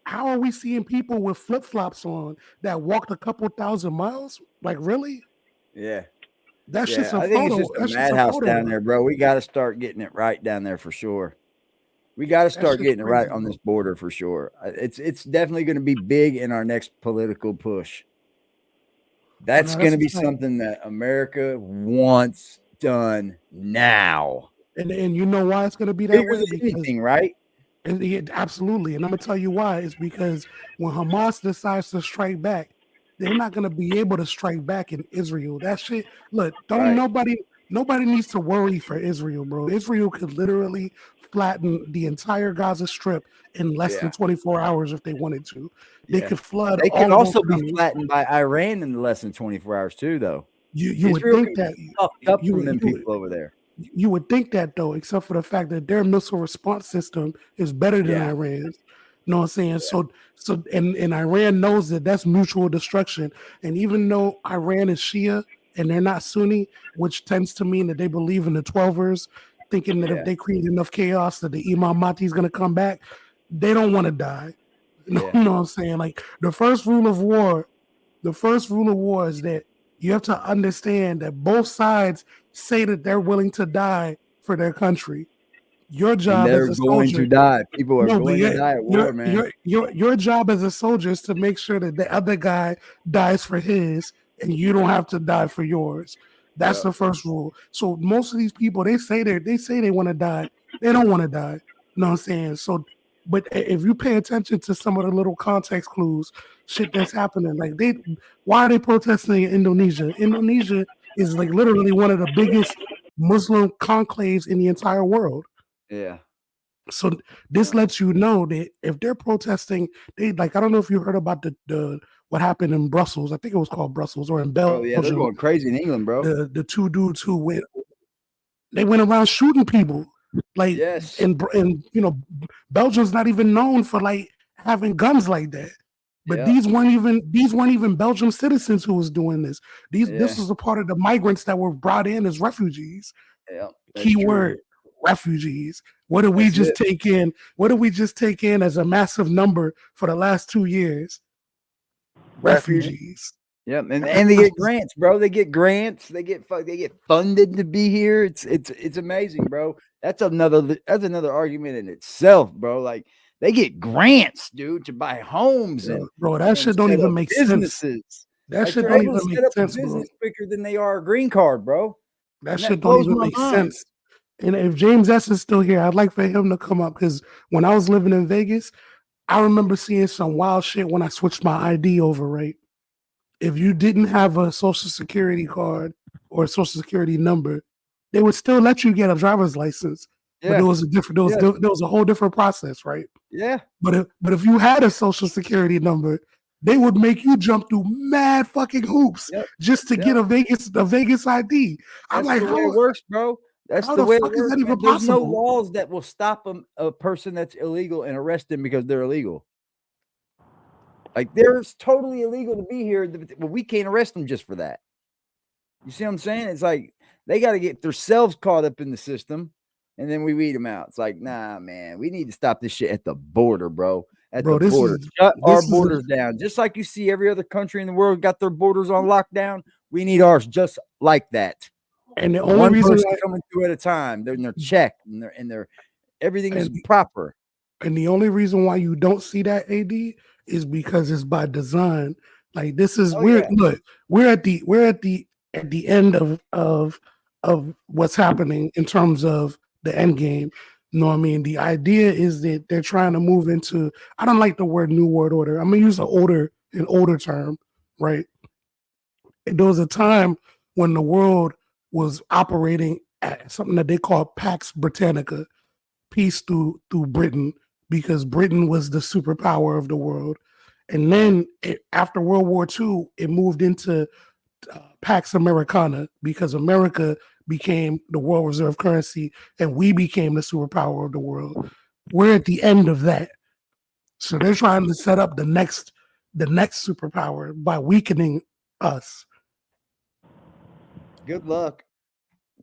S20: How are we seeing people with flip-flops on that walked a couple thousand miles? Like, really?
S1: Yeah.
S20: That's just a
S1: I think
S20: photo.
S1: It's just a madhouse down there, bro. We got to start getting it right down there for sure. We got to start getting it right on this border for sure. It's definitely going to be big in our next political push. That's going to be something that America wants done now.
S20: And you know why it's going to be that
S1: bigger than anything, right?
S20: Absolutely. And I'm going to tell you why. It's because when Hamas decides to strike back, they're not going to be able to strike back in Israel. That shit, look, nobody needs to worry for Israel, bro. Israel could literally flatten the entire Gaza Strip in less than 24 hours if they wanted to. They could flood.
S1: They could also be flattened by Iran in less than 24 hours too, though.
S20: You would think that
S1: up from them people over there.
S20: You would think that though, except for the fact that their missile response system is better than Iran's. You know what I'm saying? Yeah. So and Iran knows that that's mutual destruction. And even though Iran is Shia and they're not Sunni, which tends to mean that they believe in the 12ers, thinking that if they create enough chaos that the Imam Mahdi is going to come back, they don't want to die. You know what I'm saying? Like the first rule of war is that you have to understand that both sides say that they're willing to die for their country. Your job as a soldier,
S1: going to die. People are going to die at war, man.
S20: Your job as a soldier is to make sure that the other guy dies for his, and you don't have to die for yours. That's the first rule. So most of these people, they say they want to die. They don't want to die. You know what I'm saying? So, but if you pay attention to some of the little context clues, shit that's happening, like why are they protesting in Indonesia? Indonesia is like literally one of the biggest Muslim conclaves in the entire world.
S1: Yeah.
S20: So this lets you know that if they're protesting, I don't know if you heard about the what happened in Brussels. I think it was called Brussels or in Belgium.
S1: Oh yeah, they're going crazy in England, bro.
S20: The two dudes who went around shooting people. Like and you know, Belgium's not even known for like having guns like that. But these weren't even Belgium citizens who was doing this. This was a part of the migrants that were brought in as refugees.
S1: Yeah.
S20: Keyword refugees. What did we just take in? What did we just take in as a massive number for the last 2 years? Refugees.
S1: Yeah, and they get grants, bro. They get grants. They get funded to be here. It's amazing, bro. That's another argument in itself, bro. Like they get grants, dude, to buy homes and
S20: bro. That shit don't even make sense. That shit don't even make sense, bro.
S1: Quicker than they are a green card, bro.
S20: That shit don't even make sense. And if James S is still here, I'd like for him to come up because when I was living in Vegas, I remember seeing some wild shit when I switched my ID over, right? If you didn't have a social security card or a social security number, they would still let you get a driver's license. Yeah. But there was a whole different process, right?
S1: Yeah.
S20: But if you had a social security number, they would make you jump through mad fucking hoops just to get a Vegas ID. I'm
S1: That's
S20: like,
S1: the way it works, bro. That's
S20: how
S1: the
S20: the
S1: way it
S20: fuck is
S1: works.
S20: that even
S1: Man. There's no
S20: possible?
S1: laws that will stop a person that's illegal and arrest them because they're illegal. Like they're totally illegal to be here, but we can't arrest them just for that. You see what I'm saying? It's like they got to get themselves caught up in the system, and then we weed them out. It's like, nah, man, we need to stop this shit at the border, bro. At the border, shut our borders down. Just like you see every other country in the world got their borders on lockdown, we need ours just like that.
S20: And the only
S1: one
S20: reason
S1: person coming through at a time, they're in their check and they're everything is proper.
S20: And the only reason why you don't see that AD is because it's by design. Like this is we're at the end of what's happening in terms of the end game. You know what I mean? The idea is that they're trying to move into, I don't like the word new world order. I'm gonna use an older term, right? There was a time when the world was operating at something that they call Pax Britannica, peace through Britain, because Britain was the superpower of the world. And then after World War II, it moved into Pax Americana because America became the world reserve currency and we became the superpower of the world. We're at the end of that. So they're trying to set up the next superpower by weakening us.
S1: Good luck.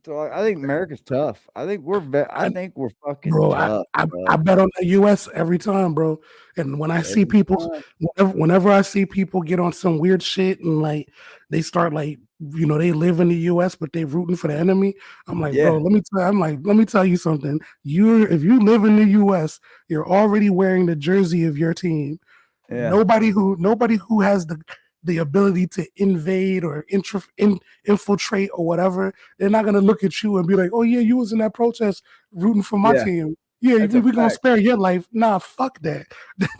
S1: So I think America's tough. I think we're fucking tough.
S20: I bet on the U.S. every time, bro. And when I see people, whenever I see people get on some weird shit and like they start like, you know, they live in the U.S. but they rooting for the enemy. I'm like, bro, let me tell you something. If you live in the U.S., you're already wearing the jersey of your team.
S1: Yeah.
S20: Nobody who has the ability to invade or infiltrate or whatever, they're not gonna look at you and be like, "Oh yeah, you was in that protest rooting for my team. Yeah, we're gonna spare your life." Nah, fuck that.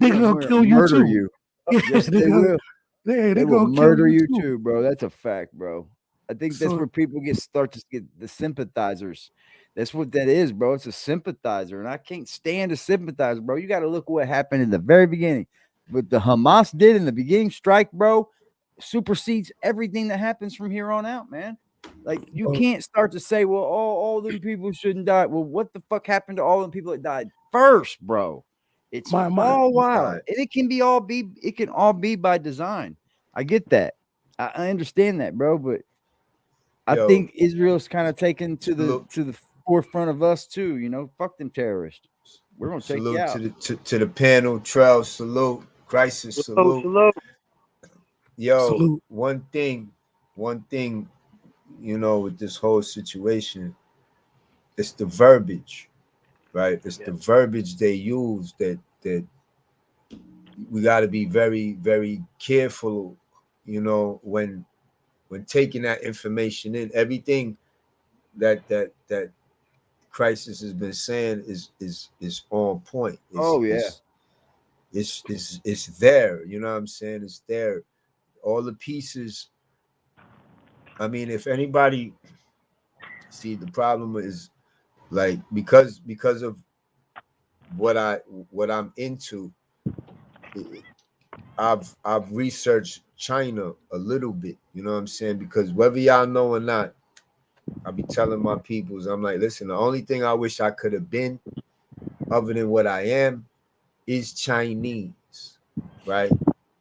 S20: They're gonna kill you too.
S1: You.
S20: Yeah,
S1: Yes, they will.
S20: They
S1: will
S20: gonna
S1: murder
S20: kill
S1: you too, bro. That's a fact, bro. I think that's where people start to get the sympathizers. That's what that is, bro. It's a sympathizer, and I can't stand a sympathizer, bro. You got to look what happened in the very beginning. What the Hamas did in the beginning strike, bro, supersedes everything that happens from here on out, man. Like you can't start to say, well, all them people shouldn't die. Well, what the fuck happened to all them people that died first, bro? It's all wild. And it can all be by design. I get that. I understand that, bro. But I think Israel's kind of taken to the forefront of us too. You know, fuck them terrorists. We're gonna take you out.
S18: To the panel, Trail, salute. Crisis, salute. Yo, salute. One thing, you know, with this whole situation, it's the verbiage, right? It's the verbiage they use that we got to be very, very careful, you know, when taking that information in. Everything that Crisis has been saying is on point. It's there, you know what I'm saying? It's there. All the pieces. I mean, if anybody see, the problem is like because of what I'm into, I've researched China a little bit, you know what I'm saying? Because whether y'all know or not, I be telling my peoples, I'm like, listen, the only thing I wish I could have been other than what I am is Chinese, right?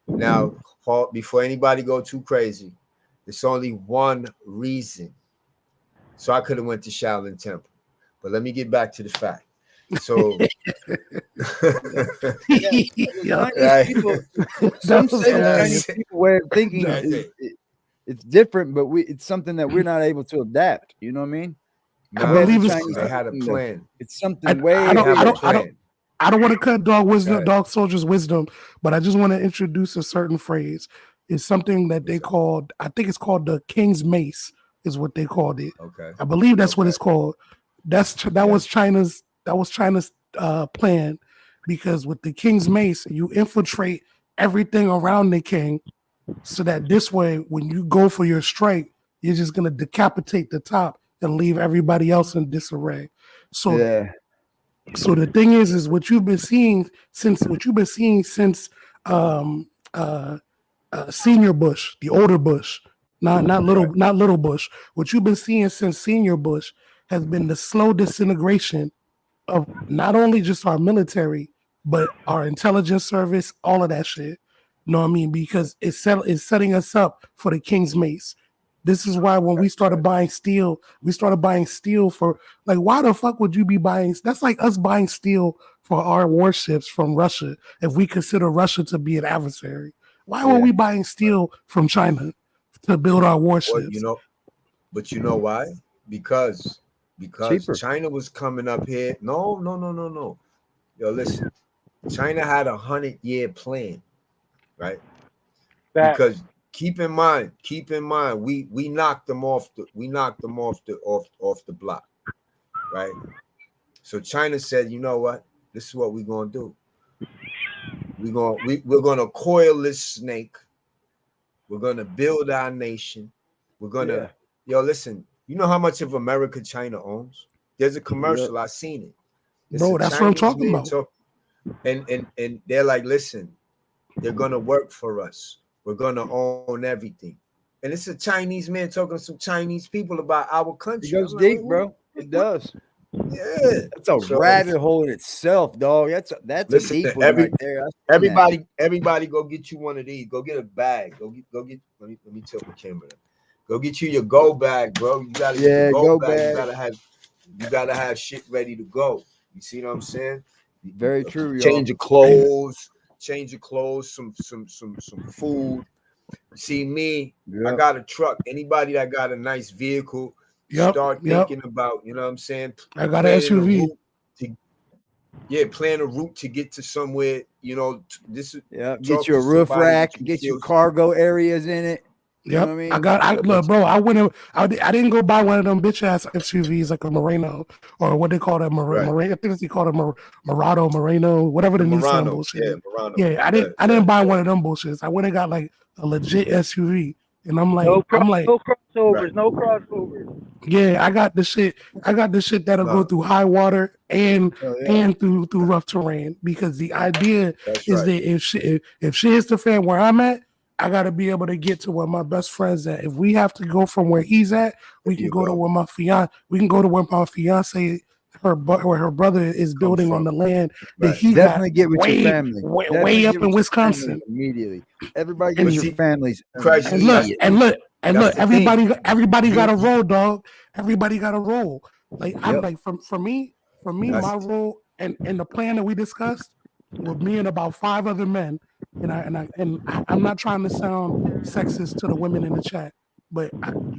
S18: Now, before anybody go too crazy, it's only one reason. So I could have went to Shaolin Temple. But let me get back to the fact. So
S1: some say the Chinese people way of thinking it's different, but it's something that we're not able to adapt. You know what I mean?
S18: I believe they had a plan.
S1: It's something
S20: I don't want to cut Dog Soldier's wisdom, but I just want to introduce a certain phrase. It's something that they called, I think it's called the King's Mace, is what they called it.
S18: Okay.
S20: I believe that's what it's called. That was China's plan, because with the King's Mace, you infiltrate everything around the king, so that this way, when you go for your strike, you're just gonna decapitate the top and leave everybody else in disarray. So the thing is what you've been seeing since Senior Bush, the older Bush, not little Bush. What you've been seeing since Senior Bush has been the slow disintegration of not only just our military, but our intelligence service, all of that shit. You know what I mean? Because it's setting us up for the King's Mace. This is why when we started buying steel, for like, why the fuck would you be buying? That's like us buying steel for our warships from Russia if we consider Russia to be an adversary. Why were we buying steel from China to build our warships?
S18: Well, but you know why? Because
S1: Cheaper.
S18: China was coming up here. No. Yo, listen. China had 100-year plan, right? Because keep in mind, we knocked them off the block, right? So China said, you know what? This is what we're gonna do. We're gonna coil this snake. We're gonna build our nation. We're gonna listen. You know how much of America China owns? There's a commercial. I seen it.
S20: No, that's what I'm talking about.
S18: And they're like, listen, they're gonna work for us. We're gonna own everything. And it's a Chinese man talking to some Chinese people about our country.
S1: It goes deep, bro. It does.
S18: Yeah,
S1: that's a rabbit hole in itself, dog. That's
S18: listen,
S1: a deep one right there.
S18: Everybody, go get you one of these. Go get a bag. Go get. Let me tilt the camera. Go get you your go bag, bro. You gotta get your go bag. You gotta have shit ready to go. You see what I'm saying?
S1: Very true.
S18: Change your clothes. Some food. See me, I got a truck. Anybody that got a nice vehicle, start thinking about, you know what I'm saying?
S20: I got an SUV.
S18: Plan a route to get to somewhere, you know.
S1: Get you a roof rack, get you cargo areas in it. You know what I mean?
S20: Look, bro, I didn't go buy one of them bitch ass SUVs like a Moreno or what they call that Moreno. I think they call it Moreno, whatever the Nissan bullshit. I didn't buy one of them bullshits. I went and got like a legit SUV, and I'm like,
S21: no crossovers.
S20: Yeah, I got the shit that'll go through high water and through rough terrain, because the idea is that if shit hits the fan where I'm at, I gotta be able to get to where my best friend's at. If we have to go from where he's at, we can go to where my fiance. We can go to where my fiance, her brother is building on the land that he
S1: definitely
S20: got
S1: get with your family.
S20: Way up in Wisconsin.
S1: Immediately, everybody get with your families.
S20: And look. Everybody got a role, dog. Everybody got a role. Like I'm like for me, my role and the plan that we discussed with me and about 5 other men. I'm not trying to sound sexist to the women in the chat, but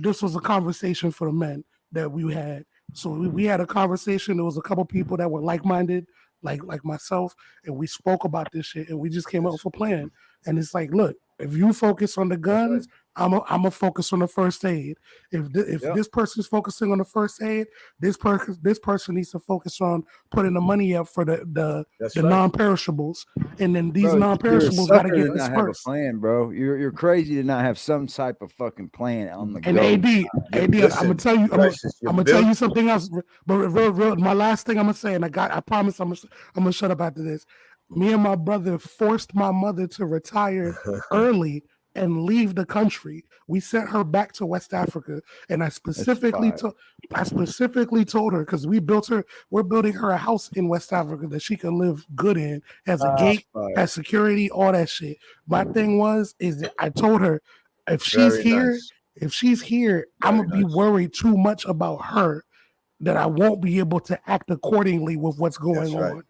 S20: this was a conversation for the men that we had. So we had a conversation. There was a couple people that were like-minded, like myself, and we spoke about this shit, and we just came up with a plan. And it's like, look, if you focus on the guns, I'm a focus on the first aid. If this person's focusing on the first aid, this person needs to focus on putting the money up for the non-perishables, and then these non-perishables got to get
S1: dispersed. Have a plan, bro. You're crazy to not have some type of fucking plan on the go.
S20: And AD, I'm gonna tell you something else. But real, my last thing I'm gonna say, and I promise I'm gonna shut up after this. Me and my brother forced my mother to retire early and leave the country. We sent her back to West Africa, and I specifically told her, because we're building her a house in West Africa that she can live good in, has a gate, has security, all that shit. My thing is that I told her, if she's here, I'm gonna be worried too much about her that I won't be able to act accordingly with what's going on.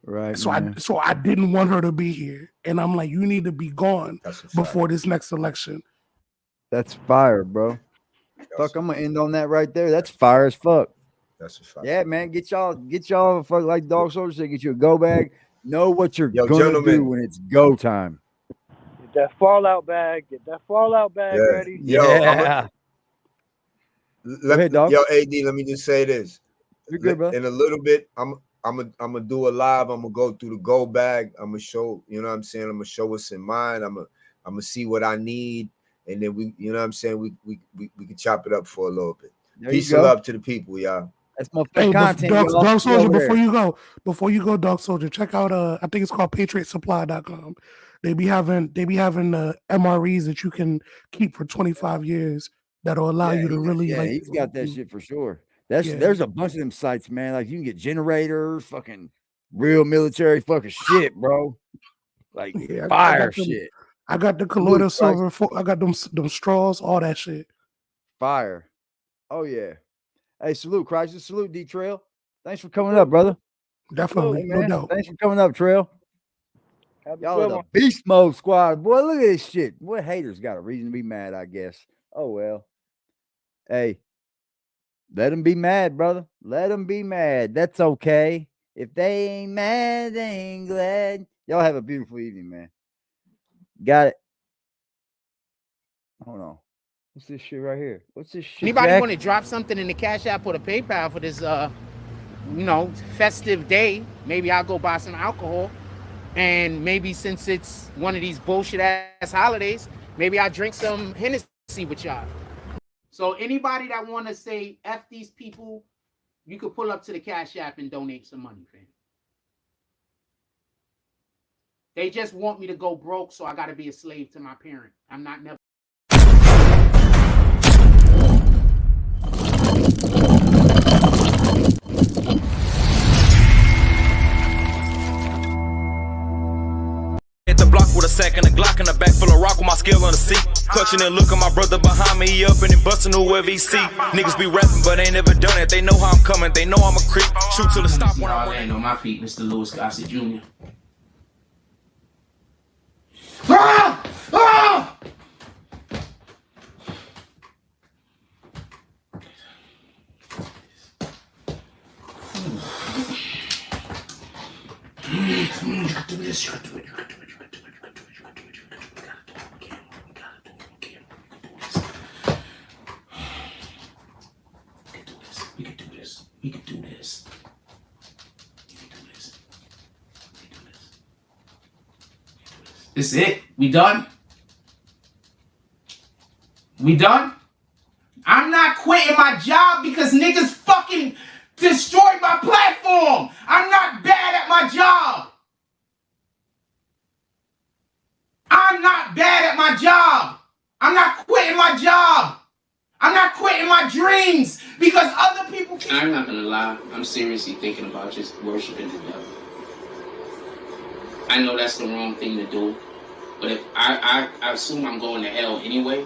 S1: Right.
S20: So I didn't want her to be here, and I'm like, you need to be gone before this next election.
S1: That's fire, bro. Fuck, I'm gonna end on that right there. That's fire as fuck.
S18: That's a fact.
S1: Yeah, man. Get y'all fuck, like Dog Soldier said, get you a go bag. Know what you're gonna do when it's go time.
S21: Get that fallout bag ready.
S1: Yeah.
S18: Go ahead, dog. Yo, AD, let me just say this.
S1: You're good, bro.
S18: In a little bit, I'm gonna do a live. I'm gonna go through the go bag. I'm gonna show, you know what I'm saying? I'm gonna show what's in mine. I'm gonna see what I need, and then we, you know what I'm saying? We can chop it up for a little bit. Peace and love to the people, y'all.
S1: That's my
S20: content. Dog Soldier, before you go, Dog Soldier, check out I think it's called PatriotSupply.com. They be having MREs that you can keep for 25 years that'll allow you to really like.
S4: He's got that shit for sure. There's a bunch of them sites, man. Like you can get generators, fucking real military fucking shit, bro. Like fire shit.
S20: I got the colloidal silver. I got them straws, all that shit.
S4: Fire. Oh yeah. Hey, salute, Crisis. Salute, D Trail. Thanks for coming up, brother.
S20: Definitely, no doubt.
S4: Thanks for coming up, Trail. Y'all are the beast mode squad. Boy, look at this shit. Boy, haters got a reason to be mad, I guess. Oh well. Hey, let them be mad, brother. Let them be mad. That's okay. If they ain't mad, they ain't glad. Y'all have a beautiful evening, man. Got it. Hold on. What's this shit right here? What's this shit?
S2: Anybody want to drop something in the Cash App or the PayPal for this, festive day? Maybe I'll go buy some alcohol. And maybe since it's one of these bullshit ass holidays, maybe I'll drink some Hennessy with y'all. So anybody that want to say F these people, you could pull up to the Cash App and donate some money, fam. They just want me to go broke, so I got to be a slave to my parent. I'm not never.
S22: At the block with a sack and a Glock in the back full of rock with my skill on the seat. Clutching and looking my brother behind me, he up and he busting whoever he see. Niggas be rapping, but ain't never done it. They know how I'm coming, they know I'm a creep. Shoot till the stop when I
S2: land on my feet, Mr. Lewis Gossett Jr. Ah! Ah! You gotta do this, you gotta do it, you gotta do it, you gotta do it, you gotta do it, you gotta do it, you gotta do it, you gotta do it, we can do this. We can do this. We can do this. We can do this. We can do this. This is it. We done? We done? I'm not quitting my job because niggas fucking destroyed my platform. I'm not bad at my job. I'm not bad at my job. I'm not quitting my job. I'm not quitting my dreams because other people can't. I'm not gonna lie. I'm seriously thinking about just worshiping the devil. I know that's the wrong thing to do, but if I assume I'm going to hell anyway.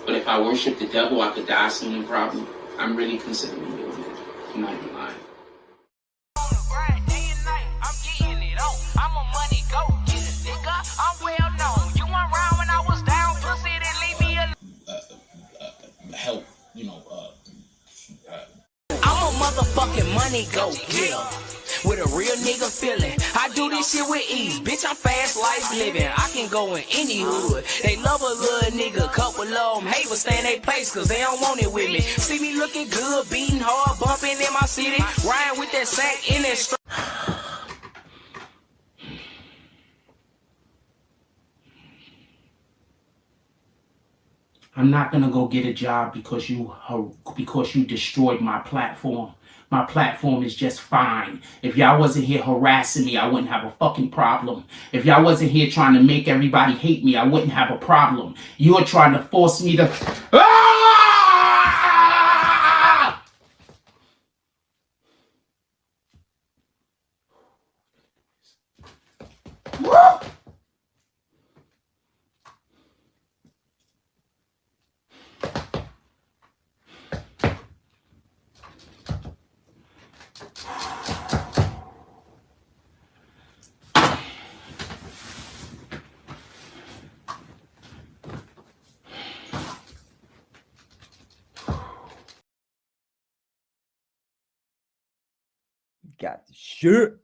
S2: But if I worship the devil, I could die soon and probably. I'm really considering doing it. I'm not even lying. Help,
S23: I'm a motherfucking money go getter with a real nigga feeling. I do this shit with ease, bitch. I'm fast life living. I can go in any hood. They love a little nigga, couple of them hate but stay in their place cause they don't want it with me. See me looking good, beating hard, bumping in my city, riding with that sack in that street.
S2: I'm not gonna go get a job because you destroyed my platform. My platform is just fine. If y'all wasn't here harassing me, I wouldn't have a fucking problem. If y'all wasn't here trying to make everybody hate me, I wouldn't have a problem. You are trying to force me to. Ah! Woo!
S4: Got the shirt.